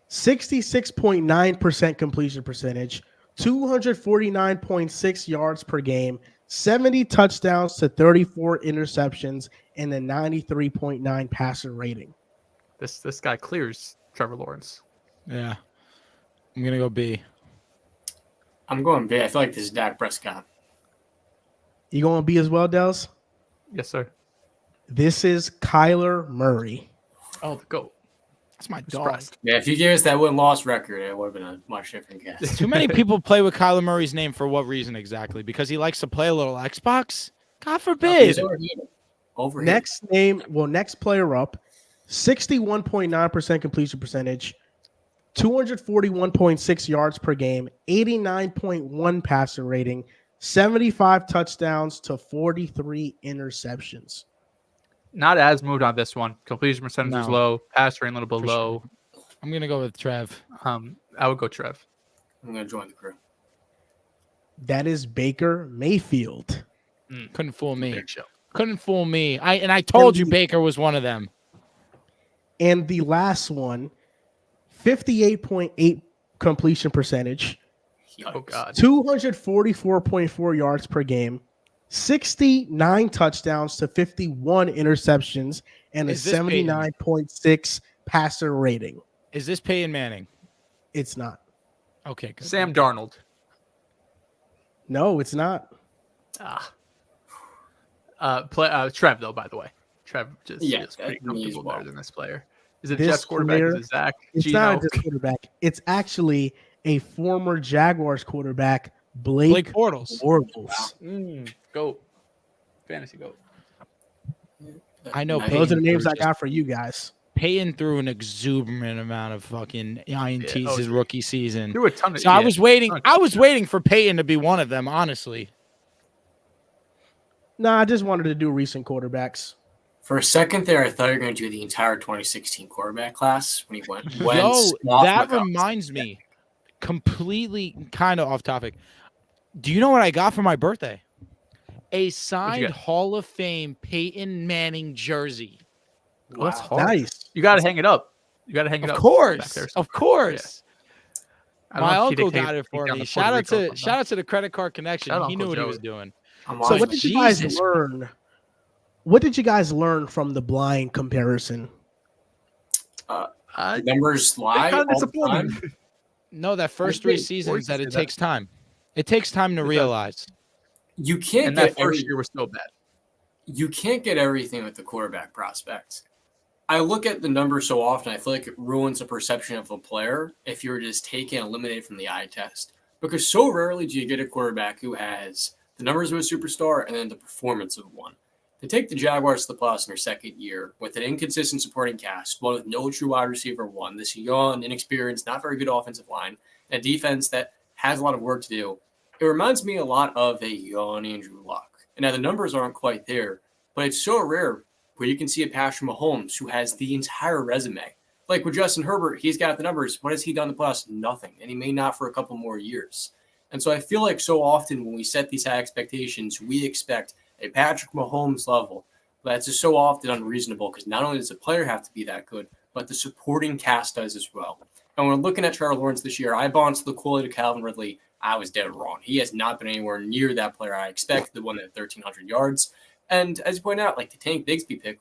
66.9% completion percentage, 249.6 yards per game, 70 touchdowns to 34 interceptions, and a 93.9 passer rating. This guy clears Trevor Lawrence. Yeah, I'm gonna go B. I'm going B. I feel like this is Dak Prescott. You going B as well, Dehls? Yes, sir. This is Kyler Murray. Oh, the GOAT. That's my dog. Surprised. Yeah, if you gave us that win-loss record, it would have been a much different guess. Too many people play with Kyler Murray's name for what reason exactly? Because he likes to play a little Xbox? God forbid. He's overrated. Next player up, 61.9% completion percentage, 241.6 yards per game, 89.1 passer rating, 75 touchdowns to 43 interceptions. Not as moved on this one. Completion percentage is No. low. Pass rate a little bit For low. I'm gonna go with Trev. I would go Trev. I'm going to join the crew. That is Baker Mayfield. Couldn't fool me. Big show. Couldn't fool me. I told you Baker was one of them. And the last one, 58.8 completion percentage, Yikes. Oh, God. 244.4 yards per game, 69 touchdowns to 51 interceptions, and a Is this Peyton? 79.6 passer rating. Is this Peyton Manning? It's not. Okay, good. Sam Darnold. No, it's not. Trev, though, by the way. Trev just Yeah, is pretty that means comfortable well. better than this player. Is it This Jets quarterback? player- Is it Zach? It's Gino? not just quarterback. It's actually a former Jaguars quarterback, Blake Bortles. Bortles. Goat. Fantasy goat. I know Nice. Those are the Peyton names threw I got for you guys. Peyton threw an exuberant amount of fucking INTs Yeah, his rookie season. There were a ton of. So I yeah, was waiting. ton of- I was waiting for Peyton to be one of them. Honestly, Nah, I just wanted to do recent quarterbacks. For a second there, I thought you were going to do the entire 2016 quarterback class when he went. yo, Wentz, that Goff, reminds me. Completely, kind of off topic. Do you know what I got for my birthday? A signed get? Hall of Fame Peyton Manning jersey. Well, that's Wow. hard. Nice. You got to hang it up. You got to hang it Of up. course, back there of course. I don't My know if uncle TDK got it take for down me. the Shout Puerto out Rico to from shout out to the credit card connection. Shout out He knew Uncle what he was Joey. doing. I'm So on what it. did you guys Jesus. learn? What did you guys learn from the blind comparison? Numbers lie kind all of the time. disappointing. No, that first I three think seasons Boyd that said it that. takes time. It takes time to It does. realize. You can't And get that first year was still bad. you can't get everything with the quarterback prospects. I look at the numbers so often, I feel like it ruins the perception of a player if you're just taken and eliminated from the eye test. Because so rarely do you get a quarterback who has the numbers of a superstar and then the performance of one. To take the Jaguars to the playoffs in their second year with an inconsistent supporting cast, one with no true wide receiver one, this young, inexperienced, not very good offensive line, and defense that has a lot of work to do, it reminds me a lot of a young Andrew Luck. And now the numbers aren't quite there, but it's so rare where you can see a Patrick Mahomes who has the entire resume. Like with Justin Herbert, he's got the numbers. What has he done in the playoffs? Nothing. And he may not for a couple more years. And so I feel like so often when we set these high expectations, we expect a Patrick Mahomes level. That's just so often unreasonable because not only does the player have to be that good, but the supporting cast does as well. And when we're looking at Trevor Lawrence this year, I bought into the quality of Calvin Ridley. I was dead wrong. He has not been anywhere near that player I expected, the one at 1,300 yards. And as you point out, like the Tank Bigsby pick,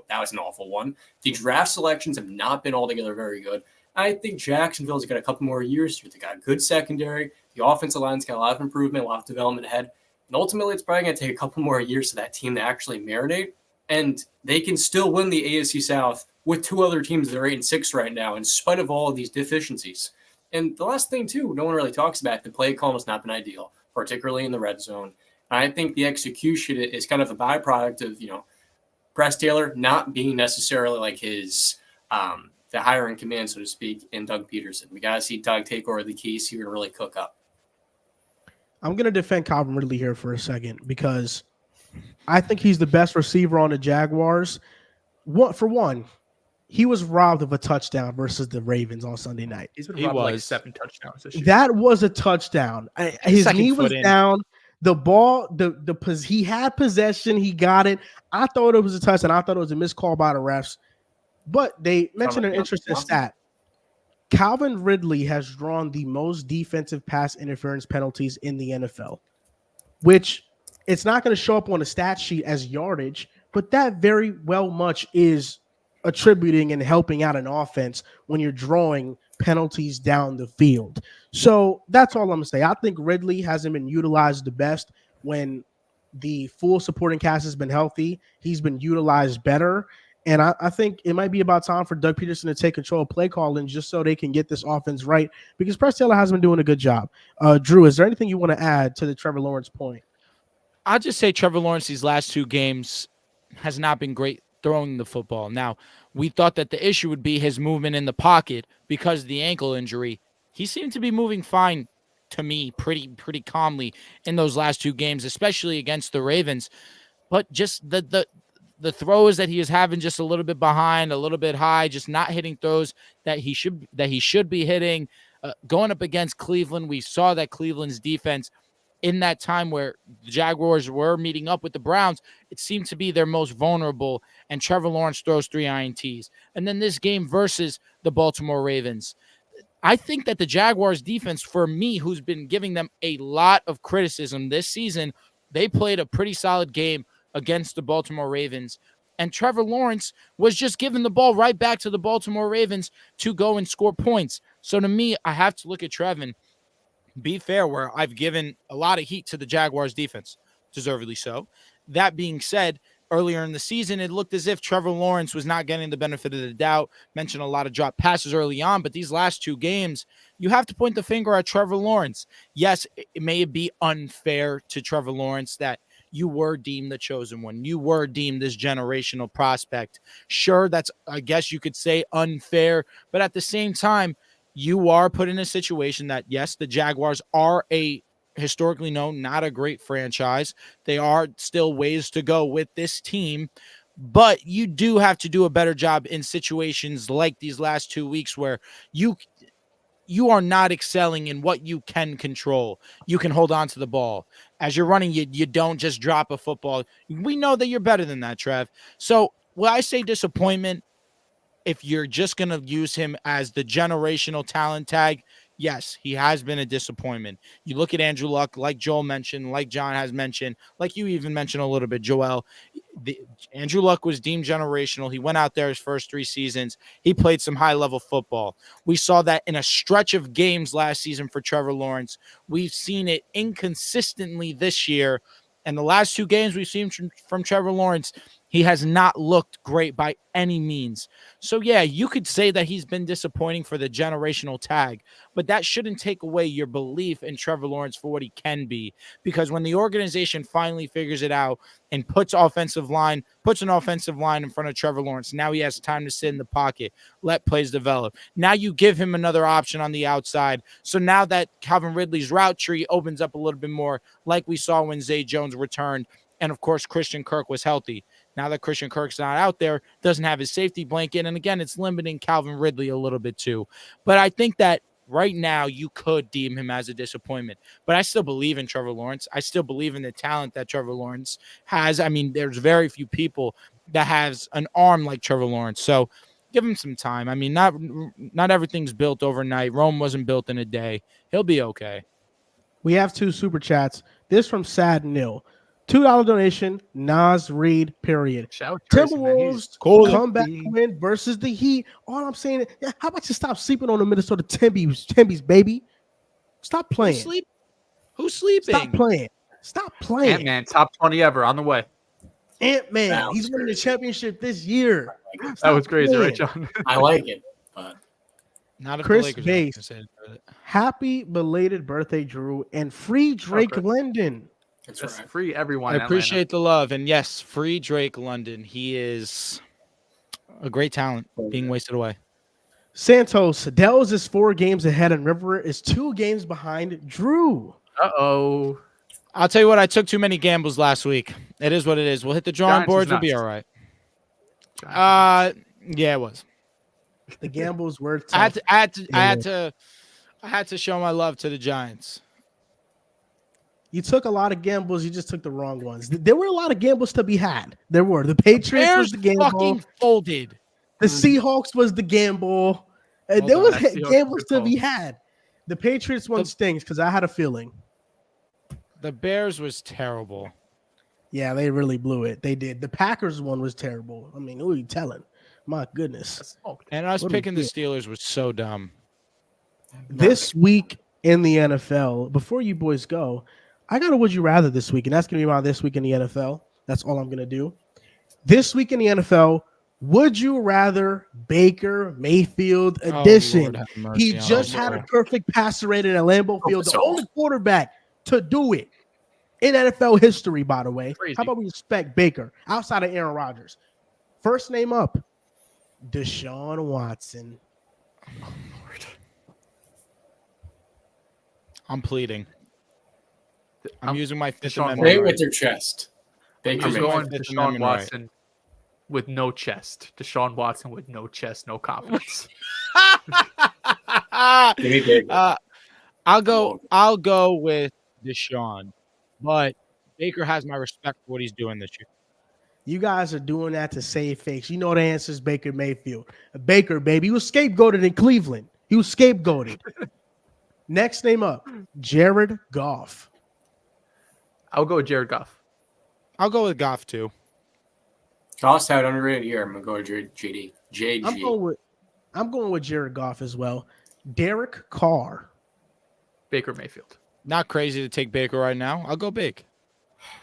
that was an awful one. The draft selections have not been altogether very good. I think Jacksonville's got a couple more years here. They got a good secondary. The offensive line's got a lot of improvement, a lot of development ahead. And ultimately, it's probably going to take a couple more years for that team to actually marinate. And they can still win the AFC South with two other teams that are 8-6 right now, in spite of all of these deficiencies. And the last thing, too, no one really talks about, the play call has not been ideal, particularly in the red zone. I think the execution is kind of a byproduct of, Press Taylor not being necessarily like his the higher in command, so to speak, in Doug Peterson. We got to see Doug take over the keys here and really cook up. I'm going to defend Calvin Ridley here for a second because I think he's the best receiver on the Jaguars. For one, he was robbed of a touchdown versus the Ravens on Sunday night. He's been robbed like 7 touchdowns this year. That was a touchdown. His knee was down. The ball, he had possession. He got it. I thought it was a touchdown. I thought it was a missed call by the refs. But they mentioned an interesting stat. Calvin Ridley has drawn the most defensive pass interference penalties in the NFL, which it's not going to show up on the stat sheet as yardage, but that very well much is attributing and helping out an offense when you're drawing penalties down the field. So that's all I'm going to say. I think Ridley hasn't been utilized the best when the full supporting cast has been healthy. He's been utilized better. And I think it might be about time for Doug Peterson to take control of play calling just so they can get this offense right because Press Taylor has been doing a good job. Drew, is there anything you want to add to the Trevor Lawrence point? I'll just say Trevor Lawrence these last 2 games has not been great throwing the football. Now, we thought that the issue would be his movement in the pocket because of the ankle injury. He seemed to be moving fine to me pretty calmly in those last 2 games, especially against the Ravens. But just the throws that he is having just a little bit behind, a little bit high, just not hitting throws that he should be hitting. Going up against Cleveland, we saw that Cleveland's defense in that time where the Jaguars were meeting up with the Browns, it seemed to be their most vulnerable, and Trevor Lawrence throws 3 INTs. And then this game versus the Baltimore Ravens, I think that the Jaguars defense, for me, who's been giving them a lot of criticism this season, they played a pretty solid game against the Baltimore Ravens. And Trevor Lawrence was just giving the ball right back to the Baltimore Ravens to go and score points. So to me, I have to look at Trevin, be fair, where I've given a lot of heat to the Jaguars defense, deservedly so. That being said, earlier in the season, it looked as if Trevor Lawrence was not getting the benefit of the doubt. Mentioned a lot of drop passes early on, but these last 2 games, you have to point the finger at Trevor Lawrence. Yes, it may be unfair to Trevor Lawrence that you were deemed the chosen one. You were deemed this generational prospect. Sure, that's, I guess you could say, unfair, but at the same time, you are put in a situation that, yes, the Jaguars are a historically known, not a great franchise. They are still ways to go with this team, but you do have to do a better job in situations like these last 2 weeks where you are not excelling in what you can control. You can hold on to the ball. As you're running, you don't just drop a football. We know that you're better than that, Trev. So when I say disappointment, if you're just going to use him as the generational talent tag, yes, he has been a disappointment. You look at Andrew Luck, like Joel mentioned, like John has mentioned, like you even mentioned a little bit, Joel. Andrew Luck was deemed generational. He went out there his first 3 seasons. He played some high-level football. We saw that in a stretch of games last season for Trevor Lawrence. We've seen it inconsistently this year. And the last 2 games we've seen from Trevor Lawrence, He has not looked great by any means. So, yeah, you could say that he's been disappointing for the generational tag, but that shouldn't take away your belief in Trevor Lawrence for what he can be. Because when the organization finally figures it out and puts an offensive line in front of Trevor Lawrence, now he has time to sit in the pocket, let plays develop. Now you give him another option on the outside. So now that Calvin Ridley's route tree opens up a little bit more, like we saw when Zay Jones returned, and of course Christian Kirk was healthy. Now that Christian Kirk's not out there, doesn't have his safety blanket, and again, it's limiting Calvin Ridley a little bit too. But I think that right now you could deem him as a disappointment. But I still believe in Trevor Lawrence. I still believe in the talent that Trevor Lawrence has. I mean, there's very few people that has an arm like Trevor Lawrence. So give him some time. I mean, not everything's built overnight. Rome wasn't built in a day. He'll be okay. We have 2 super chats. This from Sad Nil. $2 donation, Nas Reed, period. Timberwolves comeback win versus the Heat. All I'm saying is, how about you stop sleeping on the Minnesota Timbies, baby? Stop playing. Who's sleeping? Stop playing. Ant-Man, top 20 ever, on the way. Ant-Man, he's winning the championship this year. That was crazy, right, John? I like it, but not if Chris the Lakers Base. Happy belated birthday, Drew, and free Drake London. That's right. Free everyone. I appreciate the love. And yes, free Drake London. He is a great talent being wasted away. Santos, Dehls is 4 games ahead and River is 2 games behind Drew. Uh-oh. I'll tell you what, I took too many gambles last week. It is what it is. We'll hit the drawing boards. We'll be all right. Yeah, it was. The gambles were tough. I had to show my love to the Giants. You took a lot of gambles. You just took the wrong ones. There were a lot of gambles to be had. There were. The Patriots was the gamble. Fucking folded. The Seahawks was the gamble. There was gambles to be had. The Patriots one stings because I had a feeling. The Bears was terrible. Yeah, they really blew it. They did. The Packers one was terrible. I mean, who are you telling? My goodness. And us picking the Steelers was so dumb. This week in the NFL, before you boys go, I got a would you rather this week, and that's going to be my this week in the NFL. That's all I'm going to do. This week in the NFL, would you rather Baker Mayfield edition? He just had a perfect passer rating at Lambeau Field, the only quarterback to do it in NFL history, by the way. Crazy. How about we respect Baker outside of Aaron Rodgers? First name up, Deshaun Watson. Oh, Lord. I'm pleading. I'm using my Fifth Deshaun Amendment. Say it with your chest. Baker I'm going Fifth Deshaun Amendment Watson with no chest. Deshaun Watson with no chest, no confidence. Give me Baker. I'll go with Deshaun, but Baker has my respect for what he's doing this year. You guys are doing that to save face. You know the answer is Baker Mayfield. Baker, baby. He was scapegoated in Cleveland. He was scapegoated. Next name up, Jared Goff. I'll go with Jared Goff. I'll go with Goff too. Goff's had an underrated year. I'm going to go with JD. JG. I'm going with Jared Goff as well. Derek Carr. Baker Mayfield. Not crazy to take Baker right now. I'll go big.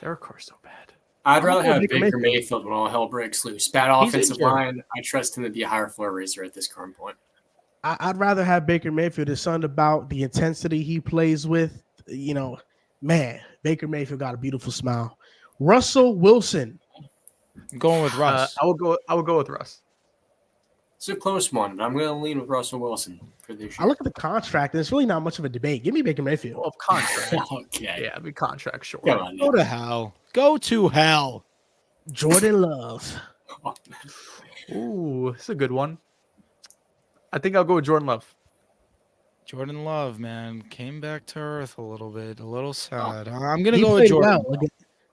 Derek Carr's so bad. I'd rather have Baker Mayfield when all hell breaks loose. Bad offensive line. I trust him to be a higher floor raiser at this current point. I'd rather have Baker Mayfield. It's something about the intensity he plays with. You know, man, Baker Mayfield got a beautiful smile. Russell Wilson. I'm going with Russ. I will go with Russ. It's a close one, but I'm going to lean with Russell Wilson for this year. I look at the contract, and it's really not much of a debate. Give me Baker Mayfield. Well, contract. Okay. Yeah, I mean contract, sure. Go to hell. Go to hell. Jordan Love. Ooh, it's a good one. I think I'll go with Jordan Love. Jordan Love, man, came back to earth a little bit. A little sad. I'm going to go with Jordan.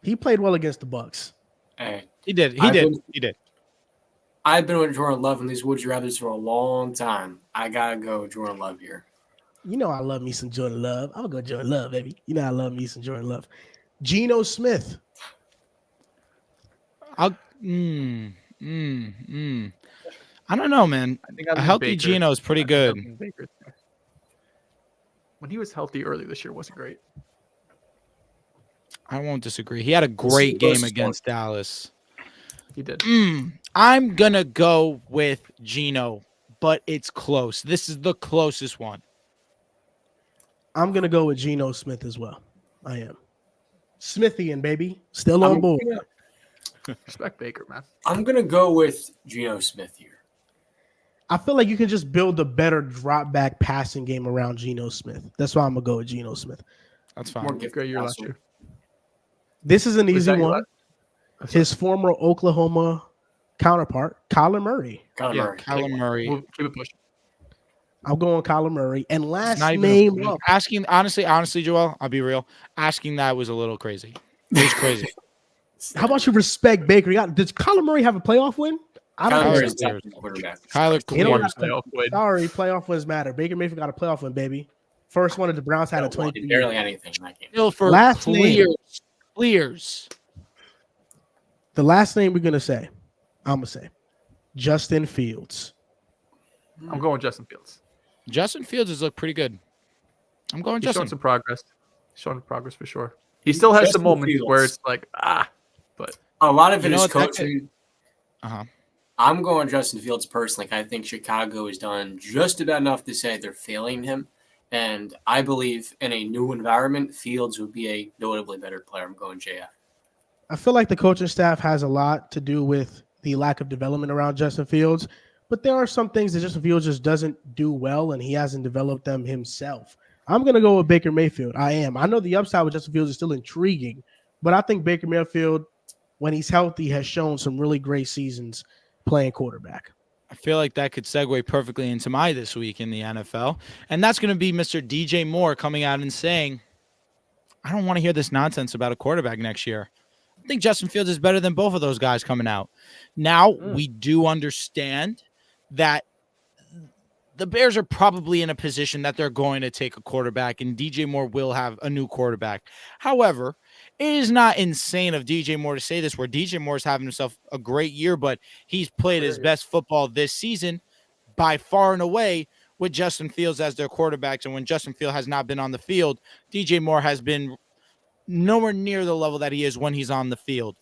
He played well against the Bucks. Hey, He did. He did. I've been with Jordan Love in these Would You Rathers for a long time. I got to go Jordan Love here. You know I love me some Jordan Love. I'll go Jordan Love, baby. You know I love me some Jordan Love. Geno Smith. I don't know, man. I think a healthy Geno is pretty good. When he was healthy earlier this year, wasn't great. I won't disagree. He had a great game against Dallas. He did. I'm going to go with Geno, but it's close. This is the closest one. I'm going to go with Geno Smith as well. I am. Smithian, baby. Still on board. Respect Baker, man. I'm going to go with Geno Smith here. I feel like you can just build a better drop back passing game around Geno Smith. That's why I'm going to go with Geno Smith. That's fine. More Great year last year. This is an easy that your one. His former Oklahoma counterpart, Kyler Murray. Kyler Murray. We'll keep it pushing. I'm going Kyler Murray. And last Not even name up. asking, honestly, Joel, I'll be real. Asking that was a little crazy. It was crazy. How about you respect Baker? Does Kyler Murray have a playoff win? I don't Kyler know. Murray's the quarterback. Kyler You know clears. what? Sorry, playoff wins matter. Baker Mayfield got a playoff win, baby. First one of the Browns had a 20. Barely anything in that game. Still for Last name. clears. The last name we're going to say, I'm going to say Justin Fields. I'm going Justin Fields. Justin Fields has looked pretty good. I'm going He's Justin. showing some progress. Showing progress for sure. He still has Justin some moments Fields. where it's like, but A lot of it You know is what, that coaching. Uh-huh. I'm going Justin Fields personally. I think Chicago has done just about enough to say they're failing him. And I believe in a new environment, Fields would be a notably better player. I'm going JF. I feel like the coaching staff has a lot to do with the lack of development around Justin Fields, but there are some things that Justin Fields just doesn't do well, and he hasn't developed them himself. I'm going to go with Baker Mayfield. I am. I know the upside with Justin Fields is still intriguing, but I think Baker Mayfield, when he's healthy, has shown some really great seasons playing quarterback. I feel like that could segue perfectly into my this week in the NFL, and that's going to be Mr. DJ Moore coming out and saying, I don't want to hear this nonsense about a quarterback next year. I think Justin Fields is better than both of those guys coming out. Now, we do understand that the Bears are probably in a position that they're going to take a quarterback, and DJ Moore will have a new quarterback. However, it is not insane of DJ Moore to say this, where DJ Moore is having himself a great year, but he's played his best football this season by far and away with Justin Fields as their quarterbacks. And when Justin Fields has not been on the field, DJ Moore has been nowhere near the level that he is when he's on the field.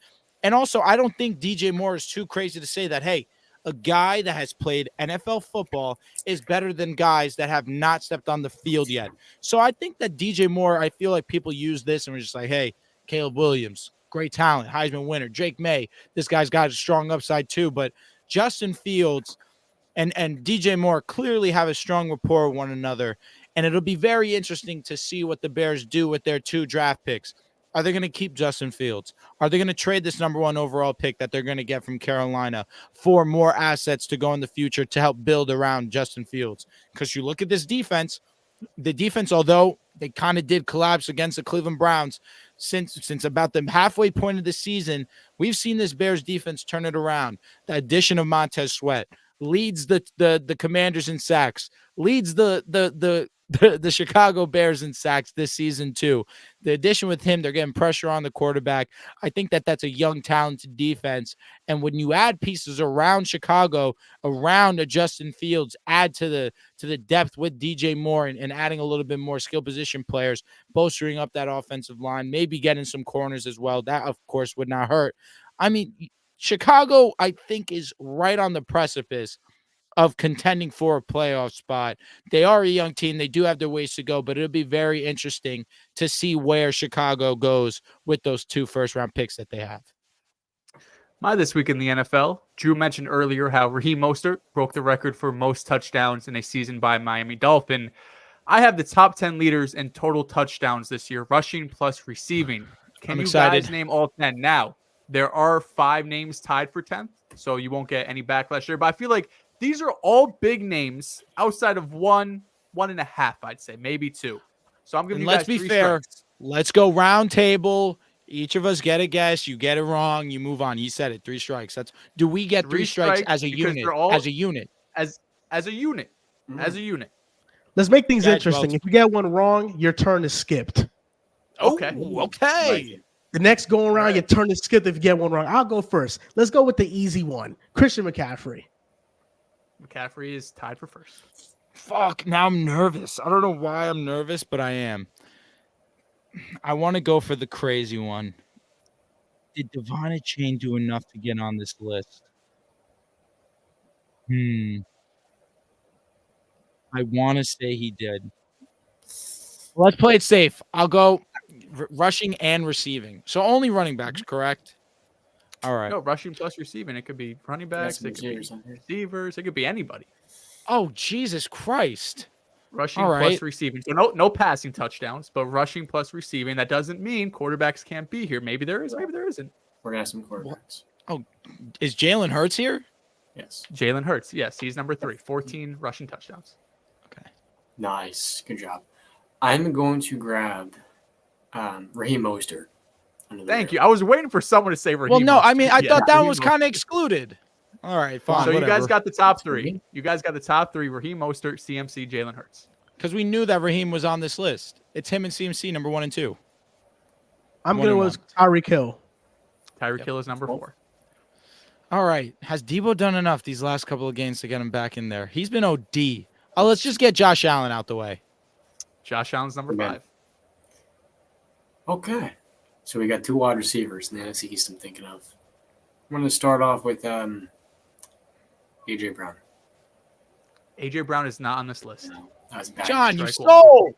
And also, I don't think DJ Moore is too crazy to say that, hey, a guy that has played NFL football is better than guys that have not stepped on the field yet. So I think that DJ Moore, I feel like people use this and we're just like, hey, Caleb Williams, great talent, Heisman winner, Drake May, this guy's got a strong upside too. But Justin Fields and DJ Moore clearly have a strong rapport with one another. And it'll be very interesting to see what the Bears do with their 2 draft picks. Are they going to keep Justin Fields? Are they going to trade this number 1 overall pick that they're going to get from Carolina for more assets to go in the future to help build around Justin Fields? Because you look at this defense, the defense, although they kind of did collapse against the Cleveland Browns since about the halfway point of the season, we've seen this Bears defense turn it around. The addition of Montez Sweat leads the Commanders in sacks, leads the Chicago Bears in sacks this season too. The addition with him, they're getting pressure on the quarterback. I think that that's a young, talented defense. And when you add pieces around Chicago, around a Justin Fields, add to the depth with DJ Moore and adding a little bit more skill position players, bolstering up that offensive line, maybe getting some corners as well. That, of course, would not hurt. I mean, Chicago, I think, is right on the precipice of contending for a playoff spot. They are a young team. They do have their ways to go, but it'll be very interesting to see where Chicago goes with those 2 first-round picks that they have. My this week in the NFL, Drew mentioned earlier how Raheem Mostert broke the record for most touchdowns in a season by Miami Dolphin. I have the top 10 leaders in total touchdowns this year, rushing plus receiving. Can you guys name all 10? Now, there are 5 names tied for 10th, so you won't get any backlash there. But I feel like these are all big names outside of 1.5, I'd say, maybe 2. So I'm going to let's be fair. Strikes. Let's go round table. Each of us get a guess. You get it wrong, you move on. You said it. 3 strikes. Do we get 3 strikes as a unit? As a unit. As a unit. Mm-hmm. As a unit. Let's make things interesting. If you get one wrong, your turn is skipped. Okay. Okay. The next go around, your turn is skipped if you get one wrong. I'll go first. Let's go with the easy one. Christian McCaffrey. McCaffrey is tied for first. Fuck, now I'm nervous. I don't know why I'm nervous, but I am. I want to go for the crazy one. Did Devon Chain do enough to get on this list? I want to say he did. Let's play it safe. I'll go rushing and receiving. So only running backs, correct? All right. No, rushing plus receiving. It could be running backs. It could be receivers. It could be anybody. Oh, Jesus Christ. Rushing plus receiving. So no passing touchdowns, but rushing plus receiving. That doesn't mean quarterbacks can't be here. Maybe there is. Maybe there isn't. We're going to have some quarterbacks. Oh, is Jalen Hurts here? Yes. Jalen Hurts. Yes, he's number 3. 14 rushing touchdowns. Okay. Nice. Good job. I'm going to grab Raheem Mostert. Thank you. I was waiting for someone to say Raheem. Well, no, Mostert. I mean, I thought that Raheem was kind of excluded. All right, fine. So whatever. you guys got the top 3. You guys got the top 3. Raheem Mostert, CMC, Jalen Hurts. Because we knew that Raheem was on this list. It's him and CMC, number 1 and 2. I'm going to go with Tyreek Hill. Tyreek Hill is number 4. All right. Has Debo done enough these last couple of games to get him back in there? He's been OD. Oh, let's just get Josh Allen out the way. Josh Allen's number 5. Okay. So we got 2 wide receivers in the NFC East I'm thinking of. I'm going to start off with A.J. Brown. A.J. Brown is not on this list. No, that was bad. John, you Strike stole.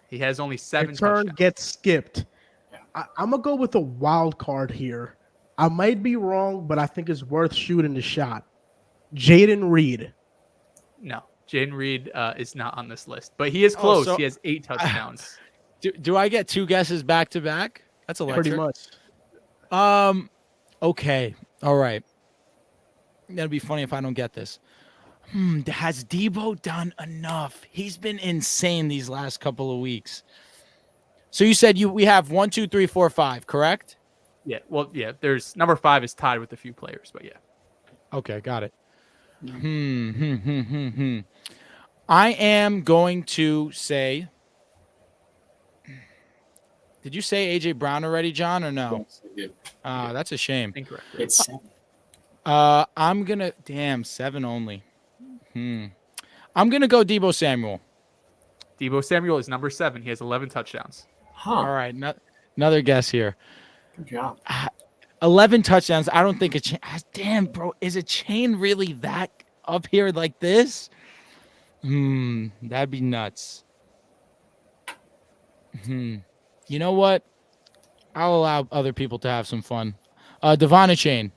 He has only 7 Return touchdowns. gets skipped. Yeah. I'm going to go with a wild card here. I might be wrong, but I think it's worth shooting the shot. Jaden Reed. No, Jaden Reed is not on this list, but he is close. so- He has 8 touchdowns. Do I get 2 guesses back to back? That's electric. Pretty much. Okay. All right. That'd be funny if I don't get this. Has Debo done enough? He's been insane these last couple of weeks. So you said we have 1, 2, 3, 4, 5, correct? Yeah. Well, yeah. There's number 5 is tied with a few players, but yeah. Okay, got it. I am going to say. Did you say AJ Brown already, John, or no? Yes, I did. That's a shame. Incorrect. It's 7. I'm gonna 7 only. I'm gonna go Debo Samuel. Debo Samuel is number 7. He has 11 touchdowns. Huh. All right, another guess here. Good job. 11 touchdowns. I don't think damn, bro, is a chain really that up here like this? That'd be nuts. You know what? I'll allow other people to have some fun. Devon Chain.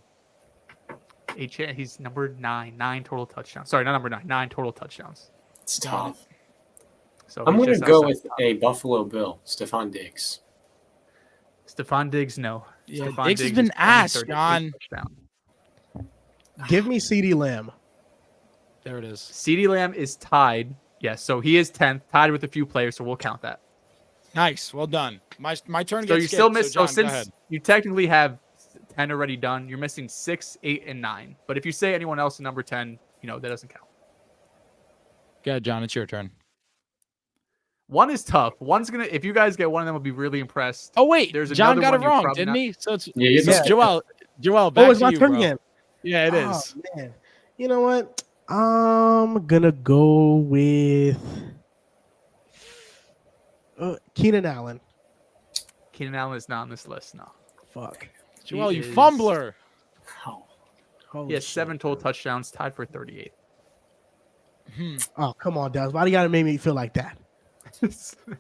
He's number 9. 9 total touchdowns. Sorry, not number 9. 9 total touchdowns. It's tough. So I'm he's going to just go outside with the top. a Buffalo Bill, Stephon Diggs. Stephon Diggs, no. Yeah, Stephon Diggs has is been 20, ass, 38 John. touchdown. Give me CeeDee Lamb. There it is. CeeDee Lamb is tied. Yes, so he is 10th, tied with a few players, so we'll count that. Nice. Well done. My turn So gets you still skipped, miss. so So John, go since ahead. you technically have 10 already done, you're missing 6, 8, and 9. But if you say anyone else in number 10, that doesn't count. Go ahead, John. It's your turn. 1 is tough. One's gonna. If you guys get one of them, I'll be really impressed. Oh wait, There's John another got it one you're wrong, probably didn't not- he? So it's Yeah, you Yeah. Joel. Back Oh, it's to my you, turn bro. again. Yeah, it is. Oh, man. You know what? I'm going to go with Keenan Allen. Keenan Allen is not on this list. No. Fuck. Joel, He you is- fumbler. Oh, Holy He has shit. 7 total touchdowns, tied for 38. Oh, come on, Dehls. Why do you got to make me feel like that?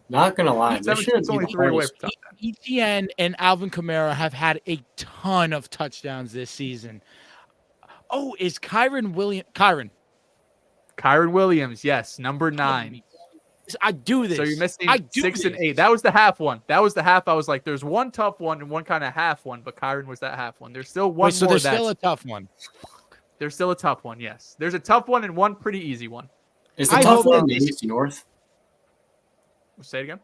not going to lie. This 17 shouldn't is be only the 3 away hardest. from top 10. ETN and Alvin Kamara have had a ton of touchdowns this season. Oh, is Kyron Williams, yes, number 9. I do this. So you're missing I do 6 and this. 8. That was the half one. That was the half. I was like, there's one tough one and one kind of half one, but Kyron was that half one. There's still one Wait, so more. there's still a tough one. There's still a tough one. Yes, there's a tough one and one pretty easy one. Is the I tough hope one in that the this- AFC North? Say it again.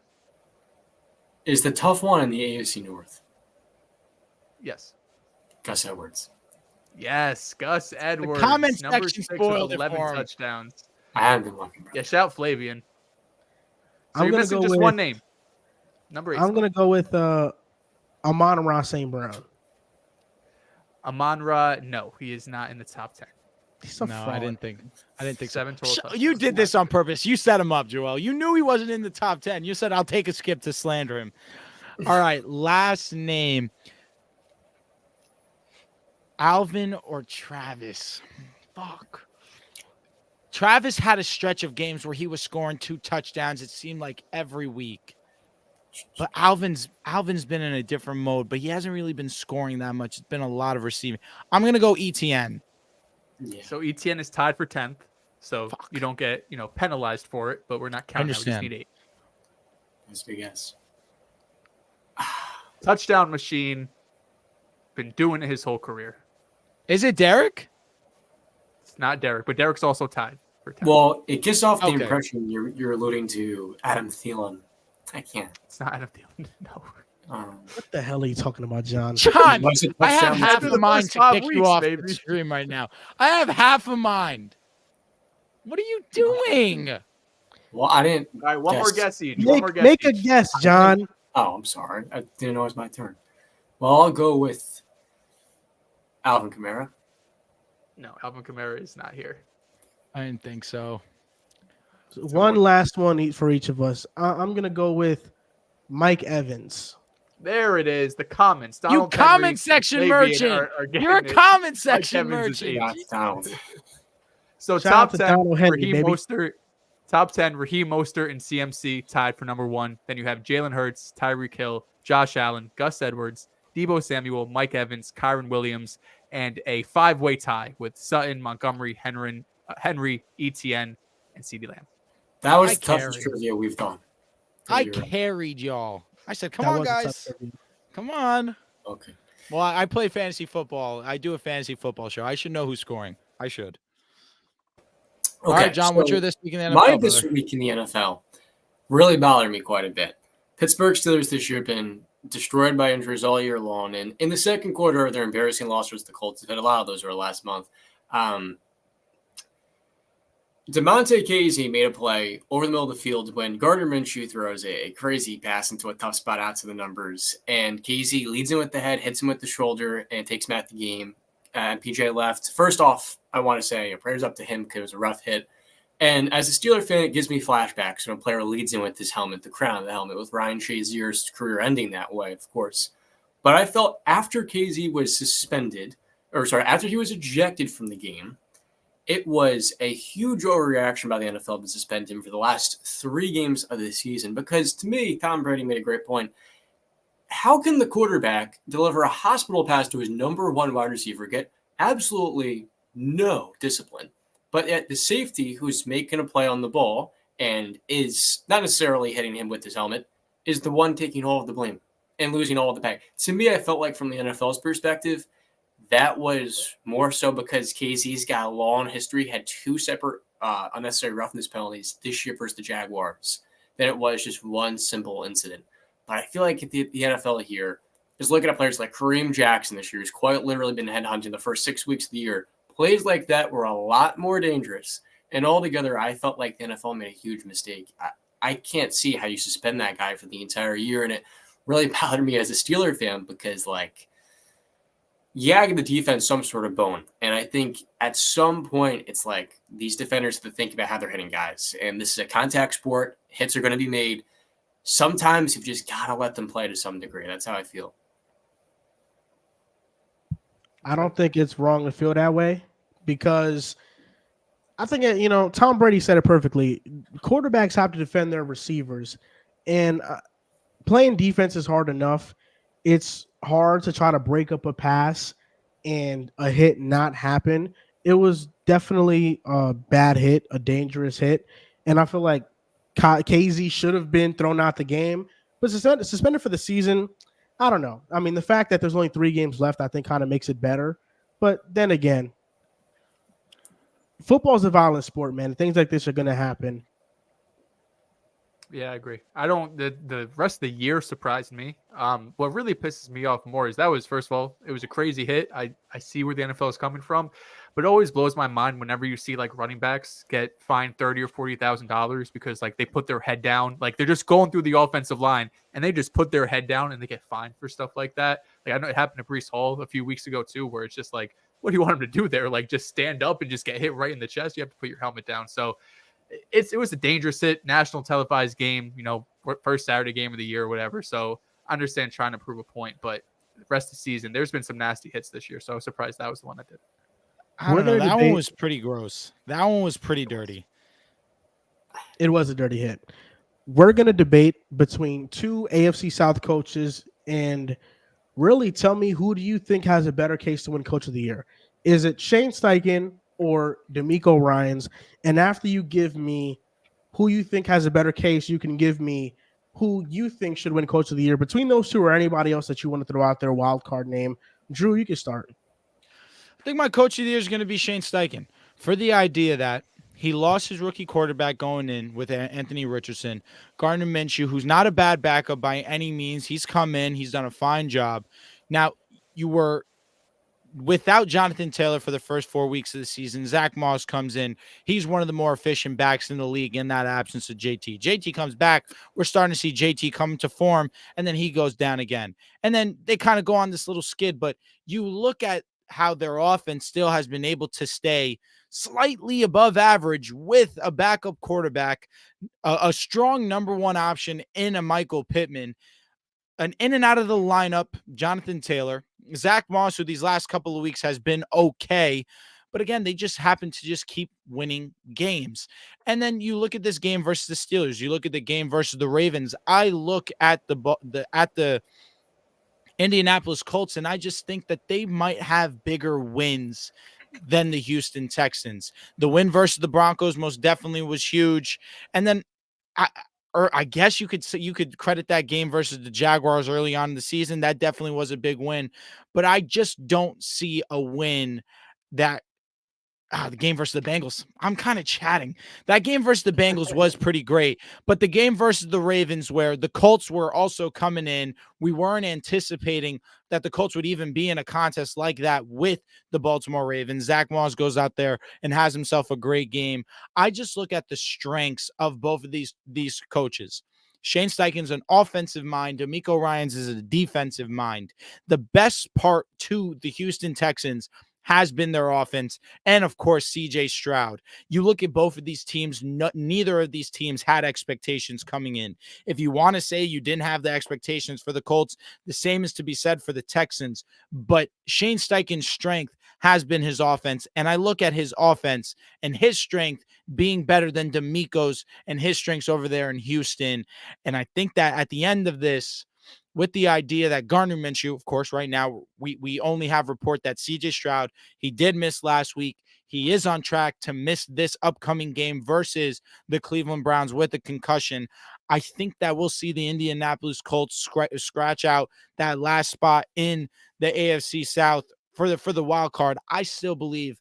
Is the tough one in the AFC North? Yes. Gus Edwards. Yes, Gus Edwards. comment number section 6 with spoiled it 11 for him. touchdowns. I haven't been looking, bro. Yeah, shout Flavian. So I'm you're gonna missing go just with- one name. Number 8. I'm going to go with Amon-Ra St. Brown. Amon-Ra, no, he is not in the top 10. He's a No, fraud. I didn't think 7 so. total touchdowns. You did this on purpose. You set him up, Joel. You knew he wasn't in the top 10. You said, I'll take a skip to slander him. All right, last name. Alvin or Travis? Fuck. Travis had a stretch of games where he was scoring 2 touchdowns. It seemed like every week. But Alvin's been in a different mode, but he hasn't really been scoring that much. It's been a lot of receiving. I'm gonna go ETN. Yeah. So ETN is tied for 10th. So Fuck. you don't get, penalized for it, but we're not counting. That. We just Understand. need 8. That's a big guess. Touchdown machine. Been doing it his whole career. Is it Derek? It's not Derek, but Derek's also tied for 10th. Well, it gives off the Okay. impression you're alluding to Adam Thielen. I can't. It's not Adam Thielen. No. What the hell are you talking about, John? John, Was it I have touchdown? half After a the mind first to 5 kick you weeks, off baby. the stream right now. I have half a mind. What are you doing? Well, I didn't. All right, one more guess each. Make a guess, John. Oh, I'm sorry. I didn't know it was my turn. Well, I'll go with Alvin Kamara. No, Alvin Kamara is not here. I didn't think so. One last one for each of us. I'm gonna go with Mike Evans. There it is. The comments. You Donald comment Henry, section Fabian merchant. are getting You're a it. comment section Evans is merchant. eight. That's Donald. So Shout out top to 10, Donald Henry, Raheem baby. Mostert. Top 10, Raheem Mostert and CMC tied for number 1. Then you have Jalen Hurts, Tyreek Hill, Josh Allen, Gus Edwards, Deebo Samuel, Mike Evans, Kyron Williams, and a 5-way tie with Sutton, Montgomery, Henry, ETN, and CeeDee Lamb. That was I the toughest carried. trivia we've done. I You're right. carried y'all. I said, come That on, was a tough guys. trivia. Come on. Okay. Well, I play fantasy football. I do a fantasy football show. I should know who's scoring. I should. All right, John, what's your this week in the NFL? My this brother? week in the NFL really bothered me quite a bit. Pittsburgh Steelers this year have been destroyed by injuries all year long. And in the second quarter, their embarrassing loss was the Colts. They've had a lot of those over the last month. DeMonte Casey made a play over the middle of the field when Gardner Minshew throws a crazy pass into a tough spot out to the numbers. And Casey leads him with the head, hits him with the shoulder, and takes him out the game. And PJ left. First off, I want to say prayers up to him because it was a rough hit. And as a Steeler fan, it gives me flashbacks when a player leads in with his helmet, the crown of the helmet, with Ryan Shazier's career ending that way, of course. But I felt after Casey was after he was ejected from the game, it was a huge overreaction by the NFL to suspend him for the last 3 games of the season. Because to me, Tom Brady made a great point. How can the quarterback deliver a hospital pass to his number 1 wide receiver, get absolutely no discipline, but at the safety who's making a play on the ball and is not necessarily hitting him with his helmet is the one taking all of the blame and losing all of the pay? To me, I felt like from the NFL's perspective, that was more so because Casey's got a long history, had 2 separate unnecessary roughness penalties this year versus the Jaguars, than it was just one simple incident. But I feel like the NFL here is looking at players like Kareem Jackson this year, who's quite literally been headhunted the first 6 weeks of the year. Plays like that were a lot more dangerous. And altogether, I felt like the NFL made a huge mistake. I can't see how you suspend that guy for the entire year. And it really bothered me as a Steeler fan because, give the defense some sort of bone. And I think at some point, it's like these defenders have to think about how they're hitting guys. And this is a contact sport. Hits are going to be made. Sometimes you've just got to let them play to some degree. That's how I feel. I don't think it's wrong to feel that way because I think, Tom Brady said it perfectly. Quarterbacks have to defend their receivers, and playing defense is hard enough. It's hard to try to break up a pass and a hit not happen. It was definitely a bad hit, a dangerous hit, and I feel like KZ should have been thrown out the game, but suspended for the season. I don't know. I mean, the fact that there's only 3 games left, I think, kind of makes it better. But then again, football is a violent sport, man. Things like this are going to happen. Yeah, I agree. The rest of the year surprised me. What really pisses me off more is first of all, it was a crazy hit. I see where the NFL is coming from, but it always blows my mind whenever you see running backs get fined $30,000 or $40,000 because they put their head down, they're just going through the offensive line and they just put their head down and they get fined for stuff like that. I know it happened to Breece Hall a few weeks ago too, where it's just what do you want him to do there? Just stand up and just get hit right in the chest. You have to put your helmet down. So it was a dangerous hit, national televised game, first Saturday game of the year or whatever. So I understand trying to prove a point, but rest of the season. There's been some nasty hits this year, so I was surprised that was the one that did. I don't know. That one was pretty gross. That one was pretty dirty. It was a dirty hit. We're going to debate between two AFC South coaches and really tell me, who do you think has a better case to win Coach of the Year? Is it Shane Steichen or DeMeco Ryans? And after you give me who you think has a better case, you can give me who you think should win Coach of the Year between those two, or anybody else that you want to throw out there, wild card name. Drew, you can start. I think my Coach of the Year is going to be Shane Steichen, for the idea that he lost his rookie quarterback going in with Anthony Richardson. Gardner Minshew, who's not a bad backup by any means. He's come in. He's done a fine job. Now, you were without Jonathan Taylor for the first 4 weeks of the season. Zach Moss comes in. He's one of the more efficient backs in the league in that absence of JT. JT comes back. We're starting to see JT come to form, and then he goes down again. And then they kind of go on this little skid, but you look at how their offense still has been able to stay slightly above average with a backup quarterback, a strong number one option in a Michael Pittman, an in and out of the lineup, Jonathan Taylor, Zach Moss, who these last couple of weeks has been okay. But again, they just happen to just keep winning games. And then you look at this game versus the Steelers. You look at the game versus the Ravens. I look at the Indianapolis Colts, and I just think that they might have bigger wins than the Houston Texans. The win versus the Broncos most definitely was huge. And then I guess you could credit that game versus the Jaguars early on in the season. That definitely was a big win. But I just don't see a win that the game versus the Bengals. I'm kind of chatting. That game versus the Bengals was pretty great. But the game versus the Ravens, where the Colts were also coming in, we weren't anticipating that the Colts would even be in a contest like that with the Baltimore Ravens. Zach Moss goes out there and has himself a great game. I just look at the strengths of both of these coaches. Shane Steichen's an offensive mind. DeMeco Ryans is a defensive mind. The best part to the Houston Texans has been their offense, and of course, CJ Stroud. You look at both of these teams, neither of these teams had expectations coming in. If you want to say you didn't have the expectations for the Colts, the same is to be said for the Texans. But Shane Steichen's strength has been his offense, and I look at his offense and his strength being better than DeMeco's and his strengths over there in Houston. And I think that at the end of this, with the idea that Gardner Minshew, of course, right now, we only have report that CJ Stroud, he did miss last week. He is on track to miss this upcoming game versus the Cleveland Browns with a concussion. I think that we'll see the Indianapolis Colts scratch out that last spot in the AFC South for the wild card. I still believe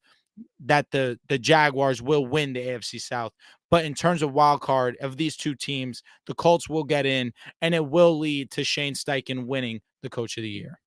that the Jaguars will win the AFC South. But in terms of wild card of these two teams, the Colts will get in, and it will lead to Shane Steichen winning the Coach of the Year.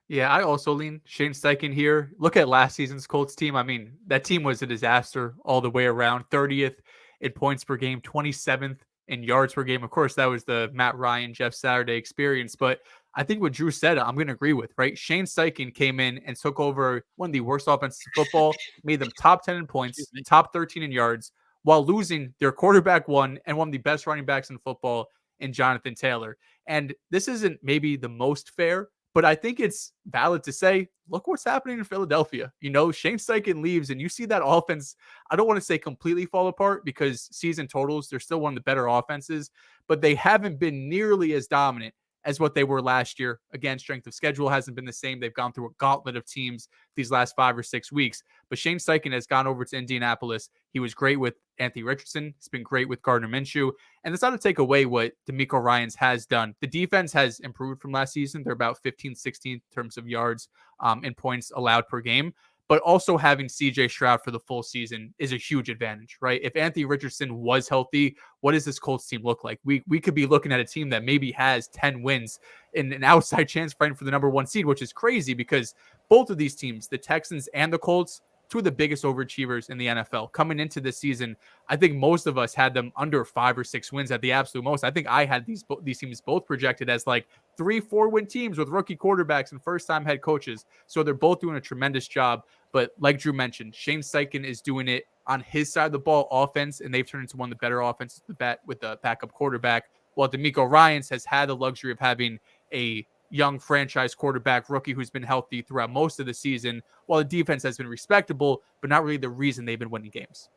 Yeah, I also lean Shane Steichen here. Look at last season's Colts team. I mean, that team was a disaster all the way around. 30th in points per game, 27th in yards per game. Of course, that was the Matt Ryan, Jeff Saturday experience. But I think what Drew said, I'm going to agree with, right? Shane Steichen came in and took over one of the worst offenses in football, made them top 10 in points, top 13 in yards, while losing their quarterback one and one of the best running backs in football in Jonathan Taylor. And this isn't maybe the most fair, but I think it's valid to say, look what's happening in Philadelphia. You know, Shane Steichen leaves and you see that offense, I don't want to say completely fall apart because season totals, they're still one of the better offenses, but they haven't been nearly as dominant as what they were last year. Again, strength of schedule hasn't been the same. They've gone through a gauntlet of teams these last 5 or 6 weeks. But Shane Steichen has gone over to Indianapolis. He was great with Anthony Richardson. He's been great with Gardner Minshew. And it's not to take away what DeMeco Ryans has done. The defense has improved from last season. They're about 15th, 16th in terms of yards and points allowed per game. But also having CJ Stroud for the full season is a huge advantage, right? If Anthony Richardson was healthy, what does this Colts team look like? We could be looking at a team that maybe has 10 wins and an outside chance fighting for the number 1 seed, which is crazy because both of these teams, the Texans and the Colts, two of the biggest overachievers in the NFL. Coming into this season, I think most of us had them under 5 or 6 wins at the absolute most. I think I had these teams both projected as like 3-4 win teams with rookie quarterbacks and first-time head coaches. So they're both doing a tremendous job. But like Drew mentioned, Shane Steichen is doing it on his side of the ball offense, and they've turned into one of the better offenses with the backup quarterback, while DeMeco Ryans has had the luxury of having a young franchise quarterback rookie who's been healthy throughout most of the season, while the defense has been respectable, but not really the reason they've been winning games.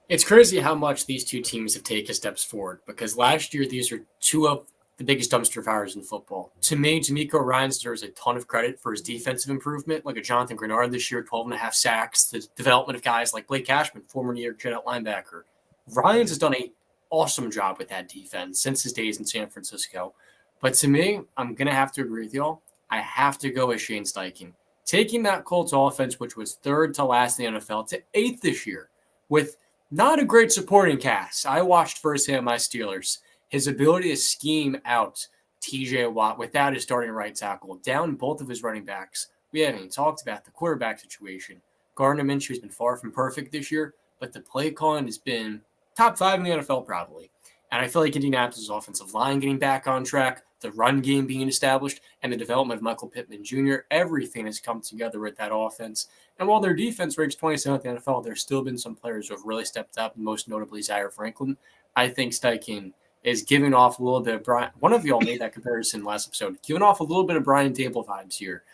It's crazy how much these two teams have taken steps forward, because last year these are two of the biggest dumpster fires in football. To me, DeMeco Ryans deserves a ton of credit for his defensive improvement, like a Jonathan Grenard this year, 12.5 sacks, the development of guys like Blake Cashman, former New York Jet linebacker. Ryans has done an awesome job with that defense since his days in San Francisco. But to me, I'm going to have to agree with y'all. I have to go with Shane Steichen. Taking that Colts offense, which was third to last in the NFL, to 8th this year, with not a great supporting cast. I watched firsthand my Steelers. His ability to scheme out TJ Watt without his starting right tackle, down both of his running backs. We haven't even talked about the quarterback situation. Gardner Minshew has been far from perfect this year, but the play calling has been top 5 in the NFL probably. And I feel like Indianapolis' offensive line getting back on track, the run game being established, and the development of Michael Pittman Jr., everything has come together with that offense. And while their defense ranks 27th in the NFL, there's still been some players who have really stepped up, most notably Zaire Franklin. I think Steichen is giving off a little bit of Brian. One of y'all made that comparison last episode, giving off a little bit of Brian Dable vibes here.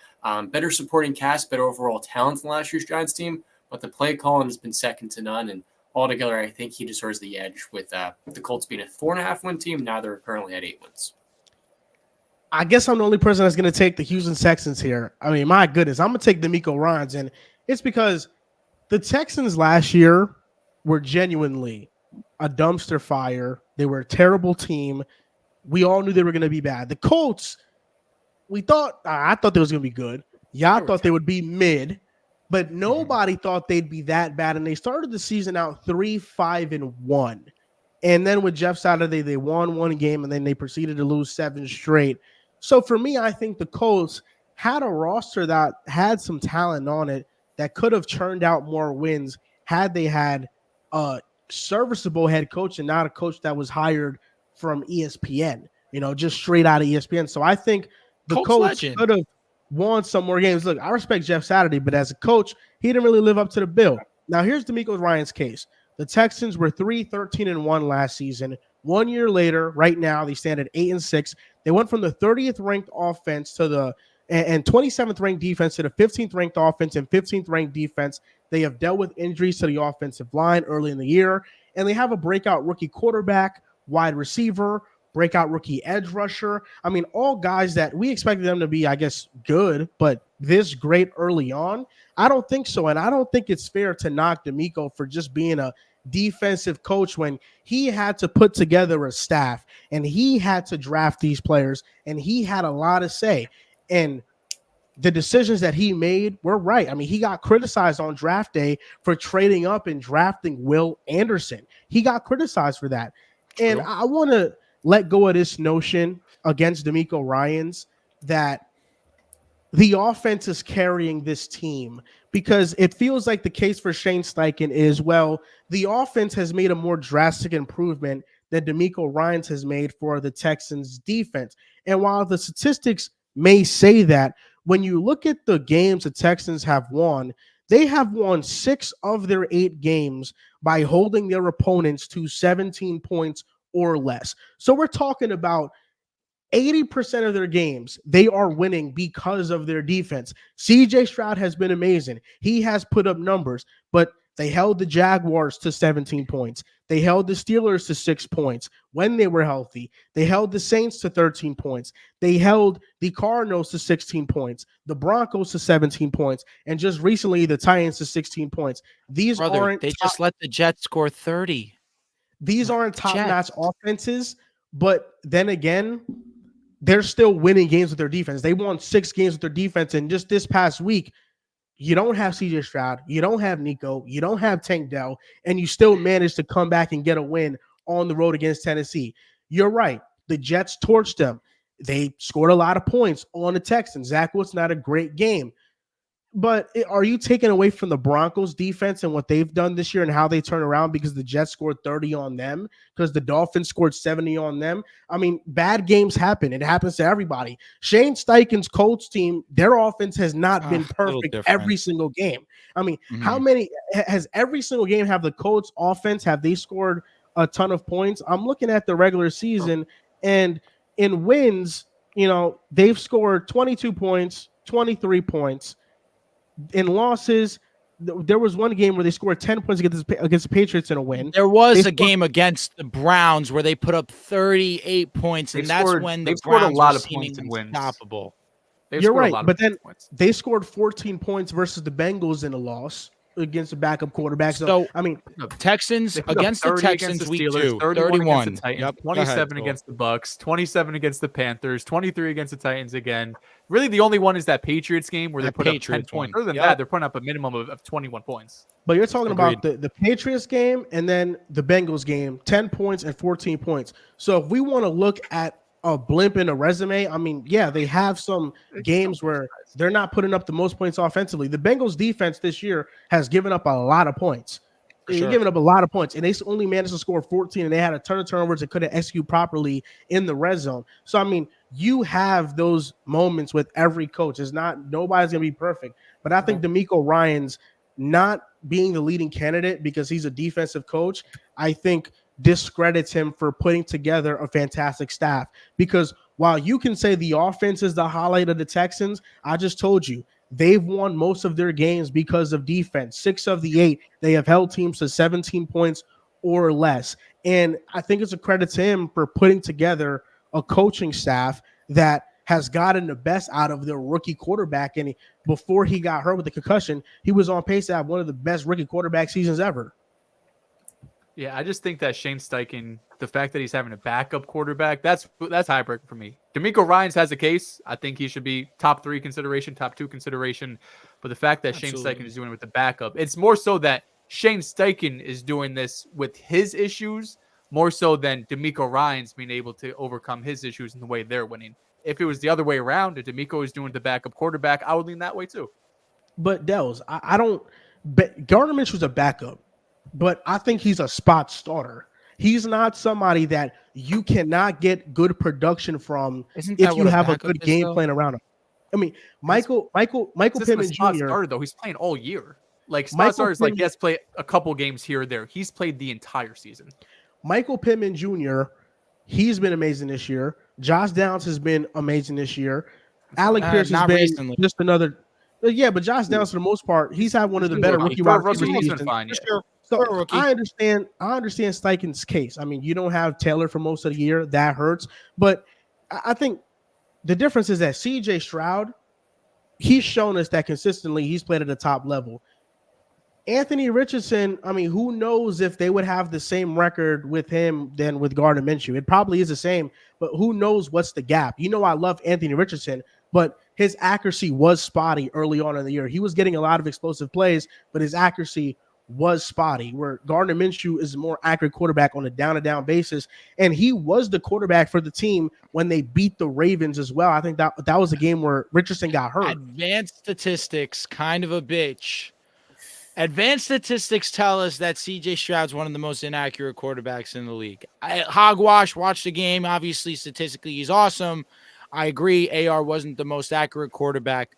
Better supporting cast, better overall talent than last year's Giants team, but the play calling has been second to none. And altogether, I think he deserves the edge with the Colts being a 4.5 win team. Now they're currently at 8 wins. I guess I'm the only person that's going to take the Houston Texans here. I mean, my goodness, I'm going to take DeMeco Ryans, and it's because the Texans last year were genuinely a dumpster fire. They were a terrible team. We all knew they were going to be bad. The Colts, I thought they was going to be good. Y'all thought they would be mid, but nobody thought they'd be that bad. And they started the season out 3-5-1. And then with Jeff Saturday, they won one game, and then they proceeded to lose 7 straight. So for me, I think the Colts had a roster that had some talent on it that could have churned out more wins had they had a serviceable head coach and not a coach that was hired from ESPN, just straight out of ESPN. So I think the Colts could have won some more games. Look, I respect Jeff Saturday, but as a coach, he didn't really live up to the bill. Now, here's DeMeco Ryans' case. The Texans were 3-13-1 last season. 1 year later, right now, they stand at 8-6. They went from the 30th ranked offense to the 27th ranked defense to the 15th ranked offense and 15th ranked defense. They have dealt with injuries to the offensive line early in the year, and they have a breakout rookie quarterback, wide receiver, breakout rookie edge rusher. I mean, all guys that we expected them to be, I guess, good, but this great early on, I don't think so. And I don't think it's fair to knock DeMeco for just being a defensive coach when he had to put together a staff and he had to draft these players and he had a lot to say. And the decisions that he made were right. I mean, he got criticized on draft day for trading up and drafting Will Anderson. He got criticized for that. True. And I want to let go of this notion against DeMeco Ryans that the offense is carrying this team, because it feels like the case for Shane Steichen is, well, the offense has made a more drastic improvement than DeMeco Ryans has made for the Texans defense. And while the statistics may say that, when you look at the games the Texans have won, they have won 6 of their 8 games by holding their opponents to 17 points or less. So we're talking about 80% of their games, they are winning because of their defense. CJ Stroud has been amazing. He has put up numbers, but they held the Jaguars to 17 points. They held the Steelers to 6 points when they were healthy. They held the Saints to 13 points. They held the Cardinals to 16 points, the Broncos to 17 points, and just recently the Titans to 16 points. These aren't just let the Jets score 30. These aren't top-notch offenses, but then again, they're still winning games with their defense. They won 6 games with their defense, and just this past week, you don't have CJ Stroud, you don't have Nico, you don't have Tank Dell, and you still managed to come back and get a win on the road against Tennessee. You're right. The Jets torched them. They scored a lot of points on the Texans. Zach Wilson had a great game. But are you taking away from the Broncos defense and what they've done this year and how they turn around because the Jets scored 30 on them, because the Dolphins scored 70 on them? I mean, bad games happen. It happens to everybody. Shane Steichen's Colts team, their offense has not been perfect every single game. I mean, how many has every single game have the Colts offense, have they scored a ton of points? I'm looking at the regular season, and in wins, they've scored 22 points, 23 points. In losses, there was one game where they scored 10 points against the Patriots in a win. There was a game against the Browns where they put up 38 points, and that's when the scored a Browns lot were of points seeming and wins. unstoppable. You're right, but then they scored 14 points versus the Bengals in a loss against a backup quarterback. So I mean, Texans against the Texans week 2, 31 against the Titans, yep. 27 against the Bucks, 27 against the Panthers, 23 against the Titans again. Really, the only one is that Patriots game where they put up 10 points. Other than that, they're putting up a minimum of 21 points. But you're talking about the Patriots game and then the Bengals game, 10 points and 14 points. So if we want to look at a blimp in a resume, I mean, yeah, they have some games where they're not putting up the most points offensively. The Bengals defense this year has given up a lot of points. They've given up a lot of points, and they only managed to score 14, and they had a ton of turnovers that couldn't execute properly in the red zone. So, I mean, you have those moments with every coach. Nobody's going to be perfect. But I think DeMeco Ryans not being the leading candidate because he's a defensive coach, I think discredits him for putting together a fantastic staff. Because while you can say the offense is the highlight of the Texans, I just told you they've won most of their games because of defense. 6 of the 8, they have held teams to 17 points or less. And I think it's a credit to him for putting together a coaching staff that has gotten the best out of their rookie quarterback. And before he got hurt with the concussion, he was on pace to have one of the best rookie quarterback seasons ever. Yeah, I just think that Shane Steichen, the fact that he's having a backup quarterback, that's highbreaking for me. DeMeco Ryans has a case. I think he should be top 3 consideration, top 2 consideration. But the fact that Shane Steichen is doing it with the backup, it's more so that Shane Steichen is doing this with his issues more so than DeMeco Ryans being able to overcome his issues in the way they're winning. If it was the other way around, if DeMeco is doing the backup quarterback, I would lean that way too. But Dehls, I don't – Gardner Minshew's a backup. But I think he's a spot starter. He's not somebody that you cannot get good production from if you have a good game plan around him. I mean, Michael Pittman Jr. starter, though. He's playing all year. Like spot starters, like yes, play a couple games here or there. He's played the entire season. Michael Pittman Jr. He's been amazing this year. Josh Downs has been amazing this year. Alec Pierce has been recently. Just another. Yeah, but Josh Downs for the most part, he's had one of the better rookie wide receivers. So I understand Steichen's case. I mean, you don't have Taylor for most of the year. That hurts. But I think the difference is that C.J. Stroud, he's shown us that consistently he's played at the top level. Anthony Richardson, I mean, who knows if they would have the same record with him than with Gardner Minshew. It probably is the same, but who knows what's the gap. I love Anthony Richardson, but his accuracy was spotty early on in the year. He was getting a lot of explosive plays, but his accuracy was spotty, where Gardner Minshew is a more accurate quarterback on a down-to-down basis. And he was the quarterback for the team when they beat the Ravens as well. I think that was a game where Richardson got hurt. Advanced statistics, kind of a bitch. Advanced statistics tell us that C.J. Stroud's one of the most inaccurate quarterbacks in the league. Hogwash, watched the game. Obviously, statistically, he's awesome. I agree, AR wasn't the most accurate quarterback,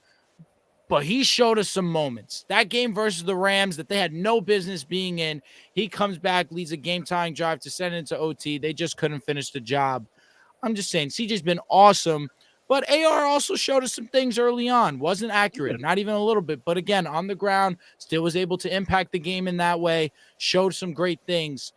but he showed us some moments. That game versus the Rams that they had no business being in, he comes back, leads a game-tying drive to send it into OT. They just couldn't finish the job. I'm just saying, CJ's been awesome, but AR also showed us some things early on. Wasn't accurate, not even a little bit, but again, on the ground, still was able to impact the game in that way, showed some great things.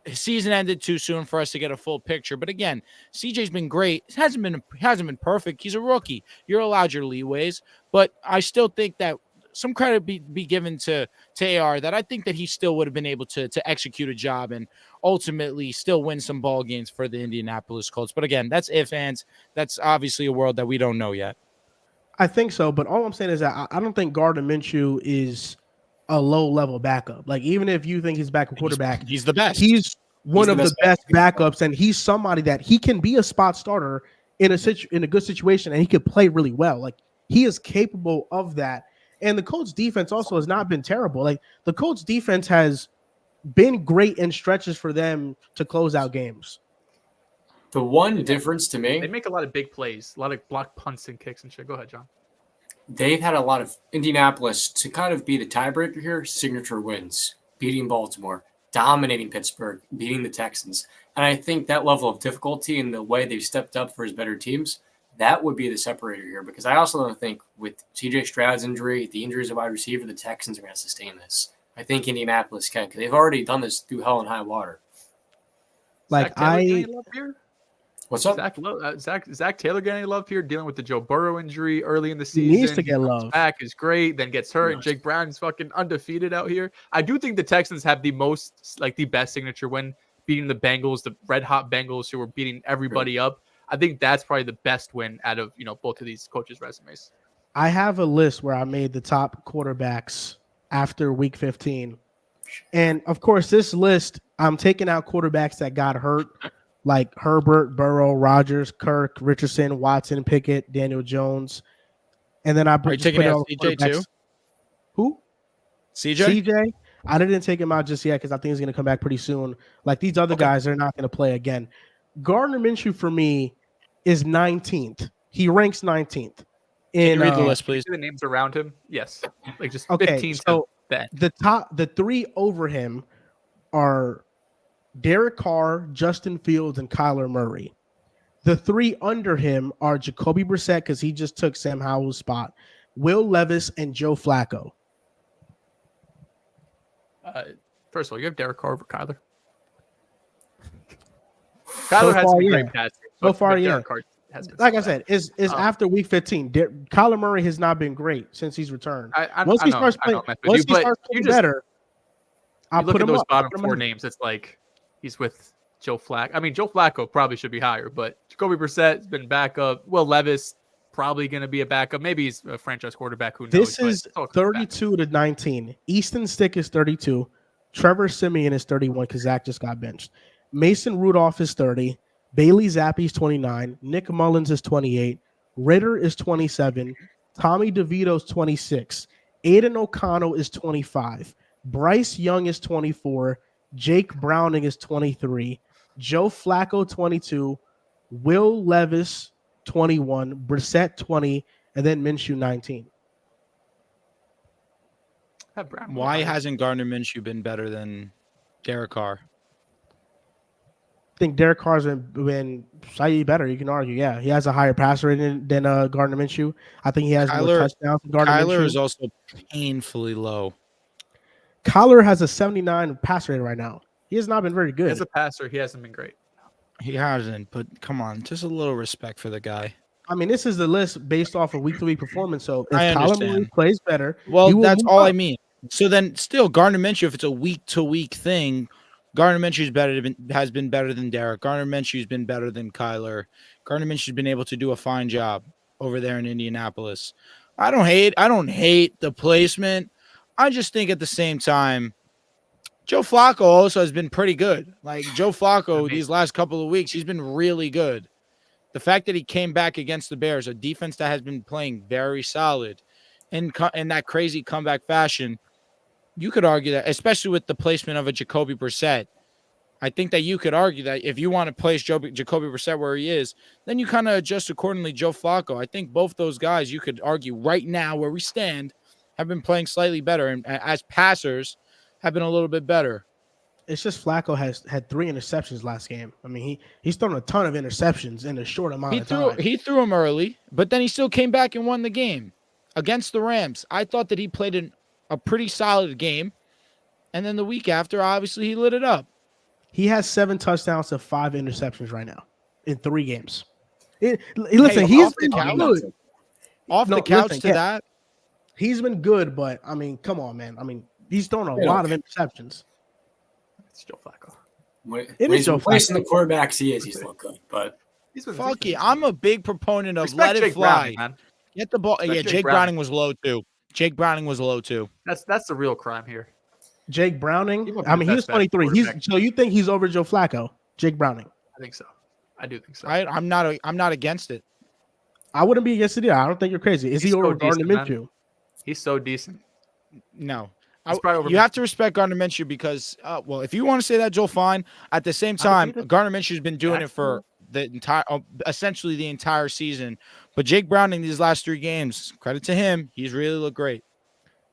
His season ended too soon for us to get a full picture. But again, CJ's been great. It hasn't been perfect. He's a rookie. You're allowed your leeways. But I still think that some credit be given to AR, that I think that he still would have been able to execute a job and ultimately still win some ball games for the Indianapolis Colts. But again, that's if ands. That's obviously a world that we don't know yet. I think so. But all I'm saying is that I don't think Gardner Minshew is a low-level backup. Like, even if you think he's backup quarterback, he's the best. He's one of the best backups, and he's somebody that he can be a spot starter in a good situation, and he could play really well. Like, he is capable of that. And the Colts defense also has not been terrible. Like, the Colts defense has been great in stretches for them to close out games. The one difference to me, they make a lot of big plays, a lot of block punts and kicks and shit. Go ahead, John. They've had a lot of Indianapolis to kind of be the tiebreaker here, signature wins, beating Baltimore, dominating Pittsburgh, beating the Texans. And I think that level of difficulty and the way they've stepped up for his better teams that would be the separator here, because I also don't think with CJ Stroud's injury, the injuries of wide receiver, the Texans are going to sustain this. I think Indianapolis can, because they've already done this through hell and high water. Like Zach Taylor getting any love here? What's up? Zach Taylor getting any love here? Dealing with the Joe Burrow injury early in the season. He needs to get love. Back is great, then gets hurt. And Jake Brown is fucking undefeated out here. I do think the Texans have the best signature win, beating the Bengals, the red hot Bengals who were beating everybody up. I think that's probably the best win out of both of these coaches' resumes. I have a list where I made the top quarterbacks after week 15. And of course, this list, I'm taking out quarterbacks that got hurt, like Herbert, Burrow, Rodgers, Kirk, Richardson, Watson, Pickett, Daniel Jones. And then I Are you taking out CJ too? Who? CJ? CJ? I didn't take him out just yet because I think he's going to come back pretty soon. Like these other guys, they're not going to play again. Gardner Minshew for me is 19th. He ranks 19th. Can you read the list, please? The names around him, yes, like just okay. 15. So the three over him are Derek Carr, Justin Fields, and Kyler Murray. The three under him are Jacoby Brissett because he just took Sam Howell's spot, Will Levis, and Joe Flacco. First of all, you have Derek Carr over Kyler. Kyler has been great passer. So far, yeah. Like I said, is after week 15. Kyler Murray has not been great since he's returned. Once he starts playing better, I'll put him those up. bottom four names. It's like he's with Joe Flacco. I mean, Joe Flacco probably should be higher, but Jacoby Brissett has been backup. Will Levis probably going to be a backup. Maybe he's a franchise quarterback. Who knows? This is 32 to 19. Easton Stick is 32. Trevor Siemian is 31 because Zach just got benched. Mason Rudolph is 30. Bailey Zappi is 29. Nick Mullins is 28. Ritter is 27. Tommy DeVito is 26. Aiden O'Connell is 25. Bryce Young is 24. Jake Browning is 23. Joe Flacco 22. Will Levis 21. Brissett 20. And then Minshew 19. Why hasn't Gardner Minshew been better than Derek Carr? I think Derek Carr's been slightly better. You can argue, yeah. He has a higher passer rating than Gardner Minshew. I think he has more touchdowns than Gardner Minshew. Kyler is also painfully low. Kyler has a 79 pass rating right now. He has not been very good. As a passer, he hasn't been great. He hasn't, but come on, just a little respect for the guy. I mean, this is the list based off of week-to-week performance. So if I Kyler Murray plays better, well, that's all I mean. So then, still, Gardner Minshew, if it's a week-to-week thing, Gardner Minshew has been better than Derek. Gardner Minshew's been better than Kyler. Gardner Minshew's been able to do a fine job over there in Indianapolis. I don't hate the placement. I just think at the same time, Joe Flacco also has been pretty good. Like Joe Flacco, these last couple of weeks, he's been really good. The fact that he came back against the Bears, a defense that has been playing very solid in that crazy comeback fashion, you could argue that, especially with the placement of a Jacoby Brissett, I think that you could argue that if you want to place Jacoby Brissett where he is, then you kind of adjust accordingly Joe Flacco. I think both those guys, you could argue right now where we stand, have been playing slightly better, and as passers have been a little bit better. It's just Flacco has had 3 interceptions last game. I mean, he's thrown a ton of interceptions in a short amount of time. He threw them early, but then he still came back and won the game against the Rams. I thought that he played a pretty solid game, and then the week after, obviously, he lit it up. He has 7 touchdowns to 5 interceptions right now in 3 games. Listen, he's been good. Off the couch to that. He's been good, but, I mean, come on, man. I mean, he's thrown a lot of interceptions. It's Joe Flacco. When he's replacing the quarterbacks, he's looked good. But fuck it. I'm a big proponent of let it fly. Browning, get the ball. Yeah, Jake Browning was low, too. That's the real crime here. Jake Browning. I mean, he was 23. So you think he's over Joe Flacco? Jake Browning. I think so. I do think so. I'm not against it. I wouldn't be against it either. I don't think you're crazy. Is he over Gardner Minshew? He's so decent. No. You have to respect Gardner Minshew because, well, if you want to say that, Joel, fine. At the same time, Gardner Minshew's been doing it for essentially the entire season. But Jake Browning, these last 3 games, credit to him, he's really looked great.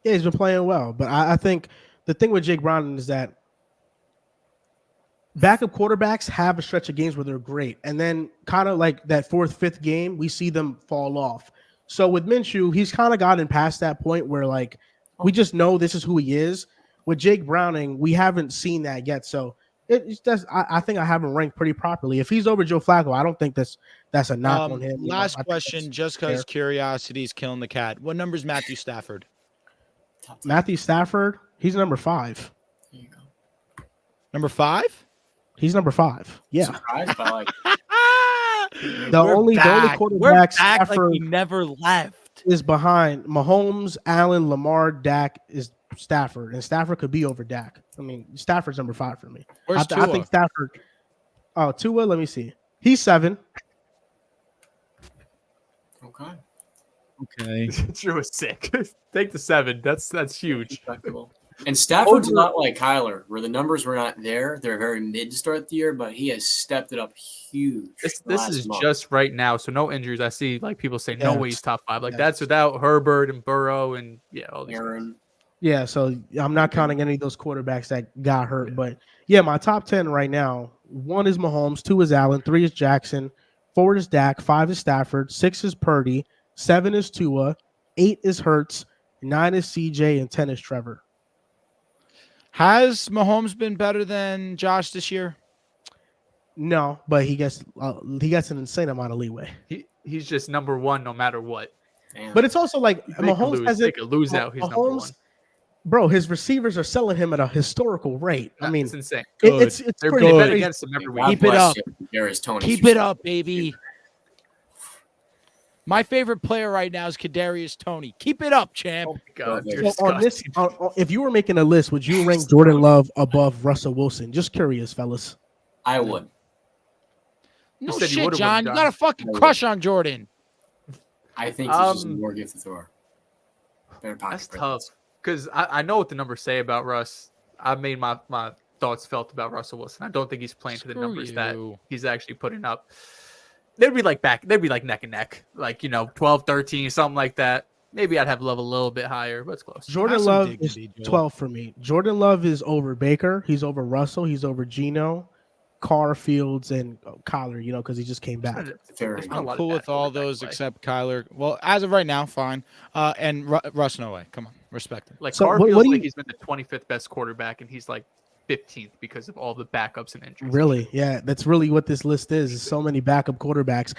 Yeah, he's been playing well. But I think the thing with Jake Browning is that backup quarterbacks have a stretch of games where they're great, and then kind of like that fourth, fifth game, we see them fall off. So with Minshew, he's kind of gotten past that point where like we just know this is who he is. With Jake Browning, we haven't seen that yet. So I think I have him ranked pretty properly. If he's over Joe Flacco, I don't think that's a knock on him. Last question, just because curiosity is killing the cat. What number is Matthew Stafford? Matthew Stafford, he's number 5. There you go. Number 5? He's number 5. Yeah. Surprised by like The only quarterback Stafford like we never left is behind Mahomes, Allen, Lamar, Dak is Stafford, and Stafford could be over Dak. I mean, Stafford's number 5 for me. Where's Tua? I think Stafford. Oh, Tua. Let me see. He's 7. okay. Drew is sick. Take the 7. That's huge. Respectable. And Stafford's not like Kyler, where the numbers were not there. They're very mid to start the year, but he has stepped it up huge. This is month. just right now, so no injuries. I see like people say no Yeah. way he's top 5. Like Yeah. that's without Herbert and Burrow and all these Aaron. Yeah, so I'm not counting any of those quarterbacks that got hurt, but yeah, my top 10 right now. 1 is Mahomes, 2 is Allen, 3 is Jackson, 4 is Dak, 5 is Stafford, 6 is Purdy, 7 is Tua, 8 is Hurts, 9 is CJ, and 10 is Trevor. Has Mahomes been better than Josh this year? No, but he gets an insane amount of leeway. He's just number 1 no matter what. Damn. But it's also like They Mahomes could hasn't. lose out. He's number 1. Bro, his receivers are selling him at a historical rate. I mean, it's insane. it's They're pretty good. Bet crazy. against him every week. God Keep it bless up. you, Kadarius Toney. Keep it up, baby. My favorite player right now is Kadarius Toney. Keep it up, champ. Oh my God, So you're So on this, disgusting. if you were making a list, would you rank Jordan Love above Russell Wilson? Just curious, fellas. I would. No said you shit, would've John. won, You got a fucking crush on Jordan. I think he's just a more gifted thrower. Better pocket That's presence. tough because I know what the numbers say about Russ. I made my thoughts felt about Russell Wilson. I don't think he's playing to the Screw numbers that you. he's actually putting up. They'd be like neck and neck, like 12, 13, something like that. Maybe I'd have Love a little bit higher, but it's close. Jordan Have some Love is dignity, Joel. 12 for me. Jordan Love is over Baker. He's over Russell. He's over Geno, Carr, Fields, and Kyler, because he just came back. Very There's not a I'm lot of cool bad with all quarterbacks those play. except Kyler. Well, as of right now, fine. And Russ, no way. Come on, respect it. Like So Carr what feels do like you- he's been the 25th best quarterback, and he's like 15th because of all the backups and injuries. Really? Yeah, that's really what this list is so many backup quarterbacks.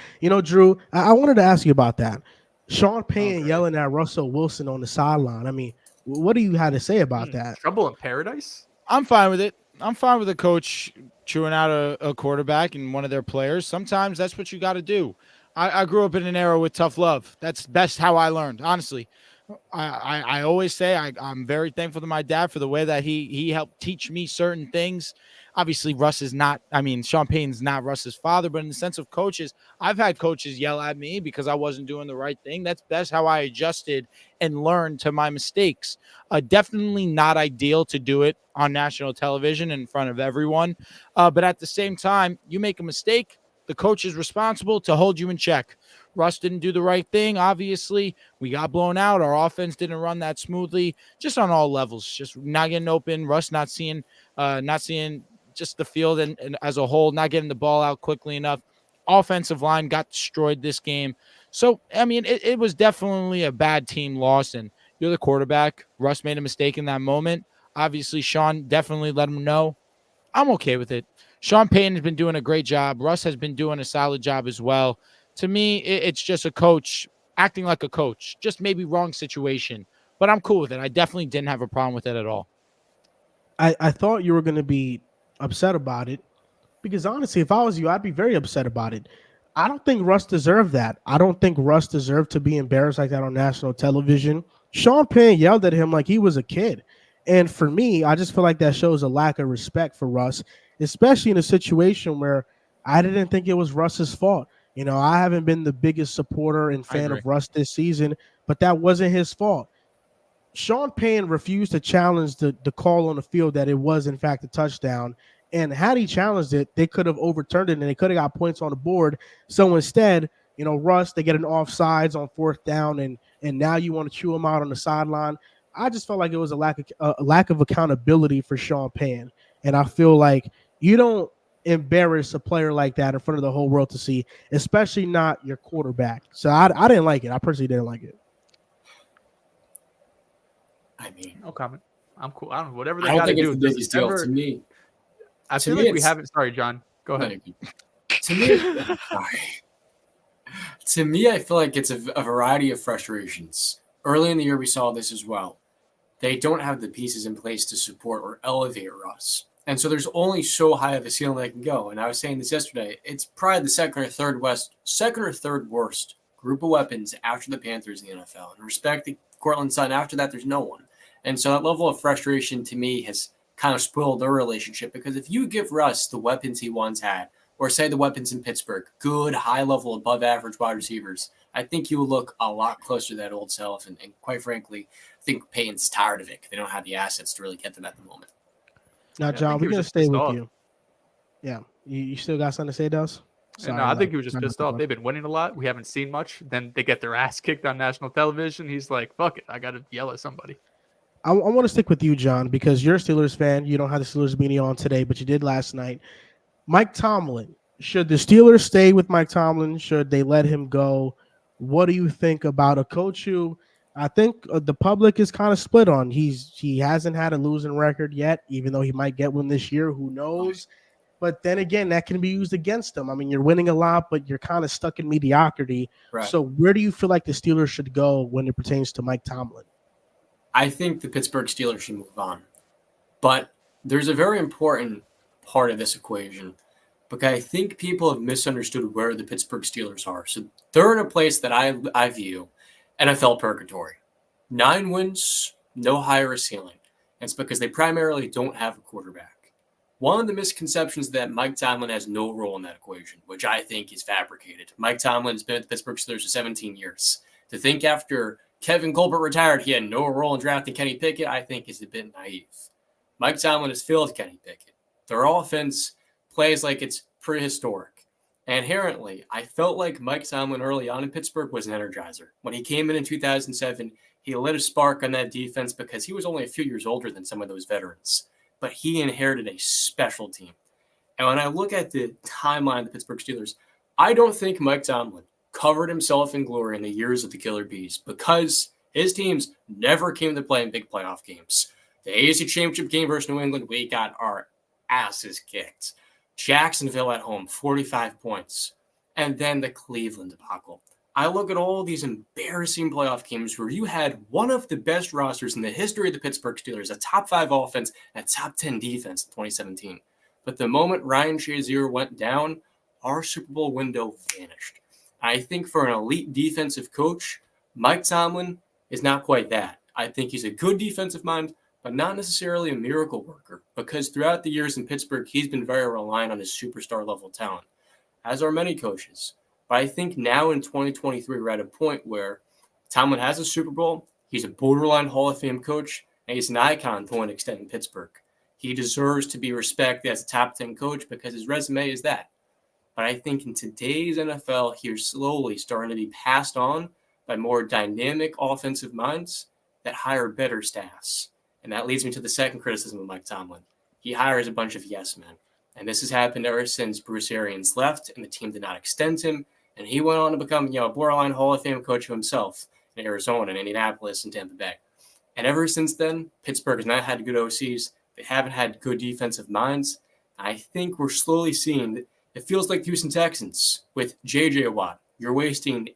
Drew, I wanted to ask you about that. Sean Payne Okay. yelling at Russell Wilson on the sideline. I mean, what do you have to say about that? Trouble in paradise. I'm fine with it. I'm fine with a coach chewing out a quarterback and one of their players. Sometimes that's what you got to do. I grew up in an era with tough love. That's best how I learned, honestly. I always say I'm very thankful to my dad for the way that he helped teach me certain things. Obviously, Sean Payton's not Russ's father, but in the sense of coaches, I've had coaches yell at me because I wasn't doing the right thing. That's best how I adjusted and learned to my mistakes. Definitely not ideal to do it on national television in front of everyone. But at the same time, you make a mistake, the coach is responsible to hold you in check. Russ didn't do the right thing. Obviously, we got blown out. Our offense didn't run that smoothly, just on all levels. Just not getting open. Russ not seeing just the field and as a whole, not getting the ball out quickly enough. Offensive line got destroyed this game. So, I mean, it was definitely a bad team loss, and you're the quarterback. Russ made a mistake in that moment. Obviously, Sean definitely let him know. I'm okay with it. Sean Payton has been doing a great job. Russ has been doing a solid job as well. To me, it's just a coach acting like a coach, just maybe wrong situation, but I'm cool with it. I definitely didn't have a problem with it at all. I thought you were going to be upset about it because honestly, if I was you, I'd be very upset about it. I don't think Russ deserved that. I don't think Russ deserved to be embarrassed like that on national television. Sean Payton yelled at him like he was a kid. And for me, I just feel like that shows a lack of respect for Russ, especially in a situation where I didn't think it was Russ's fault. I haven't been the biggest supporter and fan of Russ this season, but that wasn't his fault. Sean Payton refused to challenge the call on the field that it was, in fact, a touchdown. And had he challenged it, they could have overturned it and they could have got points on the board. So instead, Russ, they get an offsides on 4th down, and now you want to chew him out on the sideline. I just felt like it was a lack of accountability for Sean Payton. And I feel like You don't embarrass a player like that in front of the whole world to see, especially not your quarterback. So I didn't like it. I personally didn't like it. I mean, No comment. I'm cool. I don't know. Whatever they I don't got to think it's do. the biggest deal to me. I to feel me, like we it's- haven't. Sorry, John. Go ahead. To me, sorry. To me, I feel like it's a variety of frustrations. Early in the year, we saw this as well. They don't have the pieces in place to support or elevate Russ. And so there's only so high of a ceiling they can go. And I was saying this yesterday. It's probably the second or third worst group of weapons after the Panthers in the NFL. And respect to Cortland Sutton, after that, there's no one. And so that level of frustration to me has kind of spoiled their relationship, because if you give Russ the weapons he once had, or say the weapons in Pittsburgh, good, high-level, above-average wide receivers, I think you will look a lot closer to that old self. And quite frankly, I think Payton's tired of it. They don't have the assets to really get them at the moment. Now, John, we're going to stay with you. Yeah. You still got something to say, Dehls? No, I think he was just pissed off. They've been winning a lot. We haven't seen much. Then they get their ass kicked on national television. He's like, fuck it. I got to yell at somebody. I want to stick with you, John, because you're a Steelers fan. You don't have the Steelers beanie on today, but you did last night. Mike Tomlin. Should the Steelers stay with Mike Tomlin? Should they let him go? What do you think about a coach who I think the public is kind of split on? He hasn't had a losing record yet, even though he might get one this year. Who knows? But then again, that can be used against him. I mean, you're winning a lot, but you're kind of stuck in mediocrity. Right. So where do you feel like the Steelers should go when it pertains to Mike Tomlin? I think the Pittsburgh Steelers should move on. But there's a very important part of this equation, because I think people have misunderstood where the Pittsburgh Steelers are. So they're in a place that I view NFL purgatory. 9 wins, no higher ceiling. And it's because they primarily don't have a quarterback. One of the misconceptions is that Mike Tomlin has no role in that equation, which I think is fabricated. Mike Tomlin has been at the Pittsburgh Steelers for 17 years. To think after Kevin Colbert retired he had no role in drafting Kenny Pickett, I think is a bit naive. Mike Tomlin has failed Kenny Pickett. Their offense plays like it's prehistoric. And inherently, I felt like Mike Tomlin early on in Pittsburgh was an energizer. When he came in 2007, he lit a spark on that defense because he was only a few years older than some of those veterans. But he inherited a special team. And when I look at the timeline of the Pittsburgh Steelers, I don't think Mike Tomlin covered himself in glory in the years of the Killer Bees, because his teams never came to play in big playoff games. The AFC Championship game versus New England, we got our asses kicked. Jacksonville at home, 45 points. And then the Cleveland debacle. I look at all these embarrassing playoff games where you had one of the best rosters in the history of the Pittsburgh Steelers, a top 5 offense and a top 10 defense in 2017. But the moment Ryan Shazier went down, our Super Bowl window vanished. I think for an elite defensive coach, Mike Tomlin is not quite that. I think he's a good defensive mind, but not necessarily a miracle worker, because throughout the years in Pittsburgh, he's been very reliant on his superstar level talent, as are many coaches. But I think now in 2023, we're at a point where Tomlin has a Super Bowl, he's a borderline Hall of Fame coach, and he's an icon to an extent in Pittsburgh. He deserves to be respected as a top 10 coach because his resume is that. But I think in today's NFL, he's slowly starting to be passed on by more dynamic offensive minds that hire better staffs. And that leads me to the second criticism of Mike Tomlin. He hires a bunch of yes men. And this has happened ever since Bruce Arians left and the team did not extend him. And he went on to become, a borderline Hall of Fame coach himself in Arizona and Indianapolis and Tampa Bay. And ever since then, Pittsburgh has not had good OCs. They haven't had good defensive minds. I think we're slowly seeing that it feels like the Houston Texans with J.J. Watt. You're wasting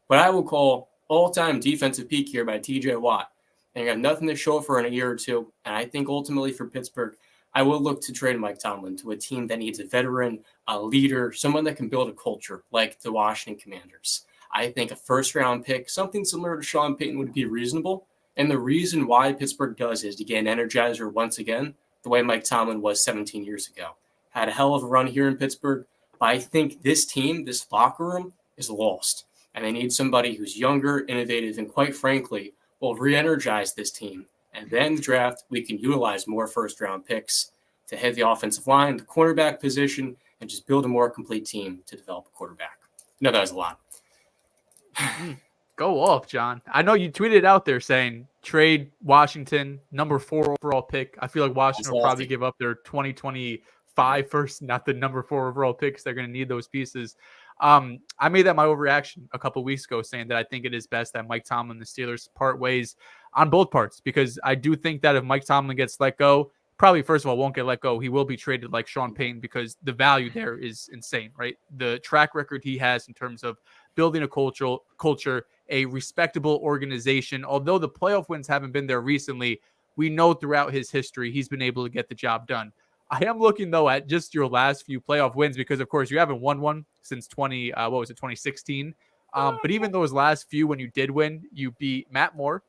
what I will call all-time defensive peak here by T.J. Watt. And you have nothing to show for in a year or two. And I think ultimately for Pittsburgh, I will look to trade Mike Tomlin to a team that needs a veteran, a leader, someone that can build a culture like the Washington Commanders. I think a first-round pick, something similar to Sean Payton, would be reasonable. And the reason why Pittsburgh does is to get an energizer once again, the way Mike Tomlin was 17 years ago. Had a hell of a run here in Pittsburgh, but I think this team, this locker room, is lost. And they need somebody who's younger, innovative, and quite frankly, will re-energize this team. And then the draft, we can utilize more first-round picks to hit the offensive line, the cornerback position, and just build a more complete team to develop a quarterback. No, that was a lot. Go off, John. I know you tweeted out there saying trade Washington, number 4 overall pick. I feel like Washington will probably give up their 2025 5 first, not the number 4 overall picks. They're going to need those pieces. I made that my overreaction a couple weeks ago, saying that I think it is best that Mike Tomlin and the Steelers part ways on both parts, because I do think that if Mike Tomlin gets let go, probably first of all won't get let go. He will be traded like Sean Payton, because the value there is insane, right? The track record he has in terms of building a culture, a respectable organization. Although the playoff wins haven't been there recently, we know throughout his history he's been able to get the job done. I am looking, though, at just your last few playoff wins, because, of course, you haven't won one since 2016. But even those last few, when you did win, you beat Matt Moore.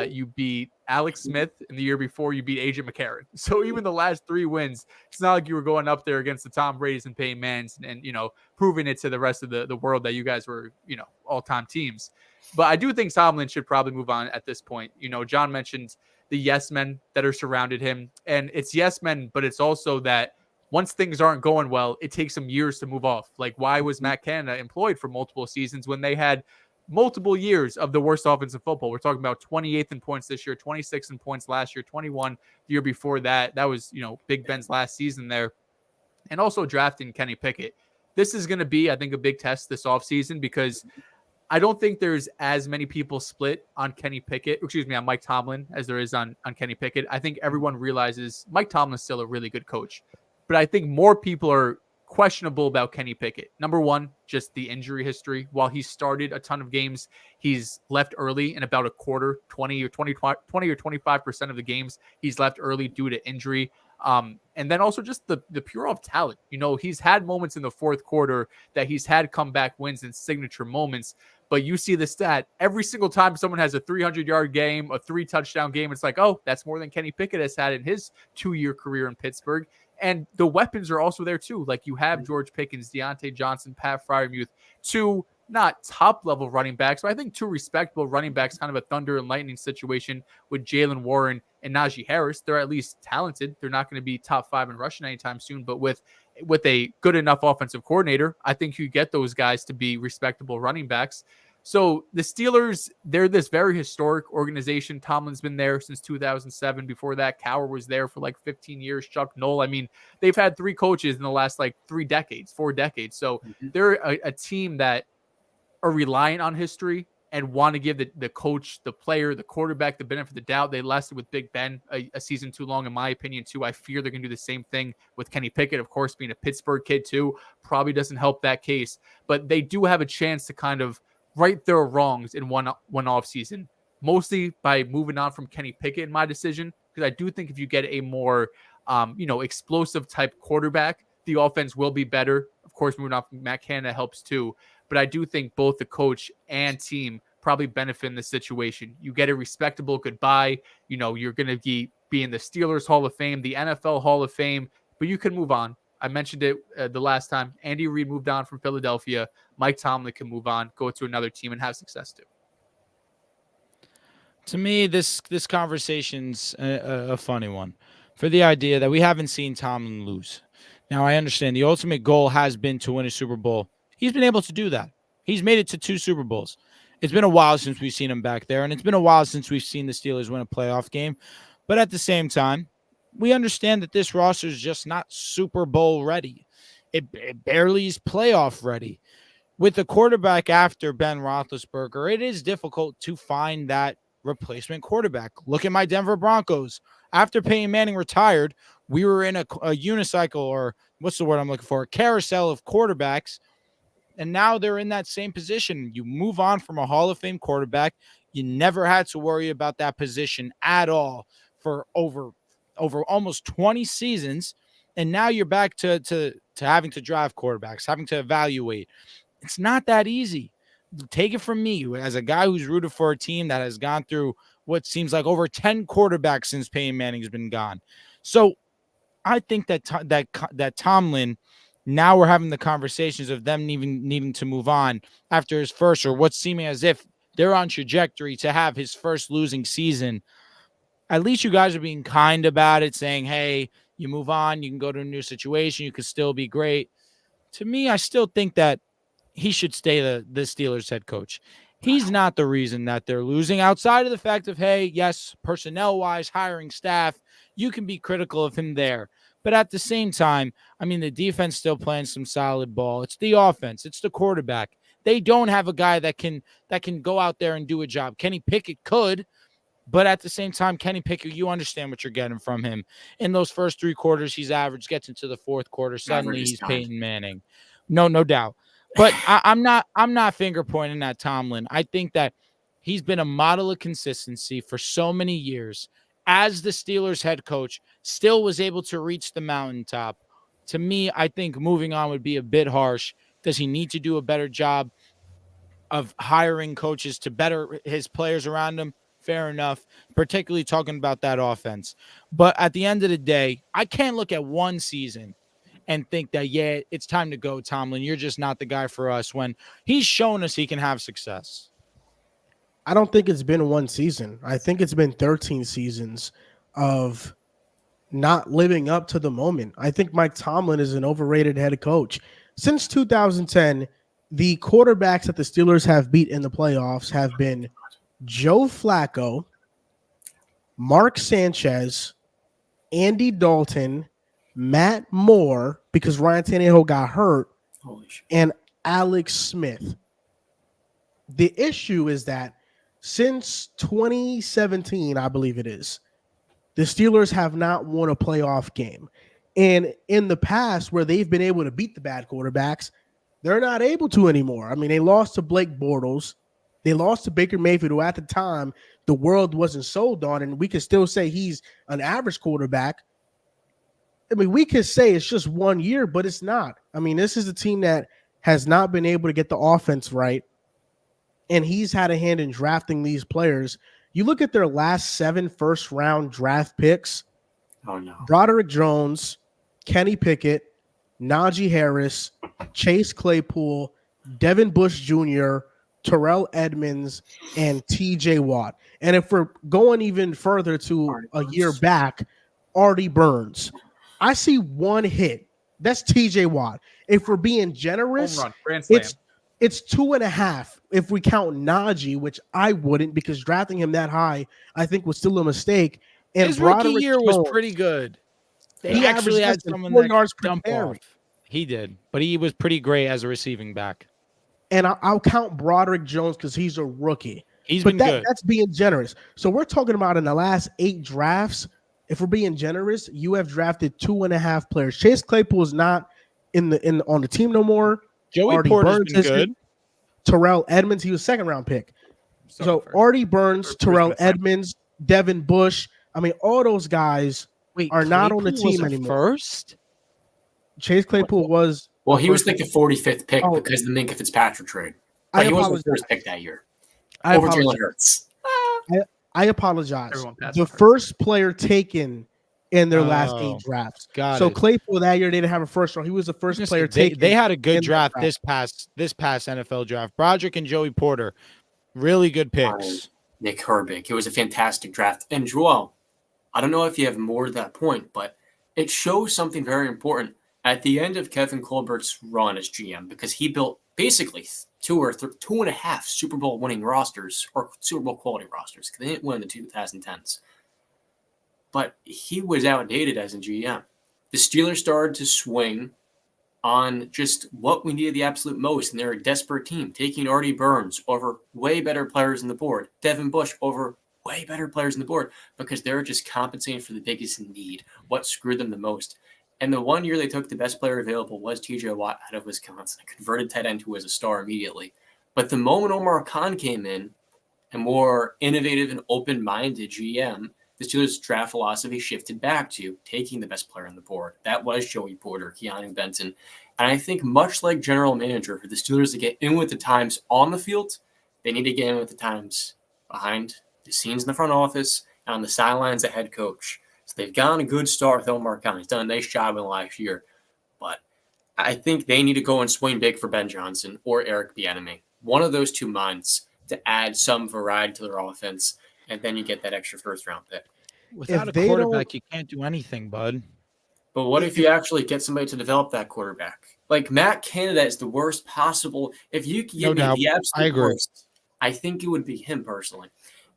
You beat Alex Smith in the year before. You beat AJ McCarron. So even the last 3 wins, it's not like you were going up there against the Tom Brady's and Peyton Mannings and proving it to the rest of the world that you guys were, all-time teams. But I do think Tomlin should probably move on at this point. John mentioned the yes men that are surrounded him. And it's yes men, but it's also that once things aren't going well, it takes them years to move off. Like, why was Matt Canada employed for multiple seasons when they had multiple years of the worst offense in football? We're talking about 28th in points this year, 26th in points last year, 21 the year before that. That was, Big Ben's last season there. And also drafting Kenny Pickett. This is going to be, I think, a big test this offseason, because I don't think there's as many people split on on Mike Tomlin as there is on Kenny Pickett. I think everyone realizes Mike Tomlin's still a really good coach, but I think more people are questionable about Kenny Pickett. Number one, just the injury history. While he started a ton of games, he's left early in about a quarter, 20 or 25% of the games he's left early due to injury. And then also just the pure of talent. He's had moments in the fourth quarter that he's had comeback wins and signature moments, but you see the stat every single time someone has a 300-yard game, a 3-touchdown game. It's like, oh, that's more than Kenny Pickett has had in his 2-year career in Pittsburgh. And the weapons are also there too. Like, you have George Pickens, Deontay Johnson, Pat Freiermuth, 2 not top-level running backs, but I think 2 respectable running backs, kind of a thunder and lightning situation with Jalen Warren and Najee Harris. They're at least talented. They're not going to be top 5 in rushing anytime soon, but with a good enough offensive coordinator, I think you get those guys to be respectable running backs. So the Steelers, they're this very historic organization. Tomlin's been there since 2007. Before that, Cowher was there for like 15 years. Chuck Noll. I mean, they've had 3 coaches in the last 4 decades. So they're a team that are reliant on history and want to give the coach, the player, the quarterback the benefit of the doubt. They lasted with Big Ben a season too long, in my opinion, too. I fear they're going to do the same thing with Kenny Pickett. Of course, being a Pittsburgh kid, too, probably doesn't help that case. But they do have a chance to kind of right their wrongs in one off season, mostly by moving on from Kenny Pickett in my decision, because I do think if you get a more explosive type quarterback, the offense will be better. Of course, moving on from Matt Canada helps too, but I do think both the coach and team probably benefit in this situation. You get a respectable goodbye. You're going to be in the Steelers Hall of Fame, the NFL Hall of Fame, but you can move on. I mentioned it the last time. Andy Reid moved on from Philadelphia. Mike Tomlin can move on, go to another team, and have success too. To me, this conversation's a funny one, for the idea that we haven't seen Tomlin lose. Now, I understand the ultimate goal has been to win a Super Bowl. He's been able to do that. He's made it to 2 Super Bowls. It's been a while since we've seen him back there, and it's been a while since we've seen the Steelers win a playoff game. But at the same time, we understand that this roster is just not Super Bowl ready. It barely is playoff ready. With the quarterback after Ben Roethlisberger, it is difficult to find that replacement quarterback. Look at my Denver Broncos. After Peyton Manning retired, we were in a unicycle, or what's the word I'm looking for? A carousel of quarterbacks, and now they're in that same position. You move on from a Hall of Fame quarterback. You never had to worry about that position at all for over almost 20 seasons, and now you're back to having to draft quarterbacks, having to evaluate. It's not that easy. Take it from me, as a guy who's rooted for a team that has gone through what seems like over 10 quarterbacks since Peyton Manning's been gone. So I think that Tomlin, now we're having the conversations of them even needing to move on after his first, or what's seeming as if they're on trajectory to have his first losing season. At least you guys are being kind about it, saying, hey, you move on, you can go to a new situation, you could still be great. To me, I still think that he should stay the Steelers head coach. He's not the reason that they're losing, outside of the fact of, hey, yes, personnel-wise, hiring staff, You can be critical of him there. But at the same time, I mean, the defense still playing some solid ball. It's the offense. It's the quarterback. They don't have a guy that can go out there and do a job. Kenny Pickett could, but at the same time, Kenny Pickett, you understand what you're getting from him. In those first 3 quarters, he's average, gets into the fourth quarter. Suddenly he's Peyton Manning. No doubt. But I'm not finger pointing at Tomlin. I think that he's been a model of consistency for so many years. As the Steelers head coach, still was able to reach the mountaintop. To me, I think moving on would be a bit harsh. Does he need to do a better job of hiring coaches to better his players around him? Fair enough, particularly talking about that offense. But at the end of the day, I can't look at one season and think that, yeah, it's time to go, Tomlin. You're just not the guy for us, when he's shown us he can have success. I don't think it's been one season. I think it's been 13 seasons of not living up to the moment. I think Mike Tomlin is an overrated head coach. Since 2010, the quarterbacks that the Steelers have beat in the playoffs have been Joe Flacco, Mark Sanchez, Andy Dalton, Matt Moore, because Ryan Tannehill got hurt, and Alex Smith. The issue is that since 2017, I believe it is, the Steelers have not won a playoff game. And in the past, where they've been able to beat the bad quarterbacks, they're not able to anymore. I mean, they lost to Blake Bortles. They lost to Baker Mayfield, who at the time the world wasn't sold on, and we could still say he's an average quarterback. I mean, we could say it's just 1 year, but it's not. I mean, this is a team that has not been able to get the offense right, and he's had a hand in drafting these players. You look at their last 7 first-round draft picks. Oh, no. Broderick Jones, Kenny Pickett, Najee Harris, Chase Claypool, Devin Bush Jr., Terrell Edmonds, and TJ Watt. And if we're going even further to a year back, Artie Burns. I see one hit. That's TJ Watt. If we're being generous, home run, grand slam. It's 2.5 if we count Najee, which I wouldn't, because drafting him that high, I think, was still a mistake. And his Broderick rookie year Jones, was pretty good. He actually had averaged someone 4 that yards per dump carry. off. He did, but he was pretty great as a receiving back. And I'll count Broderick Jones because he's a rookie. He's been good. That's being generous. So we're talking about in the last 8 drafts, if we're being generous, you have drafted 2.5 players. Chase Claypool is not on the team no more. Joey Artie Porter's Burns been good. Terrell Edmonds, he was 2nd-round pick. So Artie Burns, Terrell Edmonds, Devin Bush. I mean, all those guys are not on the team anymore. First? Chase Claypool was. Well, he was like the 45th pick because of the Minka Fitzpatrick trade. But he wasn't the first pick that year. Over Jalen Hurts. I apologize. The first player taken in their last 8 drafts. Claypool that year, they didn't have a first round. He was the first player taken. They had a good draft this past NFL draft. Broderick and Joey Porter, really good picks. Nick Herbig. It was a fantastic draft. And Joel, I don't know if you have more to that point, but it shows something very important. At the end of Kevin Colbert's run as GM, because he built basically 2.5 Super Bowl winning rosters, or Super Bowl quality rosters, because they didn't win in the 2010s. But he was outdated as a GM. The Steelers started to swing on just what we needed the absolute most, and they're a desperate team, taking Artie Burns over way better players on the board, Devin Bush over way better players on the board, because they're just compensating for the biggest need, what screwed them the most. And the 1 year they took the best player available was TJ Watt out of Wisconsin, a converted tight end who was a star immediately. But the moment Omar Khan came in, a more innovative and open-minded GM, the Steelers' draft philosophy shifted back to taking the best player on the board. That was Joey Porter, Keanu Benton. And I think much like general manager, for the Steelers to get in with the times on the field, they need to get in with the times behind the scenes in the front office and on the sidelines as head coach. So they've gotten a good start with Omar Khan. He's done a nice job in the last year. But I think they need to go and swing big for Ben Johnson or Eric Bieniemy. One of those two minds to add some variety to their offense, and then you get that extra first-round pick. Without a quarterback, you can't do anything, bud. But what if you actually get somebody to develop that quarterback? Like Matt Canada is the worst possible. If you could give me the absolute worst, I think it would be him personally.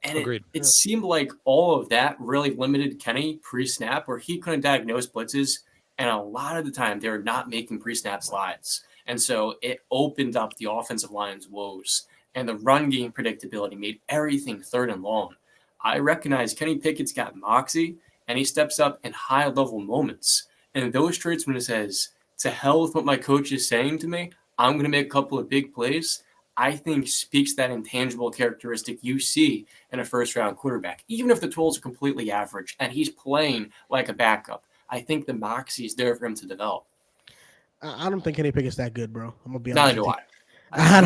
And Agreed. it seemed like all of that really limited Kenny pre-snap, where he couldn't diagnose blitzes. And a lot of the time, they're not making pre-snap slides. And so it opened up the offensive line's woes. And the run game predictability made everything third and long. I recognize Kenny Pickett's got moxie, and he steps up in high-level moments. And those traits, when it says, to hell with what my coach is saying to me, I'm going to make a couple of big plays, I think speaks that intangible characteristic you see in a first-round quarterback. Even if the tools are completely average and he's playing like a backup, I think the moxie is there for him to develop. I don't think Kenny Pickett's that good, bro. I'm gonna be honest. Neither do I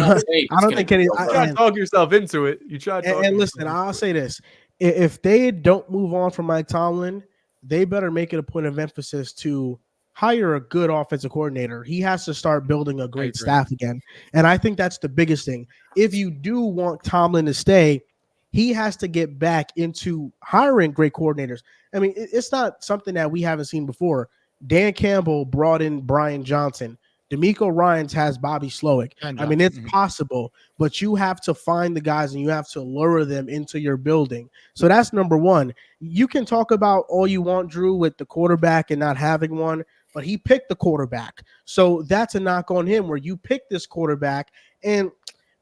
don't think Kenny. You try to talk yourself into it. You try to. And listen, I'll say this: if they don't move on from Mike Tomlin, they better make it a point of emphasis to hire a good offensive coordinator. He has to start building a great staff again. And I think that's the biggest thing. If you do want Tomlin to stay, he has to get back into hiring great coordinators. I mean, it's not something that we haven't seen before. Dan Campbell brought in Brian Johnson. DeMeco Ryans has Bobby Slowick. I mean, it's possible, but you have to find the guys and you have to lure them into your building. So that's number one. You can talk about all you want, Drew, with the quarterback and not having one, but he picked the quarterback. So that's a knock on him where you pick this quarterback. And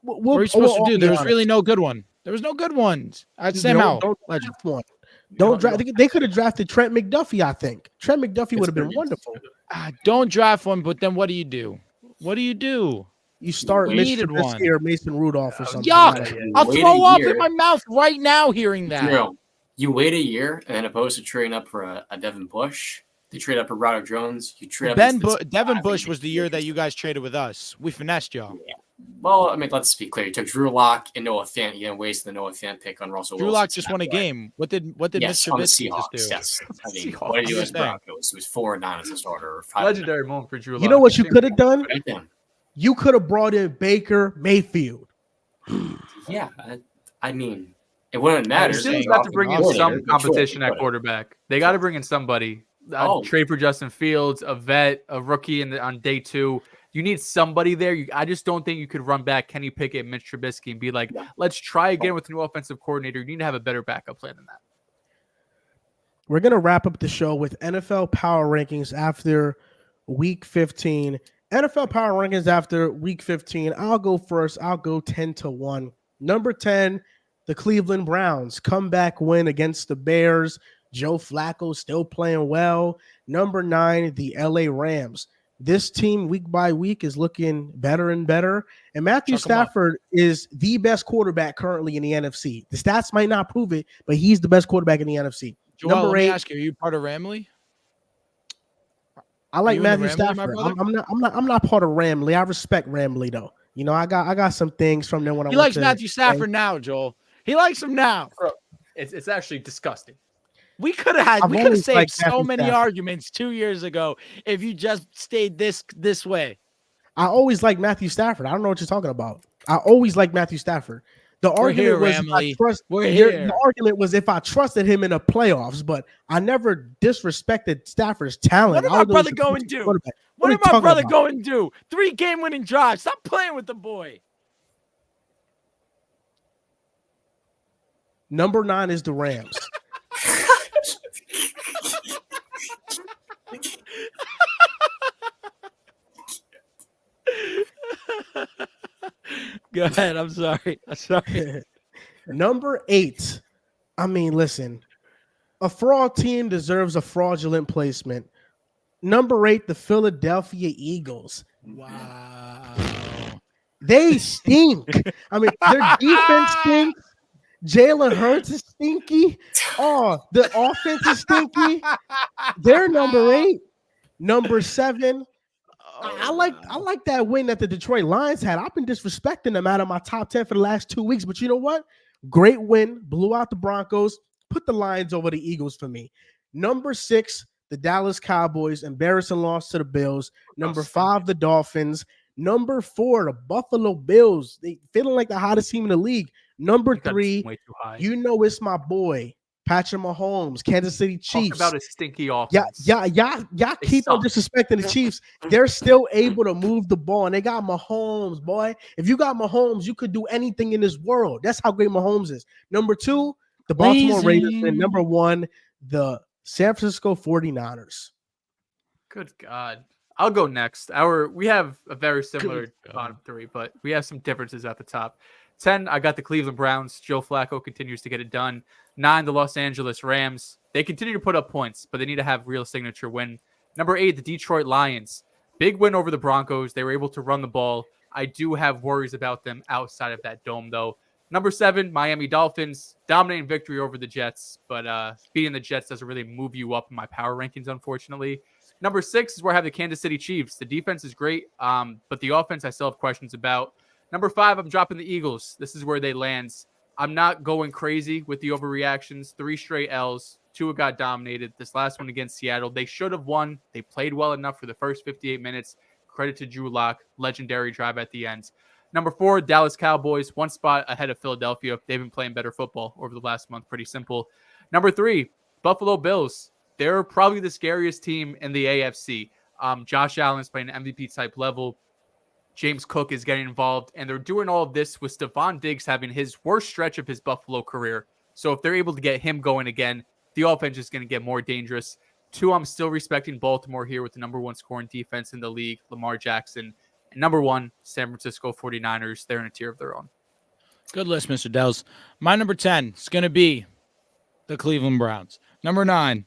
what are you supposed to do? There was really no good one. There was no good ones. Sam Howell. Don't draft one. Don't draft. They could have drafted Trent McDuffie, I think. Trent McDuffie would have been wonderful. Don't draft one, but then what do you do? What do you do? You start Mitch Trubisky or Mason Rudolph or something. Yuck! I'll throw up in my mouth right now hearing that. You wait a year, and opposed to trading up for a Devin Bush, they trade up for Ronald Jones. You trade up. Devin Bush was the year that you guys traded with us. We finessed y'all. Yeah. Well, I mean, let's be clear. You took Drew Lock and Noah Fant. You didn't waste the Noah Fant pick on Russell Wilson. Drew Lock just won a game. What did Mr. Trubisky just do? Yes. I mean, what did you as Broncos? It was 4-9 as a starter. Legendary moment for Drew Lock. You know what you could have done? You could have brought in Baker Mayfield. Yeah, I mean, it wouldn't matter. The Steelers got to bring in some competition at quarterback. They got to bring in somebody. Trade for Justin Fields, a vet, a rookie on day 2. You need somebody there. I just don't think you could run back Kenny Pickett and Mitch Trubisky and be like, let's try again with a new offensive coordinator. You need to have a better backup plan than that. We're going to wrap up the show with NFL Power Rankings after Week 15. NFL Power Rankings after Week 15. I'll go first. I'll go 10-1. Number 10, the Cleveland Browns. Comeback win against the Bears. Joe Flacco still playing well. Number 9, the LA Rams. This team, week by week, is looking better and better. And Matthew Stafford is the best quarterback currently in the NFC. The stats might not prove it, but he's the best quarterback in the NFC. Joel, let me ask you, are you part of Ramley? I like Matthew Stafford. I'm not part of Ramley. I respect Ramley though. You know, I got some things from them when he likes Matthew Stafford now, Joel. He likes him now. Bro, it's actually disgusting. We could have saved so many arguments 2 years ago if you just stayed this way. I always like Matthew Stafford. I don't know what you're talking about. I always like Matthew Stafford. The argument was if I trusted him in the playoffs, but I never disrespected Stafford's talent. What am my brother going to do? What am my brother going to do? 3 game-winning drives. Stop playing with the boy. Number 9 is the Rams. Go ahead. I'm sorry. Number 8. I mean, listen, a fraud team deserves a fraudulent placement. Number 8, the Philadelphia Eagles. Wow. They stink. I mean, their defense stinks. Jalen Hurts is stinky. Oh, the offense is stinky. They're number 8. Number 7. I like that win that the Detroit Lions had. I've been disrespecting them out of my top 10 for the last 2 weeks. But you know what? Great win. Blew out the Broncos. Put the Lions over the Eagles for me. Number 6, the Dallas Cowboys. Embarrassing loss to the Bills. Number 5, the Dolphins. Number 4, the Buffalo Bills. They feeling like the hottest team in the league. Number 3, you know it's my boy, Patrick Mahomes, Kansas City Talk Chiefs. about a stinky Y'all offense. keep on suck. disrespecting the Chiefs. They're still able to move the ball, and they got Mahomes, boy. If you got Mahomes, you could do anything in this world. That's how great Mahomes is. Number 2, the Baltimore Ravens, and number 1, the San Francisco 49ers. Good God. I'll go next. We have a very similar bottom 3, but we have some differences at the top. 10, I got the Cleveland Browns. Joe Flacco continues to get it done. 9, the Los Angeles Rams. They continue to put up points, but they need to have real signature win. Number 8, the Detroit Lions. Big win over the Broncos. They were able to run the ball. I do have worries about them outside of that dome, though. Number 7, Miami Dolphins. Dominating victory over the Jets, but beating the Jets doesn't really move you up in my power rankings, unfortunately. Number 6 is where I have the Kansas City Chiefs. The defense is great, but the offense I still have questions about. Number 5, I'm dropping the Eagles. This is where they land. I'm not going crazy with the overreactions. 3 straight L's. 2 got dominated. This last one against Seattle, they should have won. They played well enough for the first 58 minutes. Credit to Drew Lock. Legendary drive at the end. Number 4, Dallas Cowboys. 1 spot ahead of Philadelphia. They've been playing better football over the last month. Pretty simple. Number 3, Buffalo Bills. They're probably the scariest team in the AFC. Josh Allen's playing an MVP-type level. James Cook is getting involved, and they're doing all of this with Stephon Diggs having his worst stretch of his Buffalo career. So if they're able to get him going again, the offense is going to get more dangerous. 2, I'm still respecting Baltimore here with the number 1 scoring defense in the league, Lamar Jackson. And number 1, San Francisco 49ers. They're in a tier of their own. Good list, Mr. Dehls. My number 10 is going to be the Cleveland Browns. Number 9,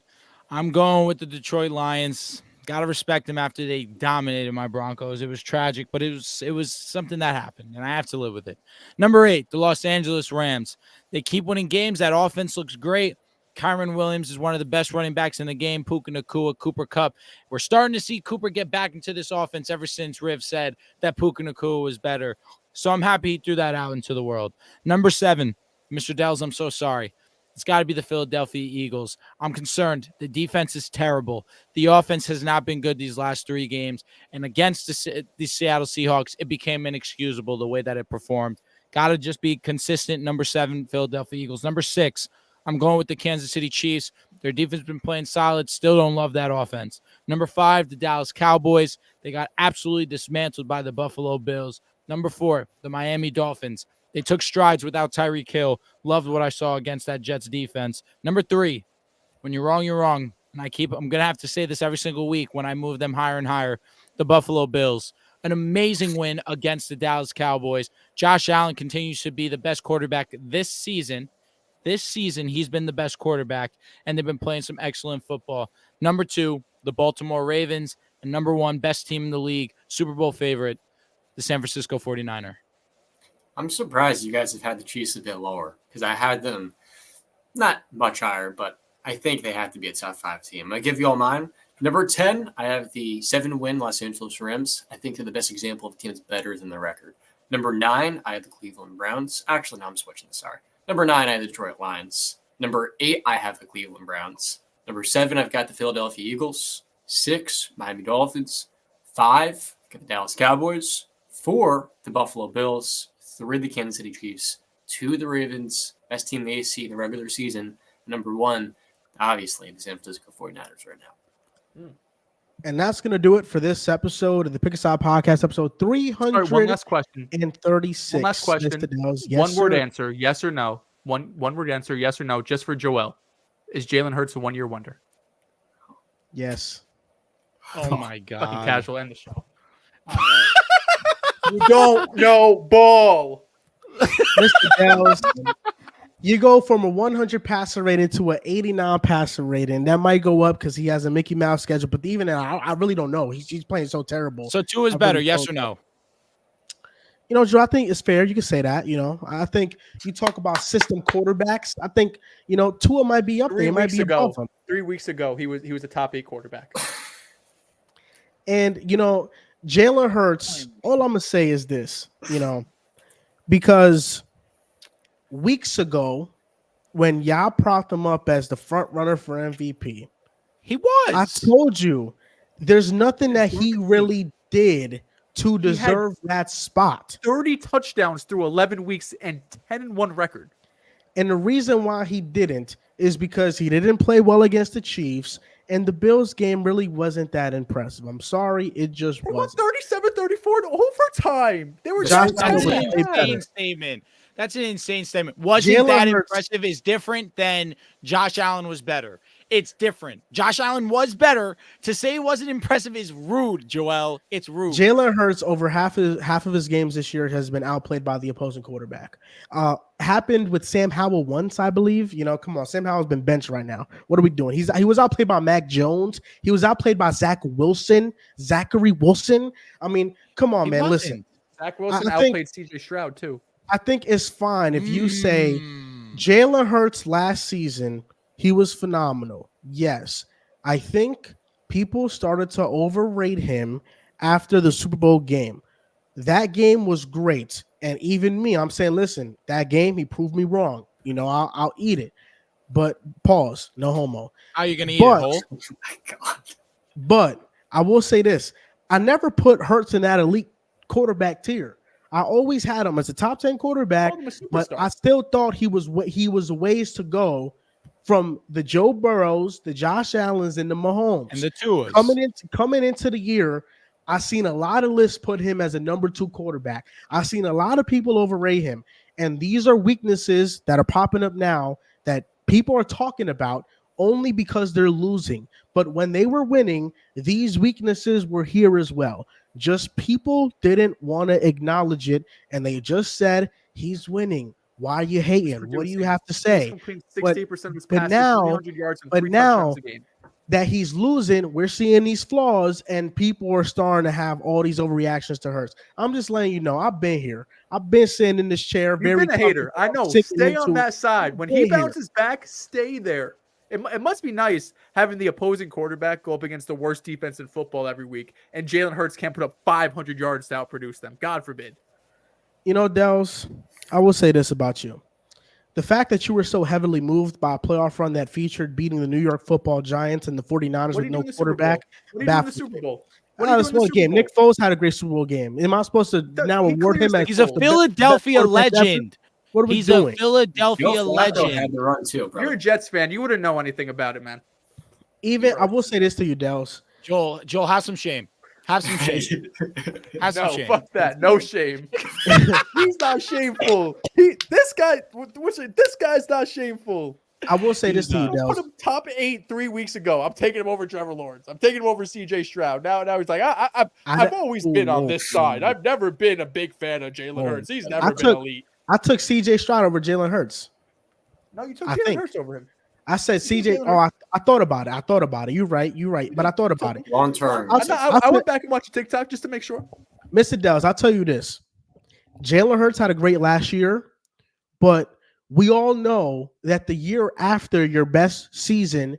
I'm going with the Detroit Lions. Got to respect them after they dominated my Broncos. It was tragic, but it was something that happened, and I have to live with it. Number 8, the Los Angeles Rams. They keep winning games. That offense looks great. Kyron Williams is one of the best running backs in the game. Puka Nacua, Cooper Kupp. We're starting to see Cooper get back into this offense ever since Riv said that Puka Nacua was better. So I'm happy he threw that out into the world. Number 7, Mr. Dehls, I'm so sorry. It's got to be the Philadelphia Eagles. I'm concerned. The defense is terrible. The offense has not been good these last 3 games. And against the Seattle Seahawks, it became inexcusable the way that it performed. Got to just be consistent. Number 7, Philadelphia Eagles. Number 6, I'm going with the Kansas City Chiefs. Their defense has been playing solid. Still don't love that offense. Number 5, the Dallas Cowboys. They got absolutely dismantled by the Buffalo Bills. Number 4, the Miami Dolphins. They took strides without Tyreek Hill. Loved what I saw against that Jets defense. Number 3, when you're wrong, you're wrong. And I'm going to have to say this every single week when I move them higher and higher. The Buffalo Bills. An amazing win against the Dallas Cowboys. Josh Allen continues to be the best quarterback this season. This season, he's been the best quarterback, and they've been playing some excellent football. Number 2, the Baltimore Ravens. And number 1, best team in the league, Super Bowl favorite, the San Francisco 49er. I'm surprised you guys have had the Chiefs a bit lower because I had them not much higher, but I think they have to be a top 5 team. I'll give you all mine. Number 10, I have the 7-win Los Angeles Rams. I think they're the best example of a team that's better than their record. Number 9, I have the Cleveland Browns. Actually, no, I'm switching. Sorry. Number 9, I have the Detroit Lions. Number 8, I have the Cleveland Browns. Number 7, I've got the Philadelphia Eagles. 6, Miami Dolphins. 5, I've got the Dallas Cowboys. 4, the Buffalo Bills. 3, the Kansas City Chiefs. 2, the Ravens. Best team in the AC in the regular season. Number 1, obviously, the San Francisco 49ers right now. And that's going to do it for this episode of the Pick Aside Podcast, episode 336. Sorry, one last question. One last question. Yes, one word sir. answer, yes or no. One word answer, yes or no, just for Joel. Is Jalen Hurts a 1-year wonder? Yes. Oh, my God. Fucking casual. End the show. You don't know ball. Mr. Dehls, you go from a 100 passer rating to an 89 passer rating. That might go up because he has a Mickey Mouse schedule, but even then, I really don't know. He's playing so terrible. So 2 is better, yes or no? You know, Joe, I think it's fair. You can say that. You know, I think you talk about system quarterbacks. I think, you know, Tua might be up there. He might be above him. 3 weeks ago, he was a top 8 quarterback. And, you know, Jalen Hurts, all I'm going to say is this, you know, because weeks ago, when y'all propped him up as the front runner for MVP, he was. I told you there's nothing that he really did to deserve that spot. 30 touchdowns through 11 weeks and 10-1 record. And the reason why he didn't is because he didn't play well against the Chiefs, and the Bills game really wasn't that impressive. I'm sorry, it just They won wasn't. 37-34 in overtime. They were Josh down That's Allen an 10. played better. insane statement. That's an insane statement. Wasn't Jalen that Hurts- impressive is different than Josh Allen was better. It's different. Josh Allen was better. To say it wasn't impressive is rude, Joel. It's rude. Jalen Hurts over half of his games this year has been outplayed by the opposing quarterback. Happened with Sam Howell once, I believe. You know, come on, Sam Howell's been benched right now. What are we doing? He was outplayed by Mac Jones. He was outplayed by Zachary Wilson. I mean, come on, He man. wasn't. Listen, Zach Wilson I think- outplayed CJ Stroud too. I think it's fine if you say Jalen Hurts last season, he was phenomenal. Yes. I think people started to overrate him after the Super Bowl game. That game was great. And even me, I'm saying, listen, that game, he proved me wrong. You know, I'll eat it. But pause, no homo. How are you going to eat But- it whole? Oh my God. But I will say this. I never put Hurts in that elite quarterback tier. I always had him as a top 10 quarterback, Called him a but superstar. I still thought he was a ways to go from the Joe Burrows, the Josh Allens, and the Mahomes. And the Tuas. Coming into the year, I seen a lot of lists put him as a number 2 quarterback. I seen a lot of people overrate him, and these are weaknesses that are popping up now that people are talking about only because they're losing. But when they were winning, these weaknesses were here as well. Just people didn't want to acknowledge it, and they just said he's winning. Why are you hating? What do you have to say? Completing But- 60% of his but passes, now- 300 yards, and but 3 now- touchdowns a game. That he's losing, we're seeing these flaws, and people are starting to have all these overreactions to Hurts. I'm just letting you know, I've been here. I've been sitting in this chair. You've very been a hater. I know. sinking Stay on into- that side. When Stay he here. bounces back, stay there. It must be nice having the opposing quarterback go up against the worst defense in football every week, and Jalen Hurts can't put up 500 yards to outproduce them. God forbid. You know, Dehls, I will say this about you. The fact that you were so heavily moved by a playoff run that featured beating the New York Football Giants and the 49ers What with do you do no in the Super Bowl? quarterback. What do you do in the baffles Super me. Bowl? That's What do you do in the one Super game. Bowl? Nick Foles had a great Super Bowl game. Am I supposed to now he award clears him the as He's a goal. the best Philadelphia quarterback ever? legend. What are we He's doing? a Philadelphia Joe Flacco legend. had the run too, bro. You're a Jets fan. You wouldn't know anything about it, man. Even I will say this to you, Dehls. Joel, have some shame. Have some shame. Have some No, shame. fuck that. No shame. He's not shameful. This guy's not shameful. I will say this to you, I put Dehls. him top 8 3 weeks ago. I'm taking him over Trevor Lawrence. I'm taking him over CJ Stroud. Now he's like, I've always been on this side. I've never been a big fan of Jalen Hurts. He's never been elite. I took CJ Stroud over Jalen Hurts. No, you took I Jalen think- Hurts over him. I said CJ. Oh, I thought about it. You're right. But I thought about it. Long term. I'll I went back and watched TikTok just to make sure. Mr. Dehls, I'll tell you this. Jalen Hurts had a great last year, but we all know that the year after your best season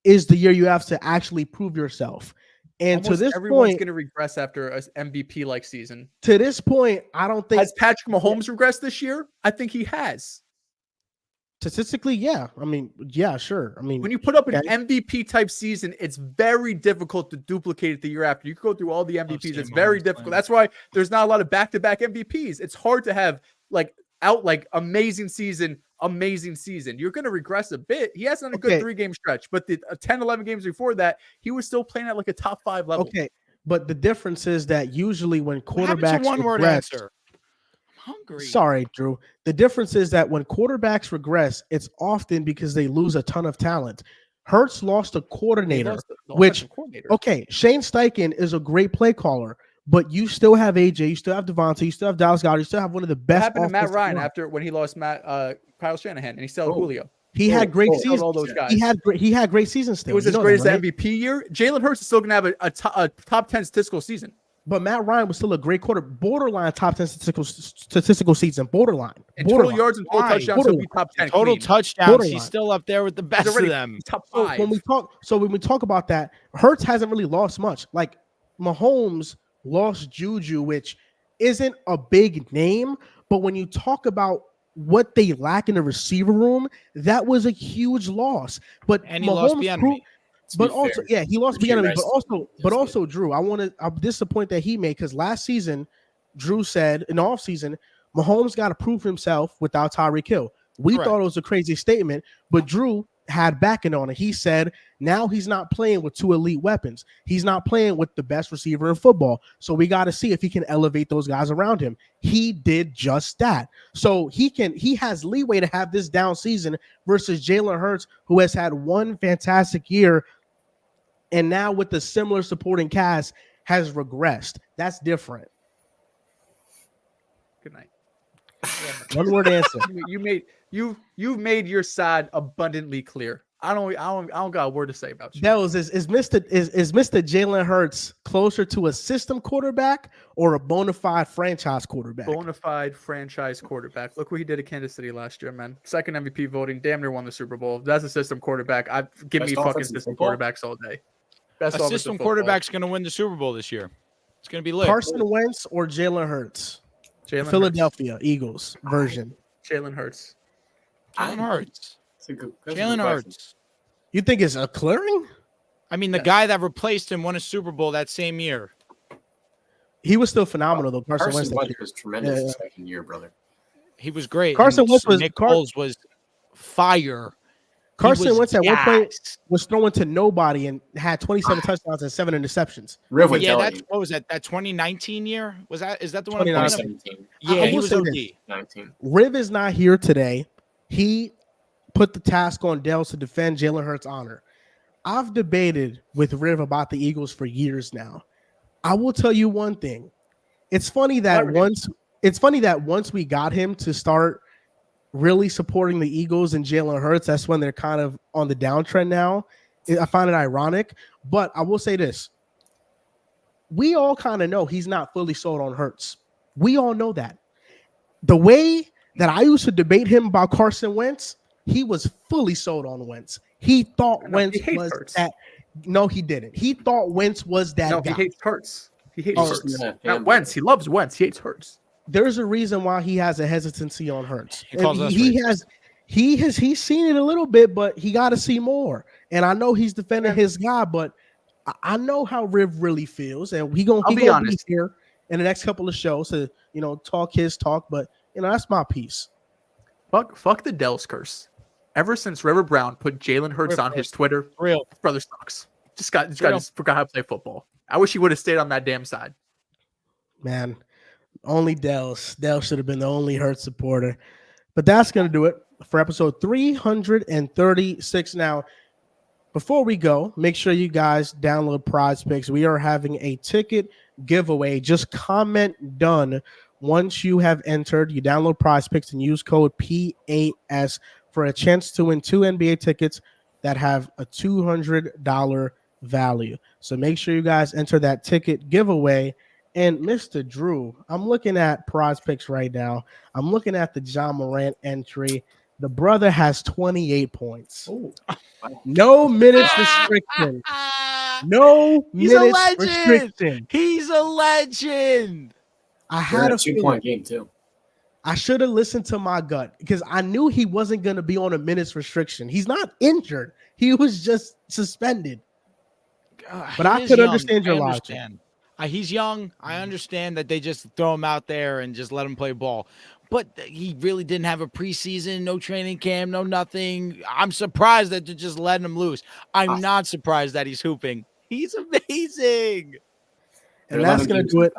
is the year you have to actually prove yourself. And Almost to this everyone's point, going to regress after an MVP-like season. I don't think Has Patrick Mahomes regressed this year? I think he has. statistically, yeah. I mean, yeah, sure. I mean, When you put up an okay. MVP type season, it's very difficult to duplicate it the year after. You can go through all the MVPs. seeing It's very Mahomes difficult. playing. That's why there's not a lot of back-to-back MVPs. It's hard to have amazing season. You're going to regress a bit. He hasn't had a good Okay. 3-game stretch, but the 10, 11 games before that, he was still playing at like a top 5 level. okay. But the difference is that usually when What happened to quarterbacks one-word regress, answer? I'm hungry. sorry, Drew. The difference is that when quarterbacks regress, it's often because they lose a ton of talent. Hurts lost a He coordinator. lost the which- offensive coordinator. Okay, Shane Steichen is a great play caller, but you still have AJ, you still have Devontae, you still have Dallas Goedert, you still have one of the What best. happened to Matt offensive Ryan line. after when he lost Kyle Shanahan and he still had Oh. Julio? He had great He held seasons. all those guys. He had great seasons still. It was You as know great that, as the right? MVP year. Jalen Hurts is still going to have a top 10 statistical season. But Matt Ryan was still a great borderline top 10 statistical season, borderline. And total Borderline. yards and total Why? touchdowns, he'll be top 10. Total clean. touchdowns. Borderline. He's still up there with the He's best of already them. top So 5. when we talk about that, Hurts hasn't really lost much. Like Mahomes lost Juju, which isn't a big name, but when you talk about what they lack in the receiver room, that was a huge loss. But And he lost the enemy. But also, yeah, he lost the enemy. But Yes, also, Drew, I'm disappointed that he made because last season, Drew said in the offseason, Mahomes got to prove himself without Tyreek Hill. We Correct. thought it was a crazy statement, but Drew, had backing on it. He said now he's not playing with two elite weapons. He's not playing with the best receiver in football. So we got to see if he can elevate those guys around him. He did just that. So he has leeway to have this down season versus Jalen Hurts, who has had one fantastic year and now with the similar supporting cast has regressed. That's different. Good night. One word answer. You've made your side abundantly clear. I don't got a word to say about you. Dehls, is Mr. Jalen Hurts closer to a system quarterback or a bona fide franchise quarterback? Bona fide franchise quarterback. Look what he did at Kansas City last year, man. Second MVP voting, damn near won the Super Bowl. That's a system quarterback. Give me fucking system quarterbacks all day. Best a system quarterback's going to win the Super Bowl this year. It's going to be lit. Carson Wentz or Jalen Hurts? Philadelphia Eagles version. Jalen Hurts. Jalen Hurts. Jalen Jalen Hurts. You think it's a clearing? I mean, the guy that replaced him won a Super Bowl that same year. He was still phenomenal, though. Carson Wentz was tremendous the second year, brother. He was great. Carson Wentz was Nick Foles was fire. Carson Wentz at one point was throwing to nobody and had 27 touchdowns and 7 interceptions. That's what was that 2019 year? Is that the one? 2017. Yeah, he was OD. 19. Riv is not here today. He put the task on Dehls to defend Jalen Hurts' honor. I've debated with Riv about the Eagles for years now. I will tell you one thing. It's funny that once we got him to start really supporting the Eagles and Jalen Hurts, that's when they're kind of on the downtrend now. I find it ironic, but I will say this. We all kind of know he's not fully sold on Hurts. We all know that. The way that I used to debate him about Carson Wentz, he was fully sold on Wentz. He thought Wentz was Hurts. that. No, he didn't. He thought Wentz was that guy. He hates Hurts. He hates Hurts. Not Wentz. He loves Wentz. He hates Hurts. There's a reason why he has a hesitancy on Hurts. He's seen it a little bit, but he got to see more. And I know he's defending his guy, but I know how Riv really feels, and he gonna be here in the next couple of shows to talk his talk. But that's my piece. Fuck the Dehls curse. Ever since River Brown put Jalen Hurts on his Twitter, brother sucks. Just forgot how to play football. I wish he would have stayed on that damn side. Man. Only Dehls. Dehls should have been the only Hurts supporter. But that's going to do it for episode 336. Now, before we go, make sure you guys download Prize Picks. We are having a ticket giveaway. Just comment done once you have entered. You download Prize Picks and use code PAS for a chance to win 2 NBA tickets that have a $200 value. So make sure you guys enter that ticket giveaway. And Mr. Drew, I'm looking at Prize Picks right now. I'm looking at the John Moran entry. The brother has 28 points. Ooh. No minutes restriction. No minutes restriction. He's a legend. I had a 2-point game too. I should have listened to my gut because I knew he wasn't going to be on a minutes restriction. He's not injured. He was just suspended. But I could understand your logic. He's young. I understand that they just throw him out there and just let him play ball. But he really didn't have a preseason, no training camp, no nothing. I'm surprised that they're just letting him loose. I'm not surprised that he's hooping. He's amazing. And that's going to do it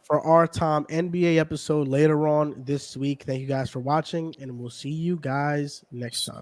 for our Tom NBA episode later on this week. Thank you guys for watching, and we'll see you guys next time.